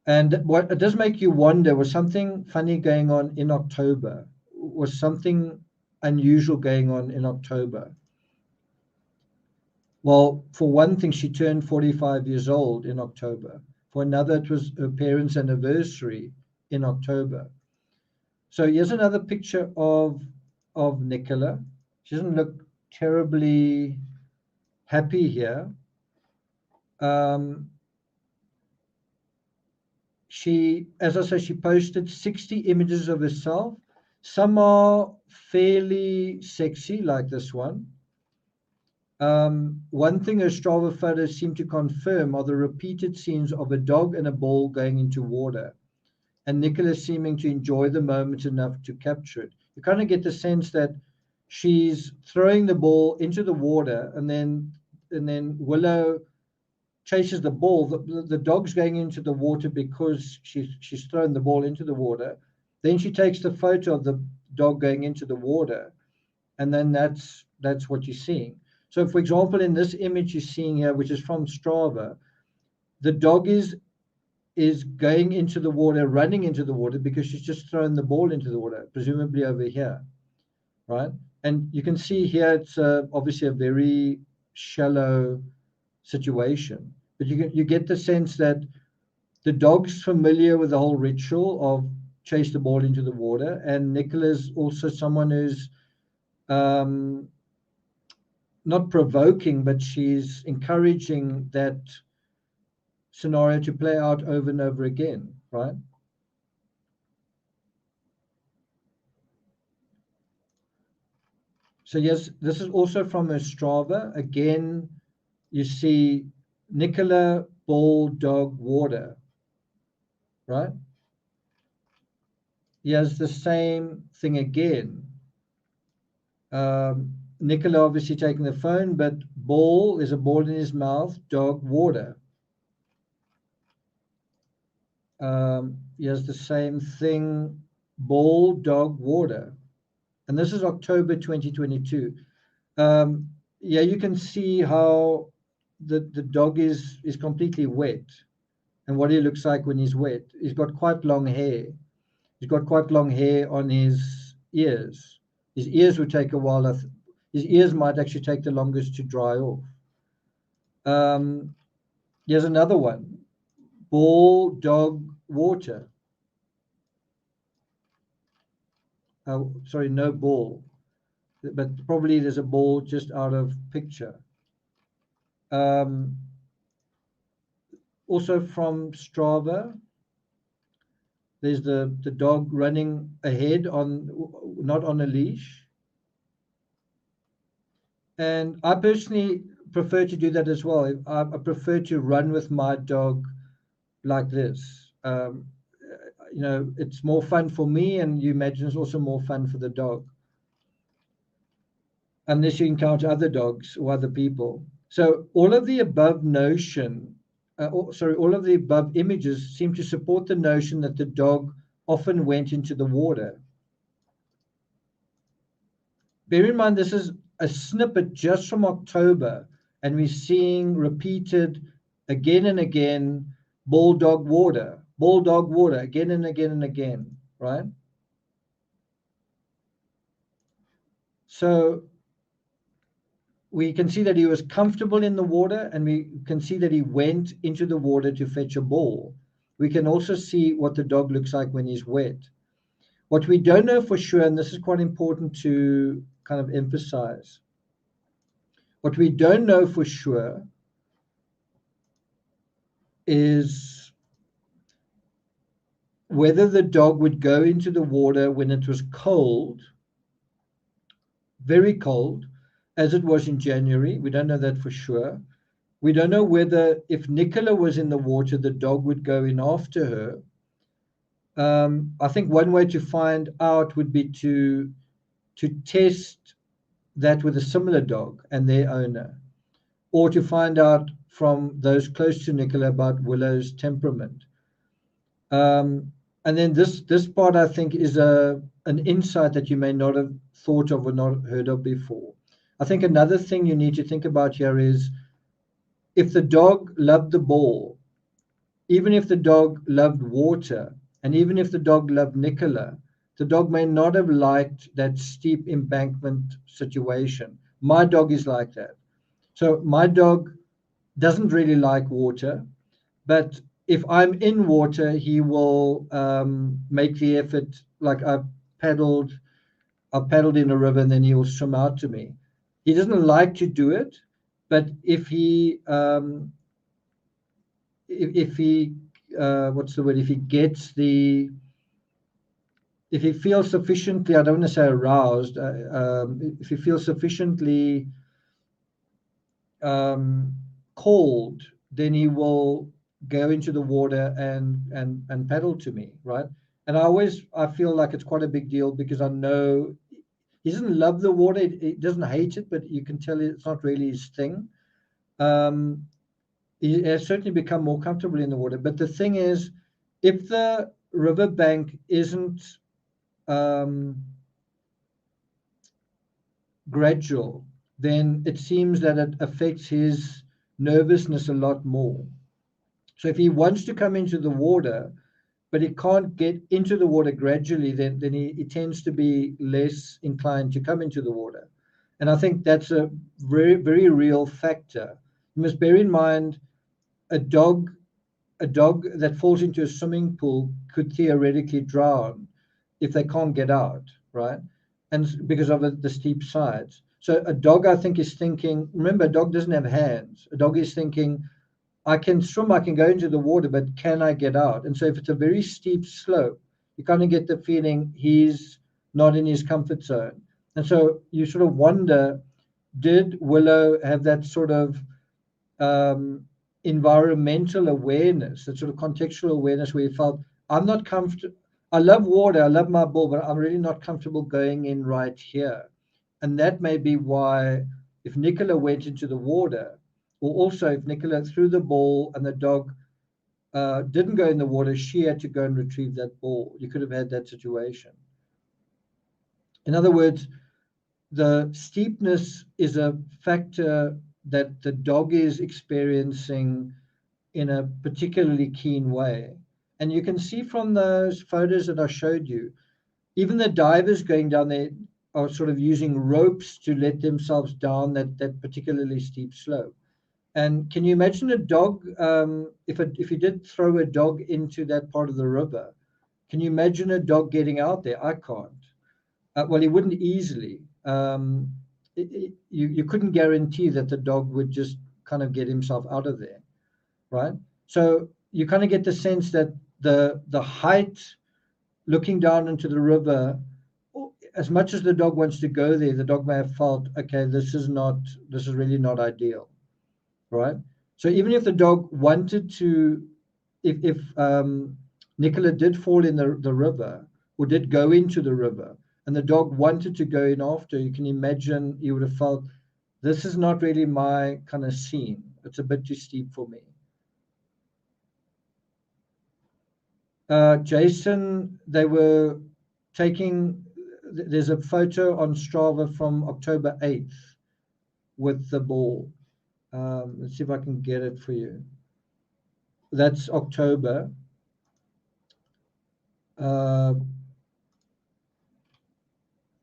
And what it does make you wonder, was something funny going on in October? Was something unusual going on in October? Well, for one thing, she turned 45 years old in October. For another, it was her parents' anniversary in October. So here's another picture of Nicola. She doesn't look terribly happy here. She, as I say, she posted 60 images of herself. Some are fairly sexy, like this one. One thing her Strava photos seem to confirm are the repeated scenes of a dog and a ball going into water, and Nicola seeming to enjoy the moment enough to capture it. You kind of get the sense that she's throwing the ball into the water, and then Willow chases the ball. The dog's going into the water because she's thrown the ball into the water. Then she takes the photo of the dog going into the water, and then that's what you're seeing. So, for example, in this image you're seeing here, which is from Strava, the dog is going into the water, running into the water, because she's just thrown the ball into the water, presumably over here, right? And you can see here it's obviously a very shallow situation, but you get the sense that the dog's familiar with the whole ritual of chase the ball into the water, and Nicola's also someone who's not provoking, but she's encouraging that scenario to play out over and over again, right? So yes, this is also from her Strava. Again, you see Nicola, ball, dog, water, right? He has the same thing again. Nicola obviously taking the phone, but ball, there's a ball in his mouth, dog, water. Here's the same thing, ball, dog, water. And this is October 2022. Yeah, you can see how the dog is completely wet and what he looks like when he's wet. He's got quite long hair. He's got quite long hair on his ears. His ears would take a while. His ears might actually take the longest to dry off. Here's another one. Ball, dog, water. Sorry, no ball. But probably there's a ball just out of picture. Also from Strava, there's the dog running ahead not on a leash. And I personally prefer to do that as well. I prefer to run with my dog like this. You know, it's more fun for me, and you imagine it's also more fun for the dog. Unless you encounter other dogs or other people. So all of the above all of the above images seem to support the notion that the dog often went into the water. Bear in mind, this is a snippet just from October, and we're seeing repeated again and again, ball, dog, water, again and again and again, right? So we can see that he was comfortable in the water, and we can see that he went into the water to fetch a ball. We can also see what the dog looks like when he's wet. What we don't know for sure, and this is quite important to kind of emphasize, what we don't know for sure is whether the dog would go into the water when it was cold, very cold, as it was in January. We don't know that for sure. We don't know whether if Nicola was in the water, the dog would go in after her. I think one way to find out would be to test that with a similar dog and their owner, or to find out from those close to Nicola about Willow's temperament. And then this part, I think, is an insight that you may not have thought of or not heard of before. I think another thing you need to think about here is if the dog loved the ball, even if the dog loved water, and even if the dog loved Nicola, the dog may not have liked that steep embankment situation. My dog is like that. So my dog doesn't really like water, but if I'm in water, he will make the effort. Like I've paddled in a river, and then he will swim out to me. He doesn't like to do it, but if he if he feels sufficiently, I don't want to say aroused, if he feels sufficiently called, then he will go into the water and paddle to me, right? And I feel like it's quite a big deal because I know he doesn't love the water. He doesn't hate it, but you can tell it's not really his thing. He has certainly become more comfortable in the water. But the thing is, if the riverbank isn't gradual, then it seems that it affects his nervousness a lot more. So if he wants to come into the water, but he can't get into the water gradually, then he tends to be less inclined to come into the water. And I think that's a very, very real factor. You must bear in mind a dog that falls into a swimming pool could theoretically drown if they can't get out, right? And because of the steep sides. So a dog, I think, is thinking, remember, a dog doesn't have hands. A dog is thinking, I can swim, I can go into the water, but can I get out? And so if it's a very steep slope, you kind of get the feeling he's not in his comfort zone. And so you sort of wonder, did Willow have that sort of environmental awareness, that sort of contextual awareness where he felt, I'm not comfortable, I love water, I love my ball, but I'm really not comfortable going in right here. And that may be why, if Nicola went into the water, or also if Nicola threw the ball and the dog didn't go in the water, she had to go and retrieve that ball. You could have had that situation. In other words, the steepness is a factor that the dog is experiencing in a particularly keen way. And you can see from those photos that I showed you, even the divers going down there are sort of using ropes to let themselves down that particularly steep slope. And can you imagine a dog, if you did throw a dog into that part of the river, can you imagine a dog getting out there? I can't. Well, he wouldn't easily. You couldn't guarantee that the dog would just kind of get himself out of there, right? So you kind of get the sense that the height looking down into the river, as much as the dog wants to go there, the dog may have felt, okay, this is really not ideal, right? So even if the dog wanted to, if Nicola did fall in the river or did go into the river and the dog wanted to go in after, you can imagine he would have felt, this is not really my kind of scene. It's a bit too steep for me. Jason, they were taking, there's a photo on Strava from October 8th with the ball. Let's see if I can get it for you. That's October. I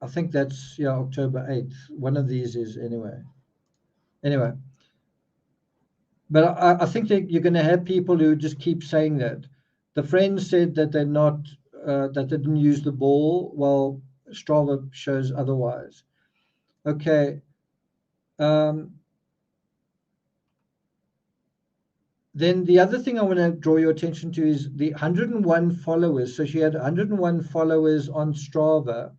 think that's, yeah, October 8th. One of these is anyway. But I think that you're going to have people who just keep saying that. The friends said that they're not, that they didn't use the ball. Well, Strava shows otherwise. Okay. Then the other thing I want to draw your attention to is the 101 followers. So she had 101 followers on Strava.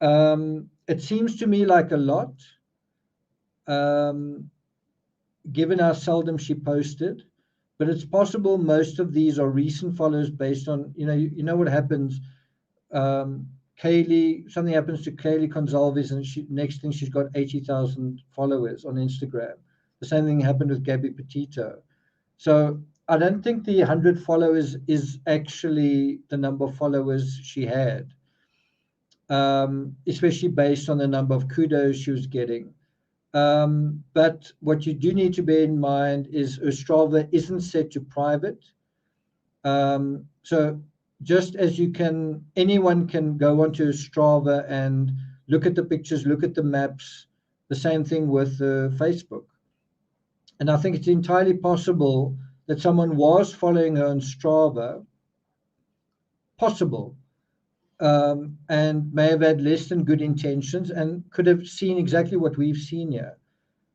It seems to me like a lot, given how seldom she posted. But it's possible most of these are recent followers based on, you know what happens. Kaylee, something happens to Kaylee Gonzalez, and next thing she's got 80,000 followers on Instagram. The same thing happened with Gabby Petito. So I don't think the 100 followers is actually the number of followers she had, especially based on the number of kudos she was getting. But what you do need to bear in mind is Strava isn't set to private. So just as anyone can go onto Strava and look at the pictures, look at the maps, the same thing with Facebook. And I think it's entirely possible that someone was following her on Strava, possible, and may have had less than good intentions and could have seen exactly what we've seen here.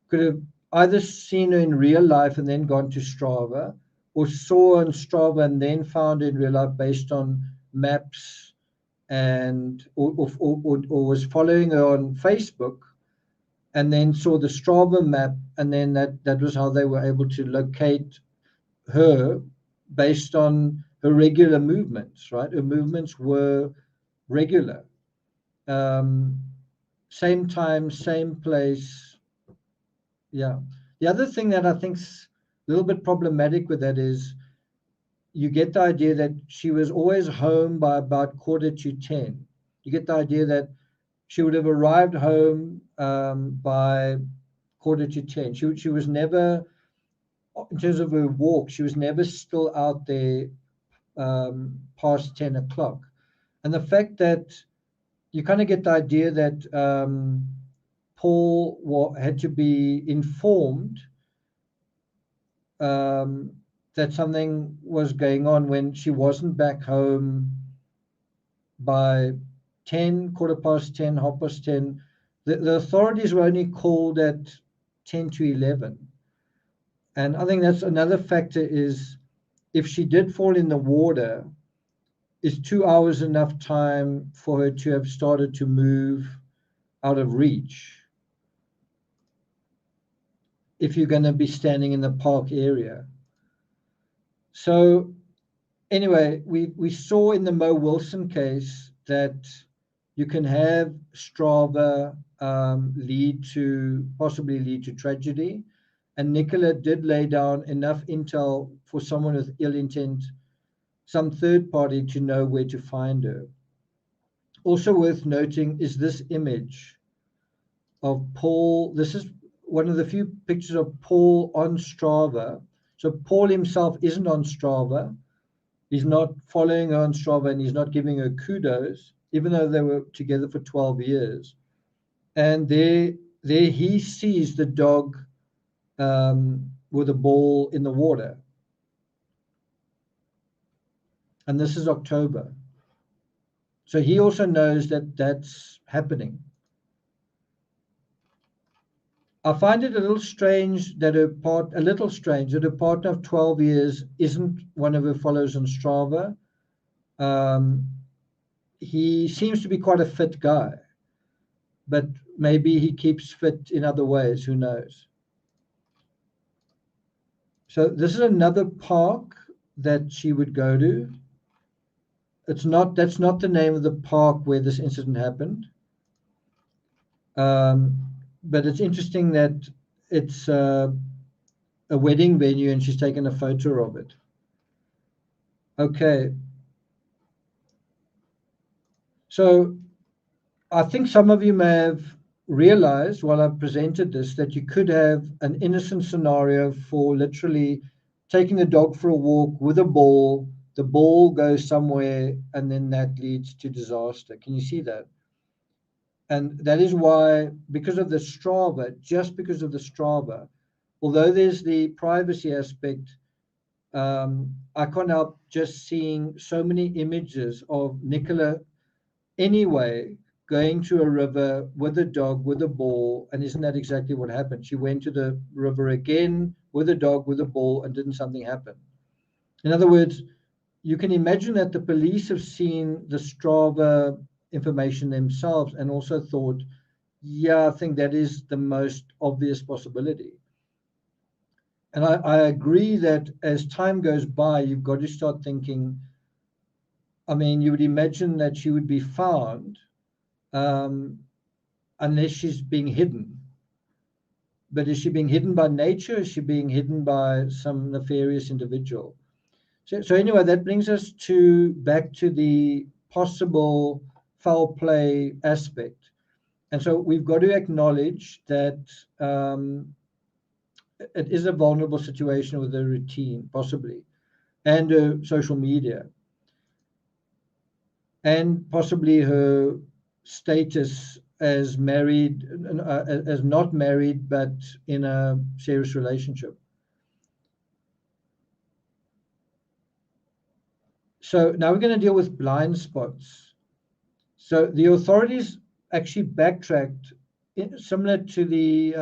Could have either seen her in real life and then gone to Strava, or saw on Strava and then found her in real life based on maps, and or was following her on Facebook and then saw the Strava map, and then that was how they were able to locate her based on her regular movements, right? Her movements were regular. Same time, same place. Yeah. The other thing that I think's a little bit problematic with that is you get the idea that she was always home by about 9:45. You get the idea that she would have arrived home by 9:45. She was never, in terms of her walk, she was never still out there past 10 o'clock. And the fact that you kind of get the idea that Paul had to be informed that something was going on when she wasn't back home by 10, 10:15, 10:30. The authorities were only called at 10 to 11. And I think that's another factor, is if she did fall in the water, is 2 hours enough time for her to have started to move out of reach if you're going to be standing in the park area? So anyway, we saw in the Mo Wilson case that you can have Strava possibly lead to tragedy. And Nicola did lay down enough intel for someone with ill intent, some third party, to know where to find her. Also worth noting is this image of Paul. This is one of the few pictures of Paul on Strava. So Paul himself isn't on Strava. He's not following her on Strava, and he's not giving her kudos, even though they were together for 12 years. And there he sees the dog with a ball in the water. And this is October. So he also knows that that's happening. I find it a little strange that her partner of 12 years isn't one of her followers on Strava. He seems to be quite a fit guy, but maybe he keeps fit in other ways, who knows? So this is another park that she would go to. That's not the name of the park where this incident happened. But it's interesting that it's a wedding venue and she's taken a photo of it. Okay. So I think some of you may have realized while I've presented this that you could have an innocent scenario for literally taking the dog for a walk with a ball. The ball goes somewhere and then that leads to disaster. Can you see that? And that is why, because of the Strava, although there's the privacy aspect, I can't help just seeing so many images of Nicola anyway going to a river with a dog, with a ball. And isn't that exactly what happened? She went to the river again with a dog, with a ball, and didn't something happen? In other words, you can imagine that the police have seen the Strava information themselves and also thought, yeah, I think that is the most obvious possibility. And I agree that as time goes by, you've got to start thinking, I mean, you would imagine that she would be found unless she's being hidden. But is she being hidden by nature? Is she being hidden by some nefarious individual? So anyway, that brings us back to the possible foul play aspect. And so we've got to acknowledge that it is a vulnerable situation with a routine, possibly, and social media, and possibly her status as married, as not married, but in a serious relationship. So now we're going to deal with blind spots. So the authorities actually backtracked, similar to the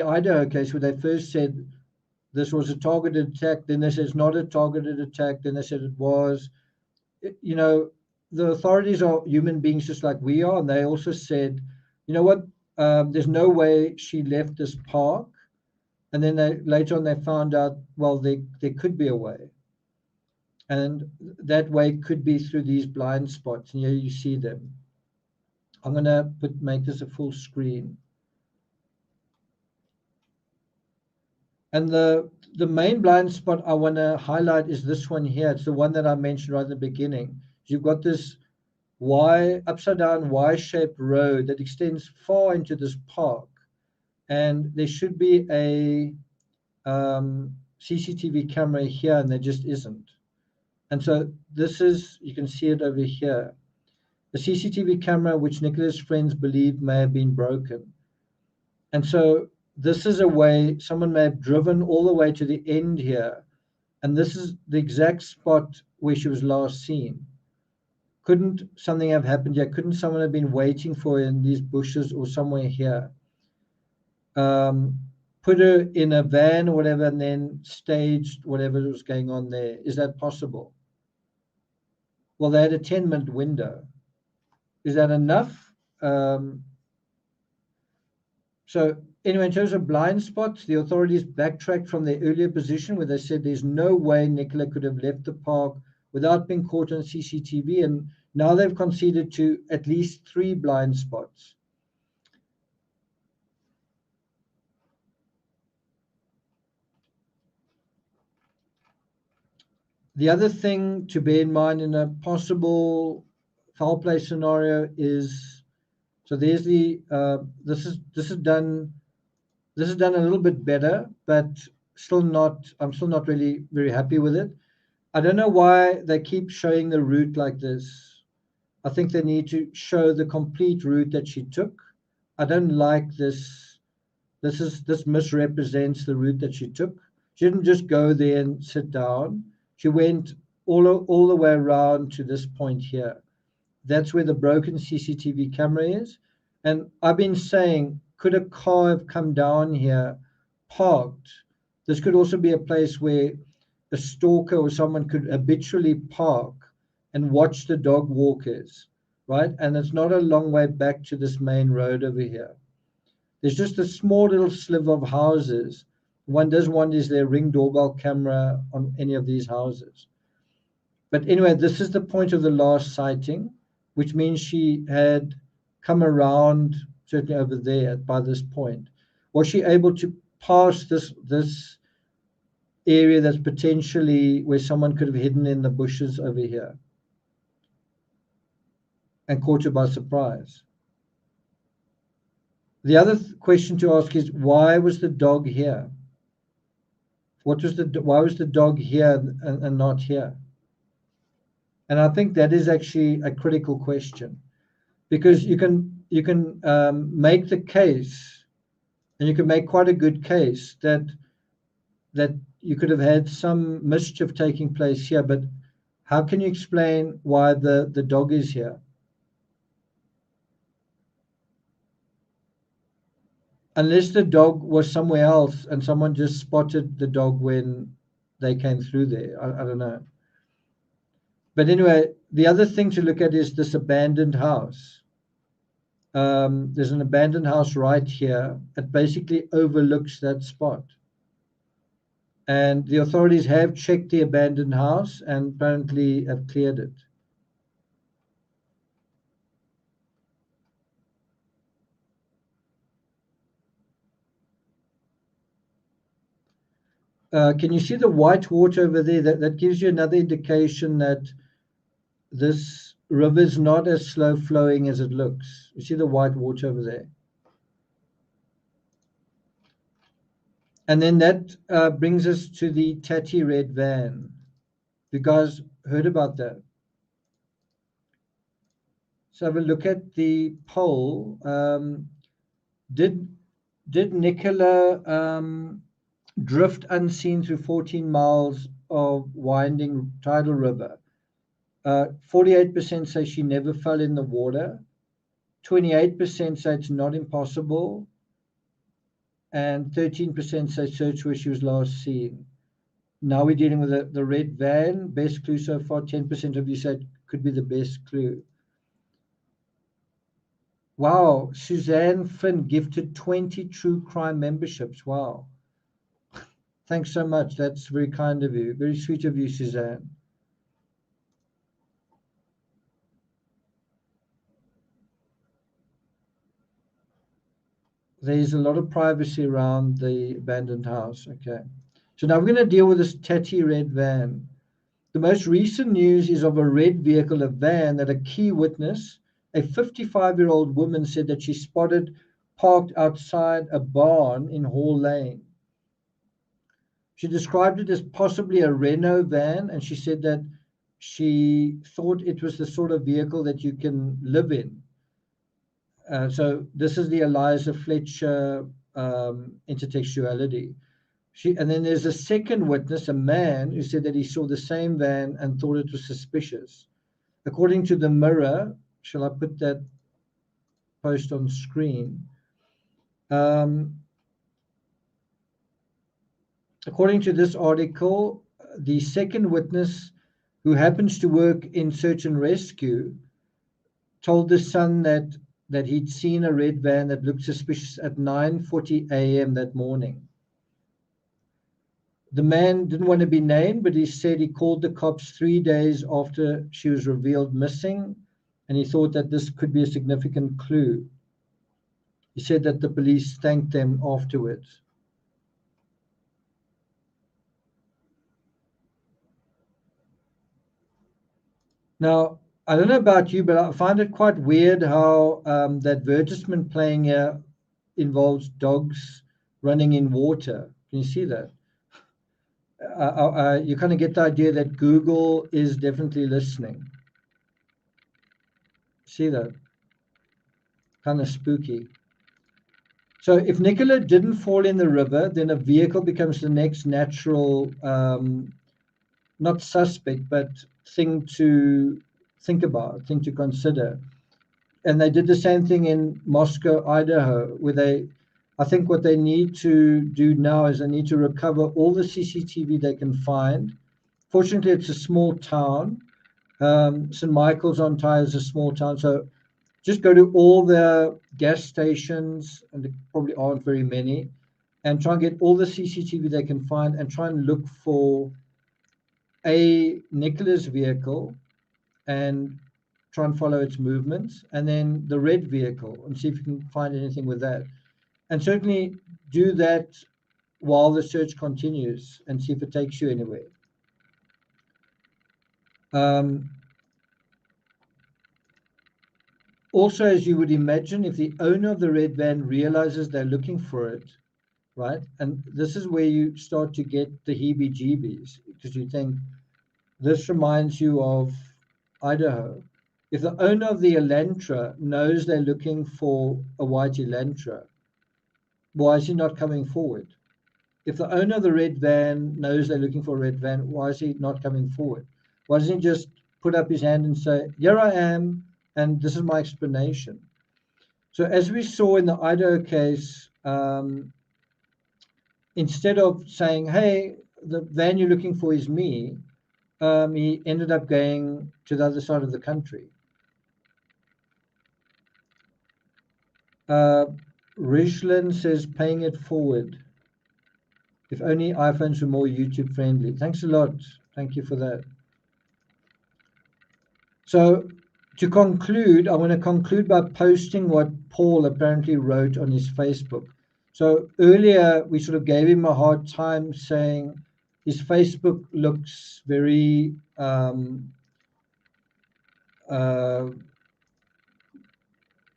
Idaho case, where they first said this was a targeted attack, then they said it's not a targeted attack, then they said it was. You know, the authorities are human beings just like we are, and they also said, you know what, there's no way she left this park. And then later on they found out, well, there could be a way. And that way could be through these blind spots. And here you see them. I'm going to make this a full screen. And the main blind spot I want to highlight is this one here. It's the one that I mentioned right at the beginning. You've got this upside down Y-shaped road that extends far into this park. And there should be a CCTV camera here, and there just isn't. And so this is, you can see it over here, the CCTV camera which Nicola's friends believe may have been broken. And so this is a way someone may have driven all the way to the end here. And this is the exact spot where she was last seen. Couldn't something have happened here? Couldn't someone have been waiting for her in these bushes or somewhere here? Put her in a van or whatever and then staged whatever was going on there. Is that possible? Well, they had a 10-minute window. Is that enough? So anyway, in terms of blind spots, the authorities backtracked from their earlier position where they said there's no way Nicola could have left the park without being caught on CCTV, and Now they've conceded to at least 3 blind spots. The other thing to bear in mind in a possible foul play scenario is, so there's the this is done a little bit better, but still not. I'm still not really very happy with it. I don't know why they keep showing the route like this. I think they need to show the complete route that she took. I don't like this. This misrepresents the route that she took. She didn't just go there and sit down. She went all the way around to this point here. That's where the broken CCTV camera is. And I've been saying, could a car have come down here, parked? This could also be a place where a stalker or someone could habitually park and watch the dog walkers, right? And it's not a long way back to this main road over here. There's just a small little sliver of houses. One does wonder, is there a Ring doorbell camera on any of these houses? But anyway, this is the point of the last sighting, which means she had come around certainly over there by this point. Was she able to pass this area that's potentially where someone could have hidden in the bushes over here and caught her by surprise? The other question to ask is, why was the dog here? Why was the dog here and not here? And I think that is actually a critical question, because you can make the case, and you can make quite a good case that you could have had some mischief taking place here. But how can you explain why the dog is here? Unless the dog was somewhere else and someone just spotted the dog when they came through there. I don't know. But anyway, the other thing to look at is this abandoned house. There's an abandoned house right here. It basically overlooks that spot. And the authorities have checked the abandoned house and apparently have cleared it. Can you see the white water over there? That gives you another indication that this river is not as slow flowing as it looks. You see the white water over there? And then that brings us to the tatty red van. You guys heard about that? So have a look at the poll. Did Nicola drift unseen through 14 miles of winding tidal river? 48% say she never fell in the water. 28% say it's not impossible. And 13% say search where she was last seen. Now we're dealing with the red van. Best clue so far, 10% of you said could be the best clue. Wow, Suzanne Finn gifted 20 true crime memberships. Wow. Thanks so much. That's very kind of you. Very sweet of you, Suzanne. There's a lot of privacy around the abandoned house. Okay. So now we're going to deal with this tatty red van. The most recent news is of a red vehicle, a van, that a key witness, a 55-year-old woman, said that she spotted parked outside a barn in Hall Lane. She described it as possibly a Renault van, and she said that she thought it was the sort of vehicle that you can live in. So this is the Eliza Fletcher intertextuality. And then there's a second witness, a man, who said that he saw the same van and thought it was suspicious. According to the Mirror, shall I put that post on screen? According to this article, the second witness, who happens to work in search and rescue, told the Sun that he'd seen a red van that looked suspicious at 9:40 a.m. that morning. The man didn't want to be named, but he said he called the cops 3 days after she was revealed missing and he thought that this could be a significant clue. He said that the police thanked them afterwards. Now, I don't know about you, but I find it quite weird how the advertisement playing here involves dogs running in water. Can you see that? You kind of get the idea that Google is definitely listening. See that? Kind of spooky. So if Nicola didn't fall in the river, then a vehicle becomes the next natural, not suspect, but thing to think about, thing to consider. And they did the same thing in Moscow, Idaho, where I think what they need to do now is they need to recover all the CCTV they can find. Fortunately, it's a small town. St. Michael's on Tyre is a small town, so just go to all the gas stations, and there probably aren't very many, and try and get all the CCTV they can find and try and look for Nicola's vehicle and try and follow its movements, and then the red vehicle and see if you can find anything with that. And certainly do that while the search continues and see if it takes you anywhere. Also, as you would imagine, if the owner of the red van realizes they're looking for it, right? And this is where you start to get the heebie-jeebies, because you think, this reminds you of Idaho. If the owner of the Elantra knows they're looking for a white Elantra, why is he not coming forward? If the owner of the red van knows they're looking for a red van, why is he not coming forward? Why doesn't he just put up his hand and say, here I am, and this is my explanation? So as we saw in the Idaho case, instead of saying, hey, the van you're looking for is me, he ended up going to the other side of the country. Rishlin says, paying it forward. If only iPhones were more YouTube friendly. Thanks a lot. Thank you for that. So to conclude, I want to conclude by posting what Paul apparently wrote on his Facebook. So earlier we sort of gave him a hard time saying his Facebook looks very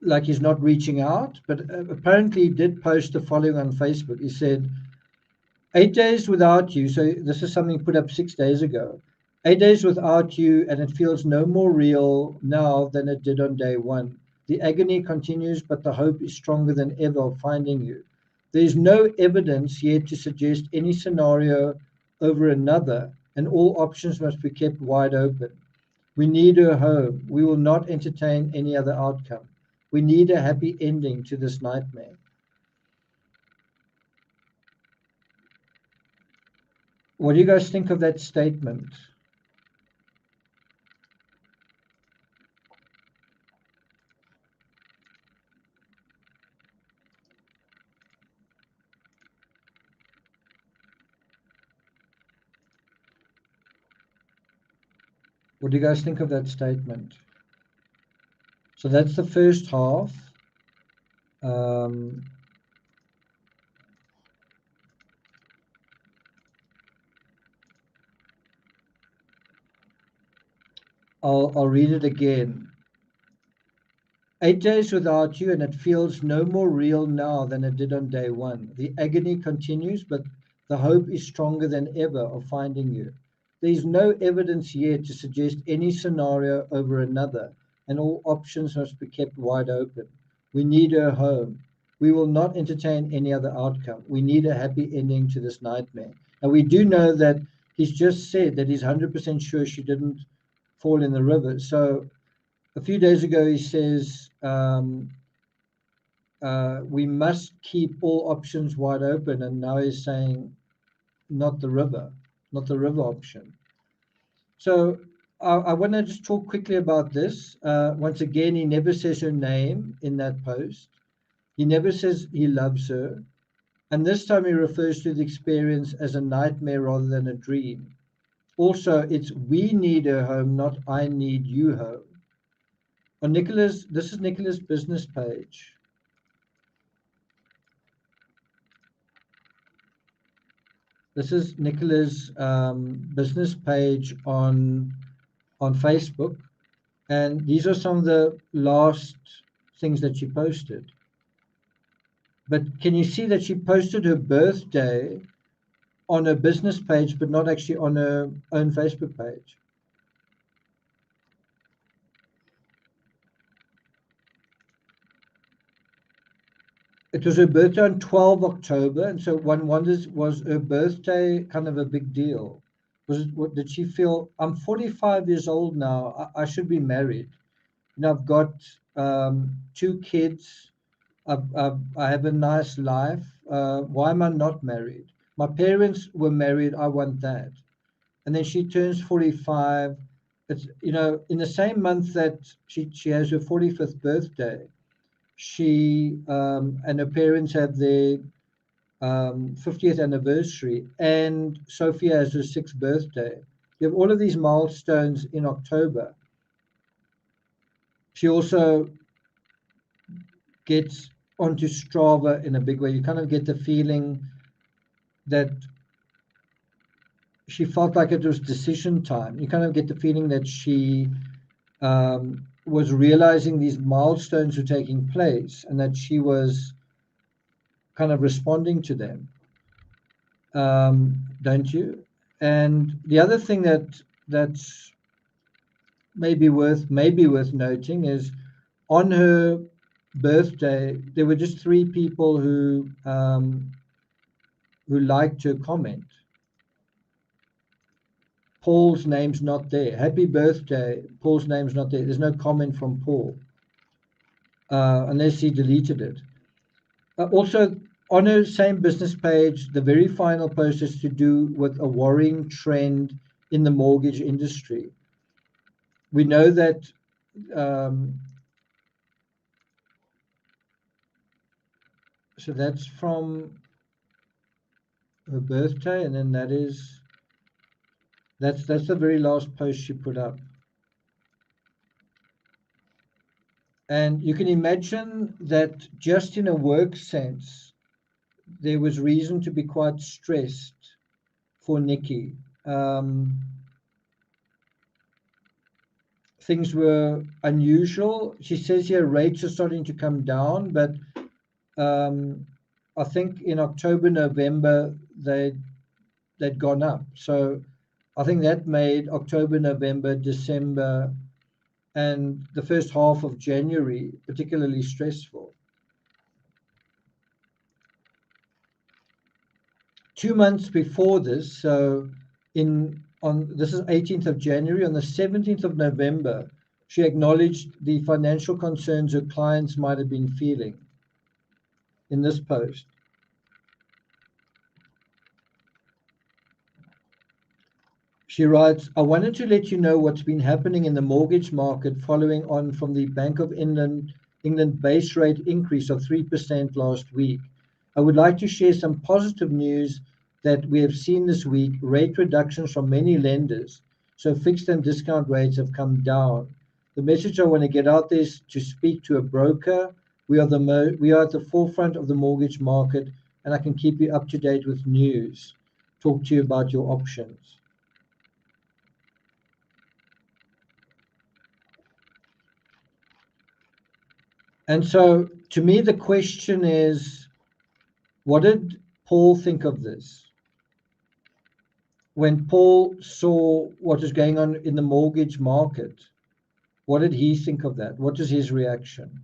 like he's not reaching out, but apparently he did post the following on Facebook. He said, 8 days without you. So this is something put up 6 days ago. 8 days without you, and it feels no more real now than it did on day one. The agony continues, but the hope is stronger than ever of finding you. There is no evidence yet to suggest any scenario over another, and all options must be kept wide open. We need her home. We will not entertain any other outcome. We need a happy ending to this nightmare. What do you guys think of that statement? What do you guys think of that statement? So that's the first half. I'll read it again. 8 days without you, and it feels no more real now than it did on day one. The agony continues, but the hope is stronger than ever of finding you. There is no evidence yet to suggest any scenario over another, and all options must be kept wide open. We need her home. We will not entertain any other outcome. We need a happy ending to this nightmare. And we do know that he's just said that he's 100% sure she didn't fall in the river. So a few days ago, he says, we must keep all options wide open. And now he's saying, not the river option. So I want to just talk quickly about this. Once again, he never says her name in that post. He never says he loves her. And this time he refers to the experience as a nightmare rather than a dream. Also, it's we need her home, not I need you home. On Nicola's, this is Nicola's business page. This is Nicola's business page on Facebook, and these are some of the last things that she posted. But can you see that she posted her birthday on her business page, but not actually on her own Facebook page? It was her birthday on 12 October, and so one wonders, was her birthday kind of a big deal? Was it, what did she feel? I'm 45 years old now. I should be married. You know, I've got 2 kids. I have a nice life. Why am I not married? My parents were married. I want that. And then she turns 45. It's, you know, in the same month that she has her 45th birthday, she and her parents have their 50th anniversary, and Sophia has her 6th birthday. You have all of these milestones in October. She also gets onto Strava in a big way. You kind of get the feeling that she felt like it was decision time. You kind of get the feeling that she was realizing these milestones were taking place and that she was kind of responding to them. Don't you? And the other thing that's maybe worth noting is on her birthday there were just 3 people who liked her comment. Paul's name's not there. Happy birthday. Paul's name's not there. There's no comment from Paul, unless he deleted it. Also, on her same business page, the very final post is to do with a worrying trend in the mortgage industry. We know that so that's from her birthday, and then that's the very last post she put up. And you can imagine that just in a work sense, there was reason to be quite stressed for Nikki. Things were unusual. She says here rates are starting to come down, but I think in October, November, they'd gone up. So I think that made October, November, December, and the first half of January particularly stressful. 2 months before this, so this is 18th of January, on the 17th of November, she acknowledged the financial concerns her clients might have been feeling in this post. She writes, I wanted to let you know what's been happening in the mortgage market following on from the Bank of England base rate increase of 3% last week. I would like to share some positive news that we have seen this week, rate reductions from many lenders. So fixed and discount rates have come down. The message I want to get out there is to speak to a broker. We are at the forefront of the mortgage market, and I can keep you up to date with news. Talk to you about your options. And so, to me, the question is, what did Paul think of this? When Paul saw what is going on in the mortgage market, what did he think of that? What is his reaction?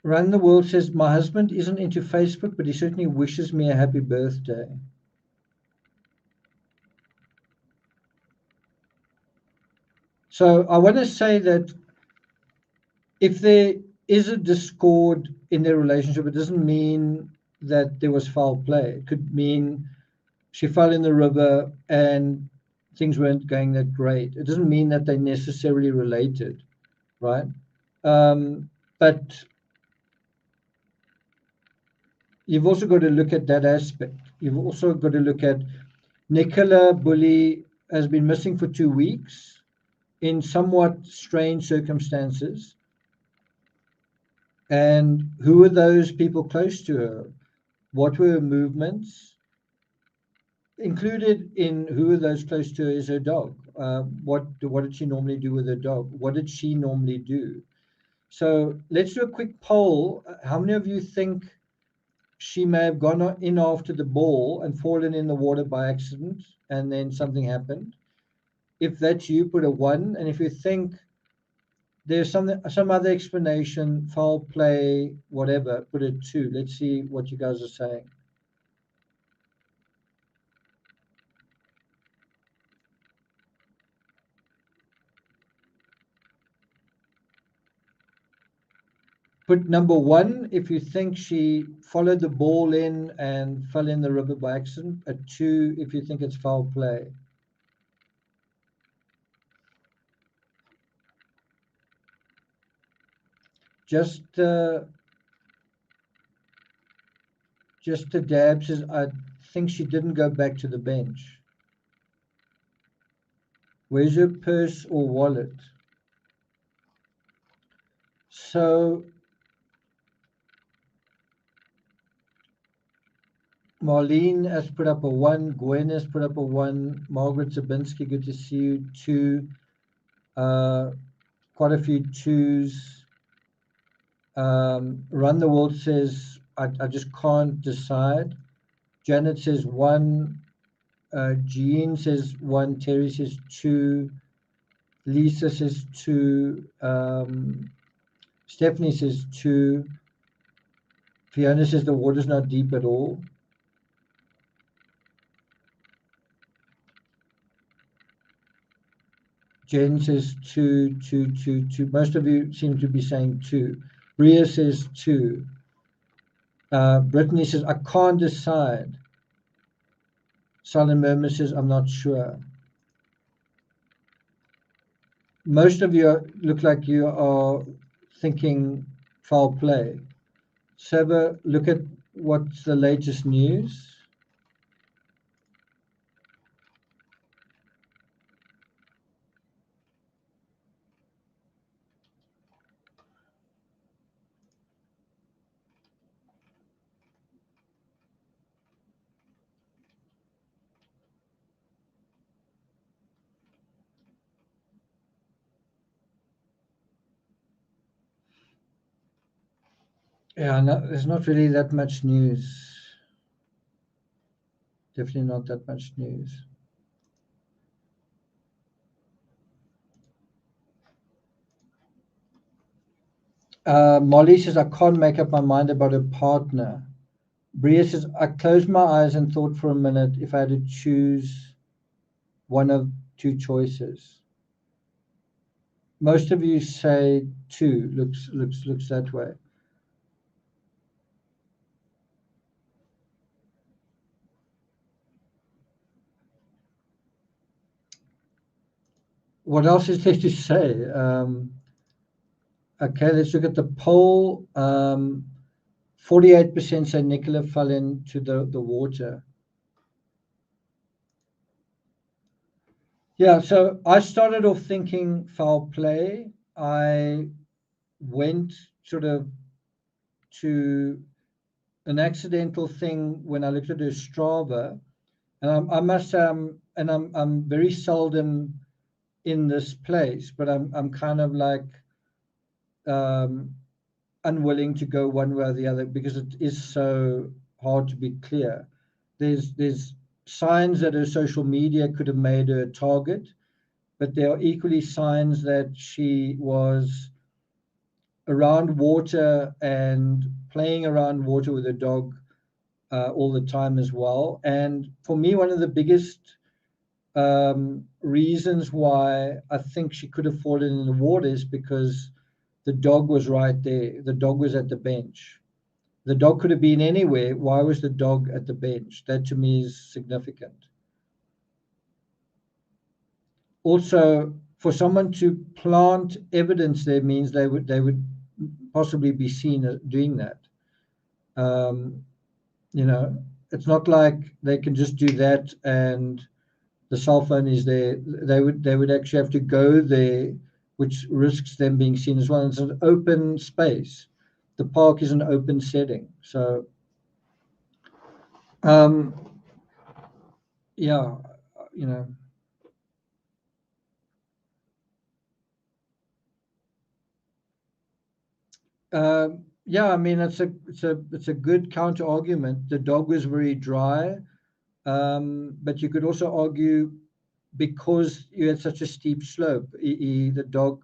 Around the World says, my husband isn't into Facebook, but he certainly wishes me a happy birthday. So I want to say that if there is a discord in their relationship, it doesn't mean that there was foul play. It could mean she fell in the river and things weren't going that great. It doesn't mean that they necessarily related, right? But you've also got to look at that aspect. You've also got to look at Nicola Bulley has been missing for 2 weeks in somewhat strange circumstances. And who were those people close to her? What were her movements? Included in who are those close to her is her dog. What did she normally do with her dog? What did she normally do? So let's do a quick poll. How many of you think she may have gone in after the ball and fallen in the water by accident and then something happened? If that's you, put a 1. And if you think there's some other explanation, foul play, whatever, put a 2. Let's see what you guys are saying. Put number 1 if you think she followed the ball in and fell in the river by accident. A 2 if you think it's foul play. Just a dab says, I think she didn't go back to the bench. Where's your purse or wallet? So Marlene has put up a 1. Gwen has put up a 1. Margaret Zabinski, good to see you. 2. Quite a few 2s. Run the World says, I just can't decide. Janet says 1. Jean says 1. Terry says 2. Lisa says 2. Stephanie says 2. Fiona says the water's not deep at all. Jen says 2, 2, 2, 2. Most of you seem to be saying 2. Bria says 2. Brittany says, I can't decide. Silent Murmur says, I'm not sure. Most of you look like you are thinking foul play. Seba, look at what's the latest news. Yeah, no, there's not really that much news. Definitely not that much news. Molly says, I can't make up my mind about a partner. Bria says, I closed my eyes and thought for a minute if I had to choose one of 2 choices. Most of you say 2, looks that way. What else is there to say? Okay, let's look at the poll. 48% say Nicola fell into the water. Yeah, so I started off thinking foul play. I went sort of to an accidental thing when I looked at her Strava, and I must say, I'm very seldom in this place, but I'm kind of like unwilling to go one way or the other because it is so hard to be clear. There's signs that her social media could have made her a target, but there are equally signs that she was around water and playing around water with her dog all the time as well. And for me, one of the biggest reasons why I think she could have fallen in the water is because the dog was right there. The dog was at the bench. The dog could have been anywhere. Why was the dog at the bench? That to me is significant. Also, for someone to plant evidence there means they would possibly be seen as doing that. You know, it's not like they can just do that and the cell phone is there. They would actually have to go there, which risks them being seen as well. It's an open space. The park is an open setting, so yeah, you know. Yeah, I mean it's a good counter argument. The dog was very dry, but you could also argue because you had such a steep slope, the dog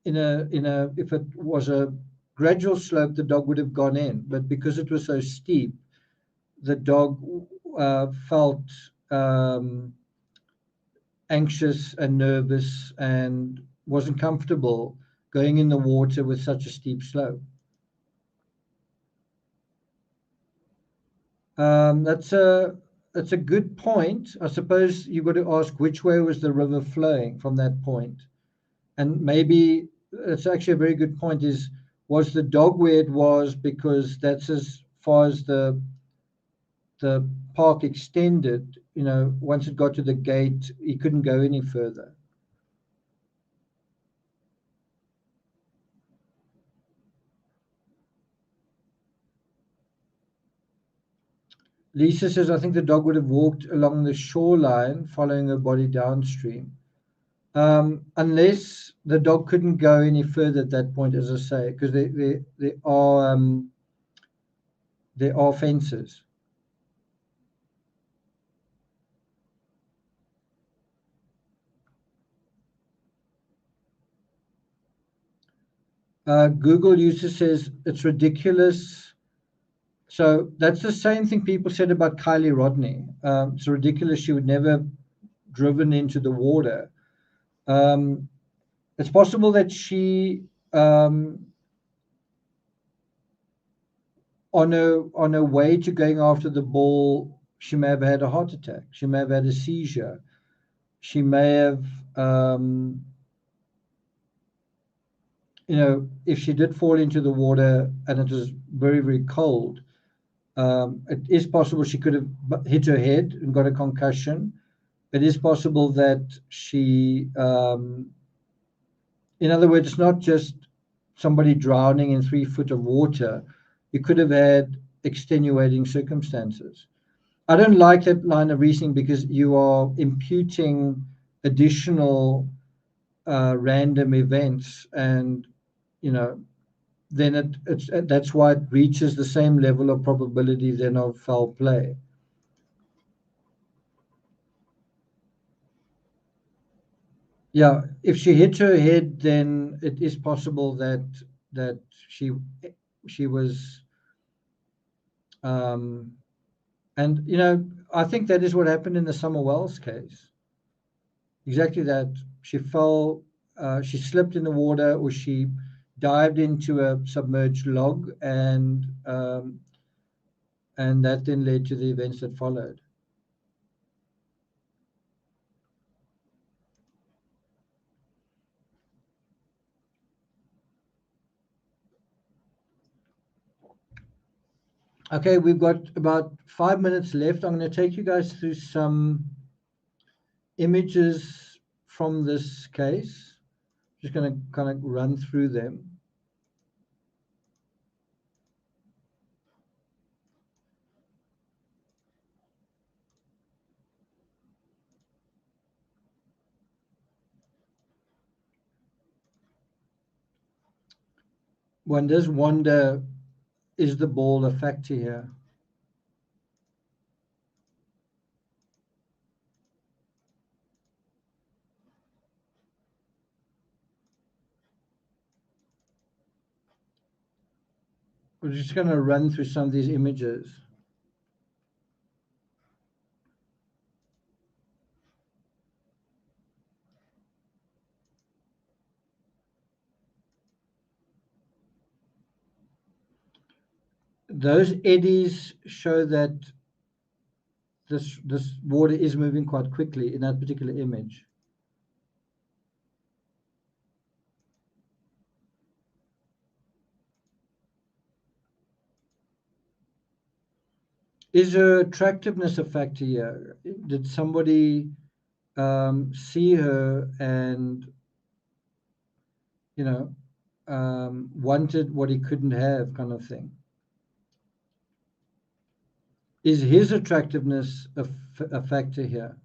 if it was a gradual slope, the dog would have gone in, but because it was so steep, the dog felt anxious and nervous and wasn't comfortable going in the water with such a steep slope. That's a good point. I suppose you've got to ask which way was the river flowing from that point, and maybe it's actually a very good point. Was the dog where it was because that's as far as the park extended? You know, once it got to the gate, he couldn't go any further. Lisa says, I think the dog would have walked along the shoreline, following her body downstream. Unless the dog couldn't go any further at that point, as I say, because there are fences. Google user says it's ridiculous. So that's the same thing people said about Kylie Rodney. It's ridiculous she would never have driven into the water. It's possible that she, on her way to going after the ball, she may have had a heart attack. She may have had a seizure. She may have, you know, if she did fall into the water and it was very, very cold, it is possible she could have hit her head and got a concussion. It is possible that she, in other words, it's not just somebody drowning in 3 foot of water. You could have had extenuating circumstances. I don't like that line of reasoning because you are imputing additional random events, and you know, then that's why it reaches the same level of probability then of foul play. Yeah, if she hit her head, then it is possible that she was, and you know, I think that is what happened in the Summer Wells case. Exactly that. She fell, she slipped in the water, or she dived into a submerged log, and that then led to the events that followed. Okay, we've got about 5 minutes left. I'm going to take you guys through some images from this case. Just going to kind of run through them. One does wonder, is the ball a factor here? We're just going to run through some of these images. Those eddies show that this water is moving quite quickly in that particular image. Is her attractiveness a factor here? Did somebody see her and, you know, wanted what he couldn't have, kind of thing? Is his attractiveness a factor here?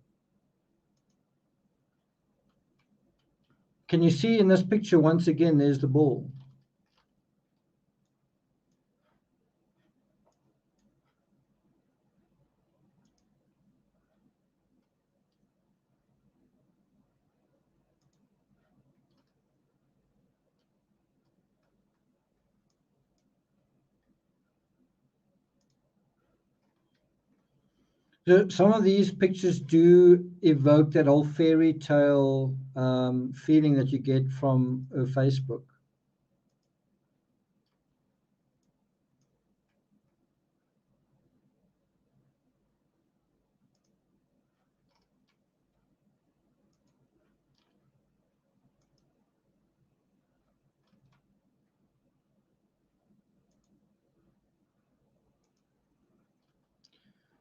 Can you see in this picture, once again, there's the ball. So some of these pictures do evoke that old fairy tale feeling that you get from Facebook.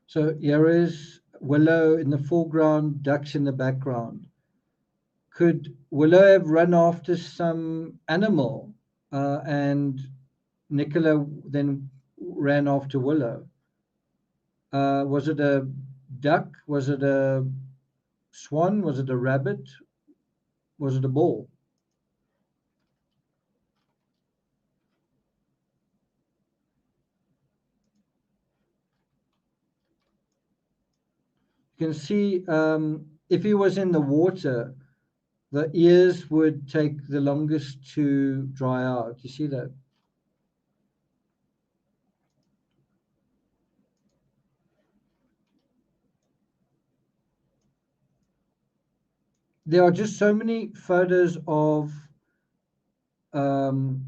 So here is Willow in the foreground, ducks in the background. Could Willow have run after some animal and Nicola then ran after Willow? Was it a duck? Was it a swan? Was it a rabbit? Was it a bull? You can see if he was in the water, the ears would take the longest to dry out. You see that? There are just so many photos of the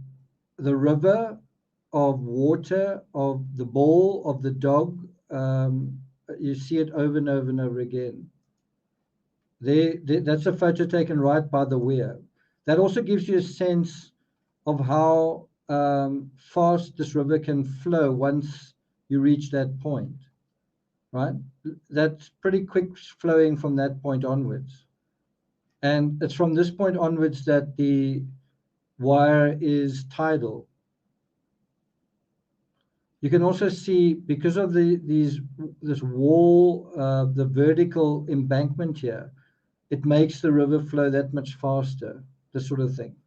river, of water, of the ball, of the dog. You see it over and over and over again. That's a photo taken right by the weir. That also gives you a sense of how fast this river can flow once you reach that point, right? That's pretty quick flowing from that point onwards. And it's from this point onwards that the wire is tidal. You can also see, because of this wall, the vertical embankment here, it makes the river flow that much faster, this sort of thing.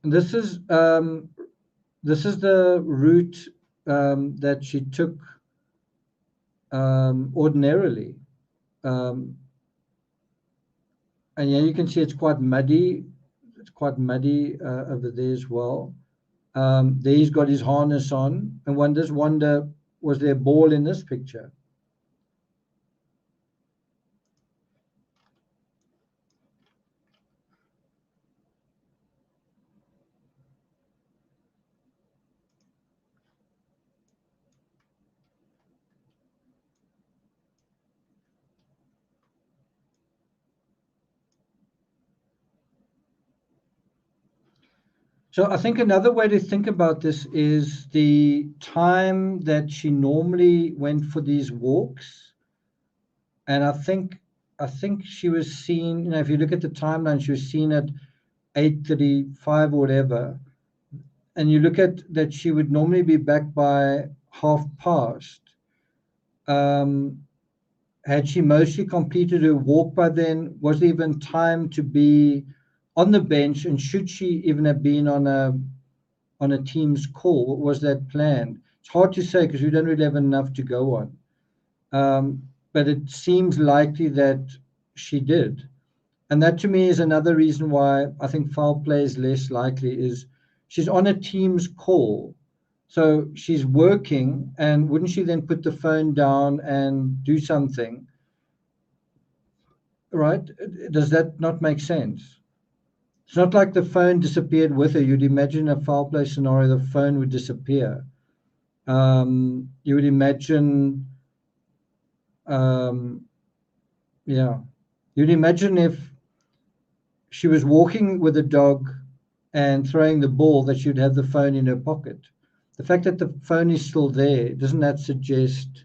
And this is the route that she took ordinarily. And yeah, you can see it's quite muddy. It's quite muddy over there as well. There he's got his harness on, and one does wonder, was there a ball in this picture? So I think another way to think about this is the time that she normally went for these walks. And I think she was seen, you know, if you look at the timeline, she was seen at 8:35 or whatever. And you look at that, she would normally be back by past. Had she mostly completed her walk by then? Was there even time to be on the bench? And should she even have been on a team's call? What was that planned? It's hard to say because we don't really have enough to go on. But it seems likely that she did. And that to me is another reason why I think foul play is less likely, is she's on a team's call. So she's working, and wouldn't she then put the phone down and do something? Right? Does that not make sense? It's not like the phone disappeared with her. You'd imagine a foul play scenario, the phone would disappear. You would imagine, yeah. You'd imagine if she was walking with a dog and throwing the ball, that she'd have the phone in her pocket. The fact that the phone is still there, doesn't that suggest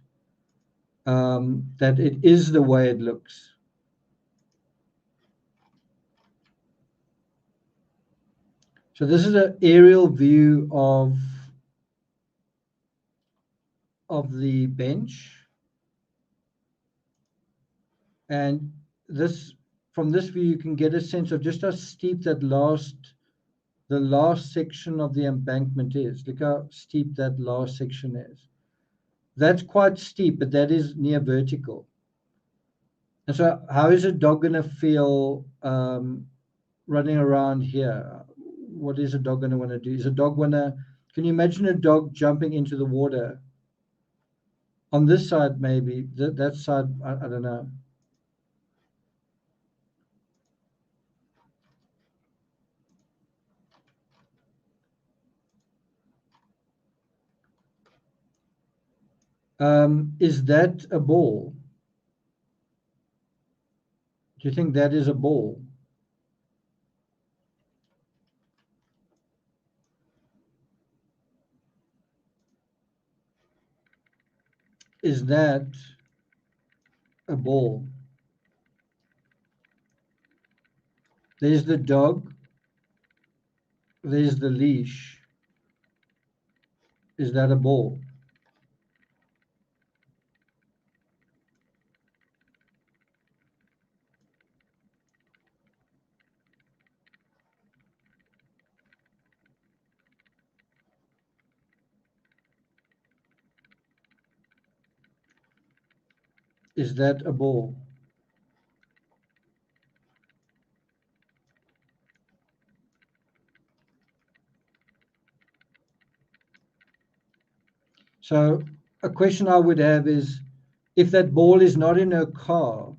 that it is the way it looks? So this is an aerial view of the bench. And this, from this view, you can get a sense of just how steep that the last section of the embankment is. Look how steep that last section is. That's quite steep, but that is near vertical. And so how is a dog going to feel running around here? What is a dog going to want to do? Is a dog want to, can you imagine a dog jumping into the water? On this side, maybe. That side, I don't know. Is that a ball? Do you think that is a ball? Is that a ball? There's the dog. There's the leash. Is that a ball? Is that a ball? So a question I would have is, if that ball is not in her car,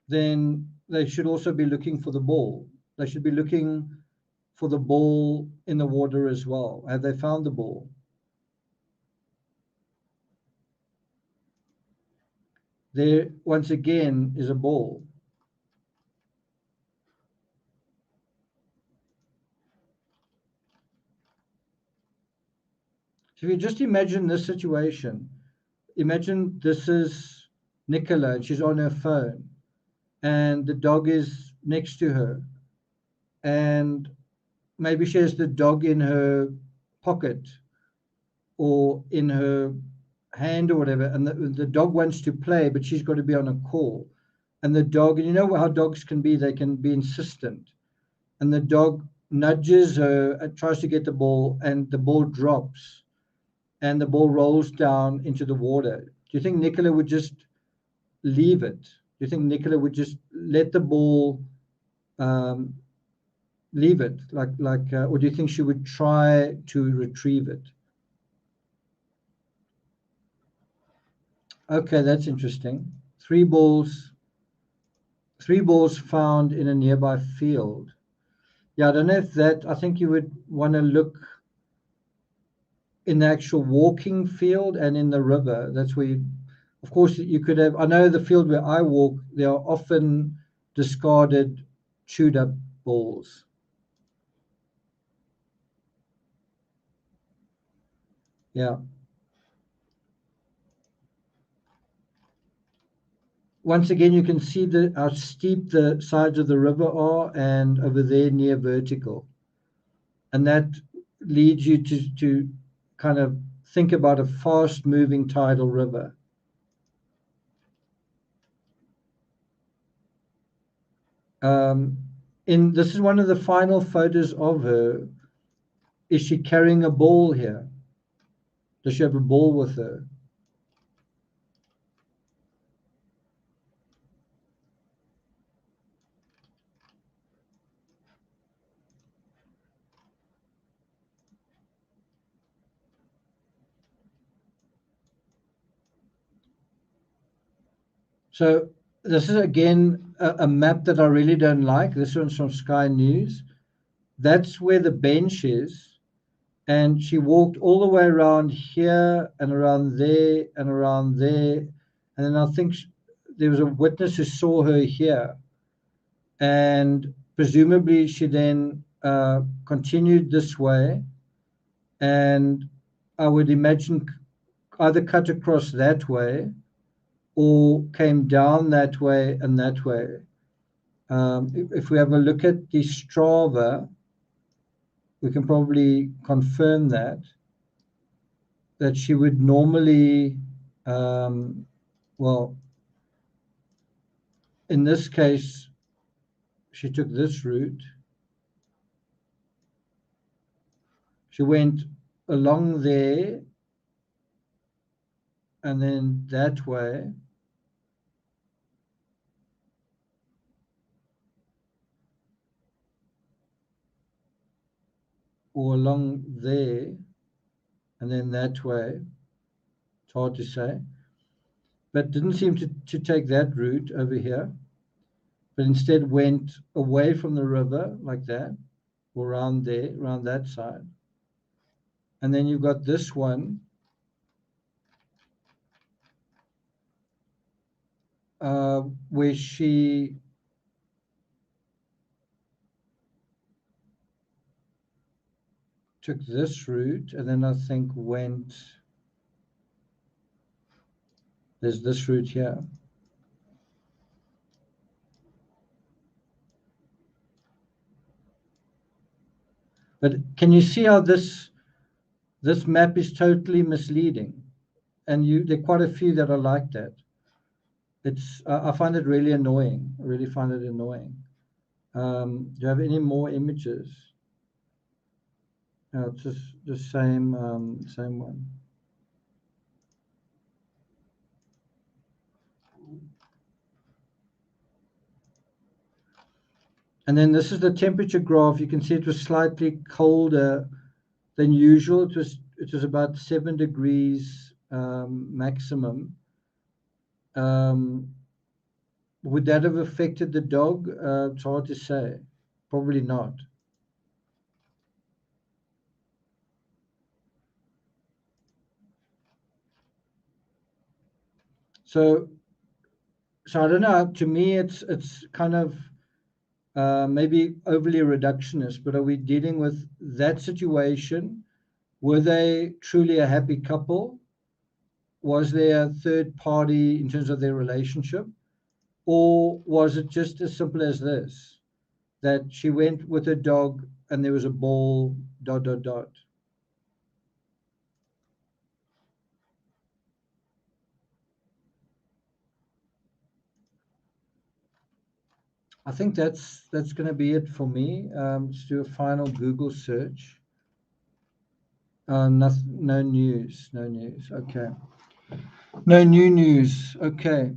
then they should also be looking for the ball. They should be looking for the ball in the water as well. Have they found the ball? There, once again, is a ball. So if you just imagine this situation, imagine this is Nicola and she's on her phone and the dog is next to her and maybe she has the dog in her pocket or in her hand or whatever, and the dog wants to play, but she's got to be on a call. And the dog, and you know how dogs can be, they can be insistent. And the dog nudges her and tries to get the ball, and the ball drops, and the ball rolls down into the water. Do you think Nicola would just leave it? Do you think Nicola would just let the ball leave it, or do you think she would try to retrieve it? Okay, that's interesting. Three balls found in a nearby field. Yeah, I don't know if that, I think you would want to look in the actual walking field and in the river. That's where you, of course, you could have, I know the field where I walk, there are often discarded, chewed up balls. Yeah. Once again, you can see how steep the sides of the river are, and over there near vertical. And that leads you to kind of think about a fast-moving tidal river. This is one of the final photos of her. Is she carrying a ball here? Does she have a ball with her? So this is again a map that I really don't like. This one's from Sky News. That's where the bench is. And she walked all the way around here and around there and around there. And then I think there was a witness who saw her here. And presumably she then continued this way and I would imagine, either cut across that way or came down that way and that way. If we have a look at the Strava, we can probably confirm that she would normally, well, in this case, she took this route. She went along there and then that way. Or along there and then that way. It's hard to say. But didn't seem to take that route over here, but instead went away from the river like that, or around there, around that side. And then you've got this one, where she took this route, and then I think went, there's this route here. But can you see how this map is totally misleading? And there are quite a few that are like that. I find it really annoying. I really find it annoying. Do you have any more images? No, it's just the same one. And then this is the temperature graph. You can see it was slightly colder than usual. It was about 7 degrees maximum. Would that have affected the dog? It's hard to say. Probably not. So I don't know. To me, it's kind of maybe overly reductionist. But are we dealing with that situation? Were they truly a happy couple? Was there a third party in terms of their relationship? Or was it just as simple as this, that she went with her dog and there was a ball, ... I think that's going to be it for me. Let's do a final Google search. No news. Okay. No new news. Okay.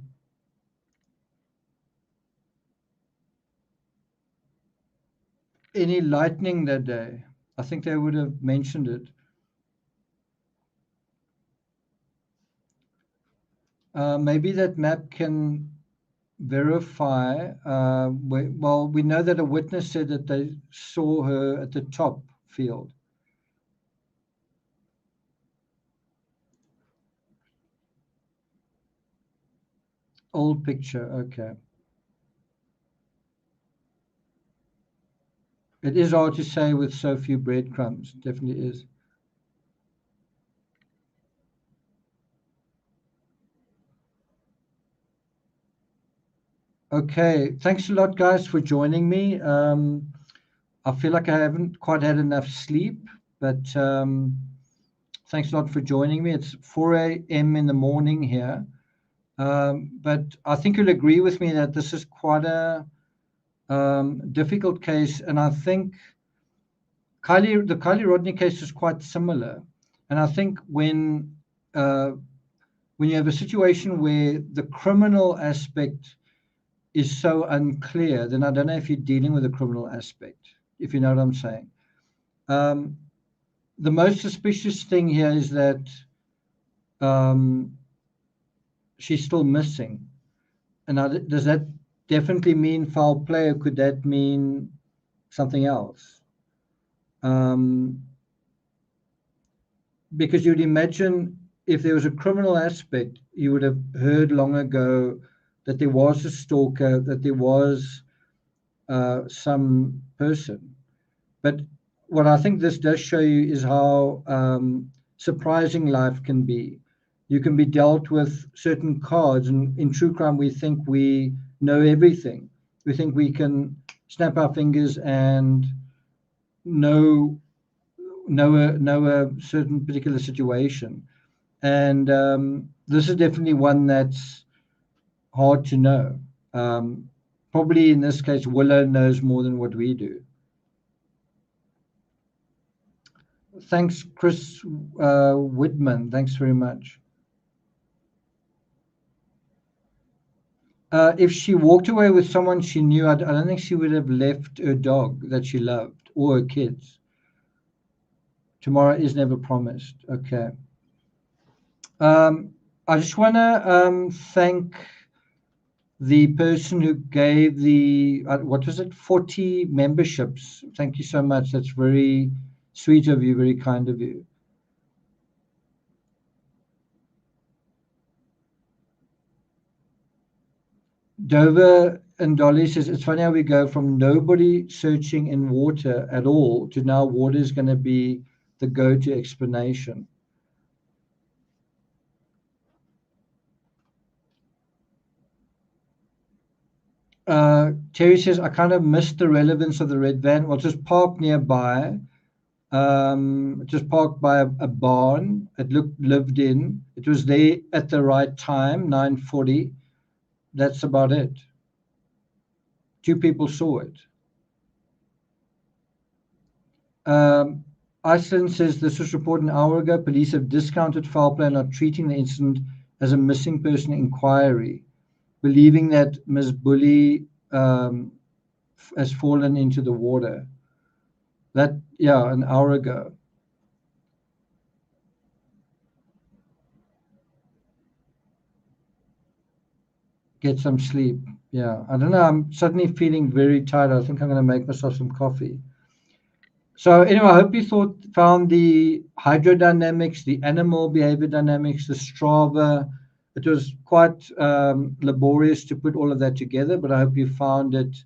Any lightning that day? I think they would have mentioned it. Maybe that map can verify. Well, we know that a witness said that they saw her at the top field. Old picture, okay. It is hard to say with so few breadcrumbs, definitely is. Okay, thanks a lot, guys, for joining me. I feel like I haven't quite had enough sleep, but thanks a lot for joining me. It's 4 a.m. in the morning here. But I think you'll agree with me that this is quite a difficult case, and I think the Kylie Rodney case is quite similar. And I think when you have a situation where the criminal aspect is so unclear, then I don't know if you're dealing with a criminal aspect, if you know what I'm saying. The most suspicious thing here is that she's still missing. And does that definitely mean foul play, or could that mean something else? Because you'd imagine if there was a criminal aspect, you would have heard long ago that there was a stalker, that there was some person. But what I think this does show you is how surprising life can be. You can be dealt with certain cards, and in true crime, we think we know everything. We think we can snap our fingers and know a certain particular situation, and this is definitely one that's hard to know. Probably in this case, Willow knows more than what we do. Thanks, Chris Whitman. Thanks very much. If she walked away with someone she knew, I don't think she would have left her dog that she loved or her kids. Tomorrow is never promised. Okay. I just want to thank the person who gave the, what was it, 40 memberships. Thank you so much. That's very sweet of you, very kind of you. Dover and Dolly says, it's funny how we go from nobody searching in water at all to now water is going to be the go-to explanation. Terry says, I kind of missed the relevance of the red van. Well, just parked nearby. Just parked by a barn. It looked lived in. It was there at the right time, 9:40. That's about it. 2 people saw it. Iceland says this was reported an hour ago. Police have discounted foul play and are treating the incident as a missing person inquiry, believing that Ms. Bulley has fallen into the water. That, yeah, an hour ago. Get some sleep. Yeah, I don't know. I'm suddenly feeling very tired. I think I'm going to make myself some coffee. So anyway, I hope you found the hydrodynamics, the animal behavior dynamics, the Strava. It was quite laborious to put all of that together, but I hope you found it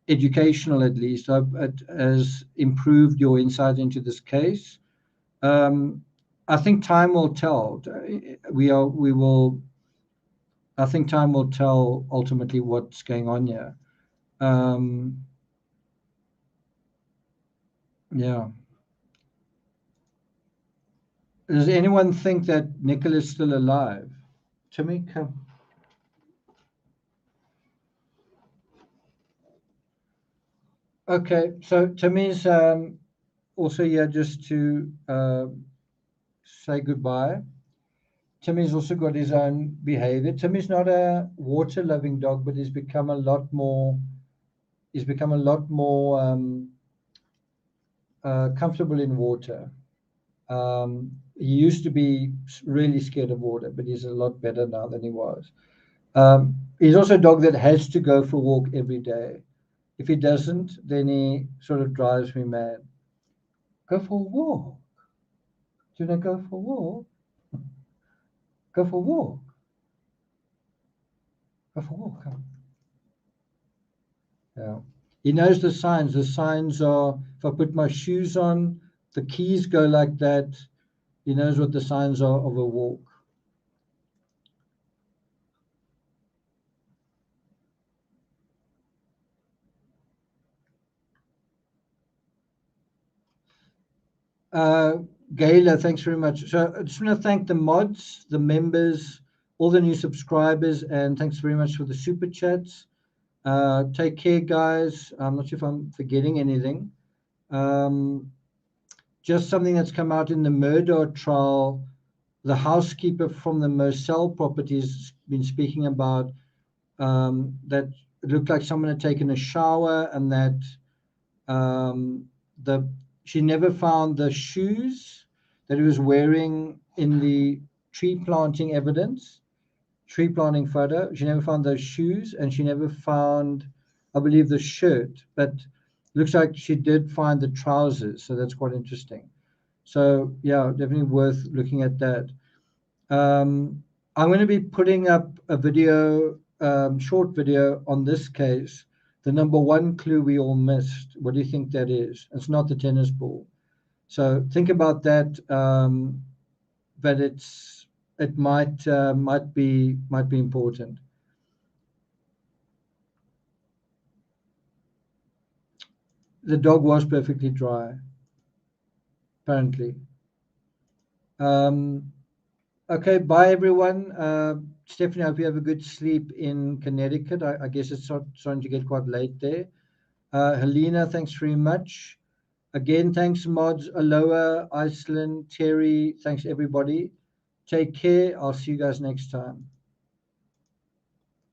educational at least. I hope it has improved your insight into this case. I think time will tell. I think time will tell ultimately what's going on here. Yeah. Does anyone think that Nicola is still alive? Timmy, come. Okay, so Timmy's also here just to say goodbye. Timmy's also got his own behavior. Timmy's not a water-loving dog, but he's become a lot more. He's become a lot more comfortable in water. He used to be really scared of water, but he's a lot better now than he was. He's also a dog that has to go for a walk every day. If he doesn't, then he sort of drives me mad. Go for a walk. Do you want to go for a walk? Go for a walk. Go for a walk. Come. Yeah. He knows the signs. The signs are, if I put my shoes on, the keys go like that. He knows what the signs are of a walk. Gayla, thanks very much. So I just want to thank the mods, the members, all the new subscribers, and thanks very much for the super chats. Take care, guys. I'm not sure if I'm forgetting anything. Just something that's come out in the murder trial. The housekeeper from the Moselle properties been speaking about that it looked like someone had taken a shower and that she never found the shoes that he was wearing in the tree planting evidence, tree planting photo. She never found those shoes, and she never found, I believe, the shirt, but looks like she did find the trousers, so that's quite interesting. So yeah, definitely worth looking at that. I'm going to be putting up a video, short video on this case. The number one clue we all missed. What do you think that is? It's not the tennis ball. So think about that. but it might be important. The dog was perfectly dry, apparently. Okay, bye everyone. Stephanie, I hope you have a good sleep in Connecticut. I guess it's starting to get quite late there. Helena, thanks very much. Again, thanks mods, Aloha, Iceland, Terry, thanks everybody. Take care. I'll see you guys next time.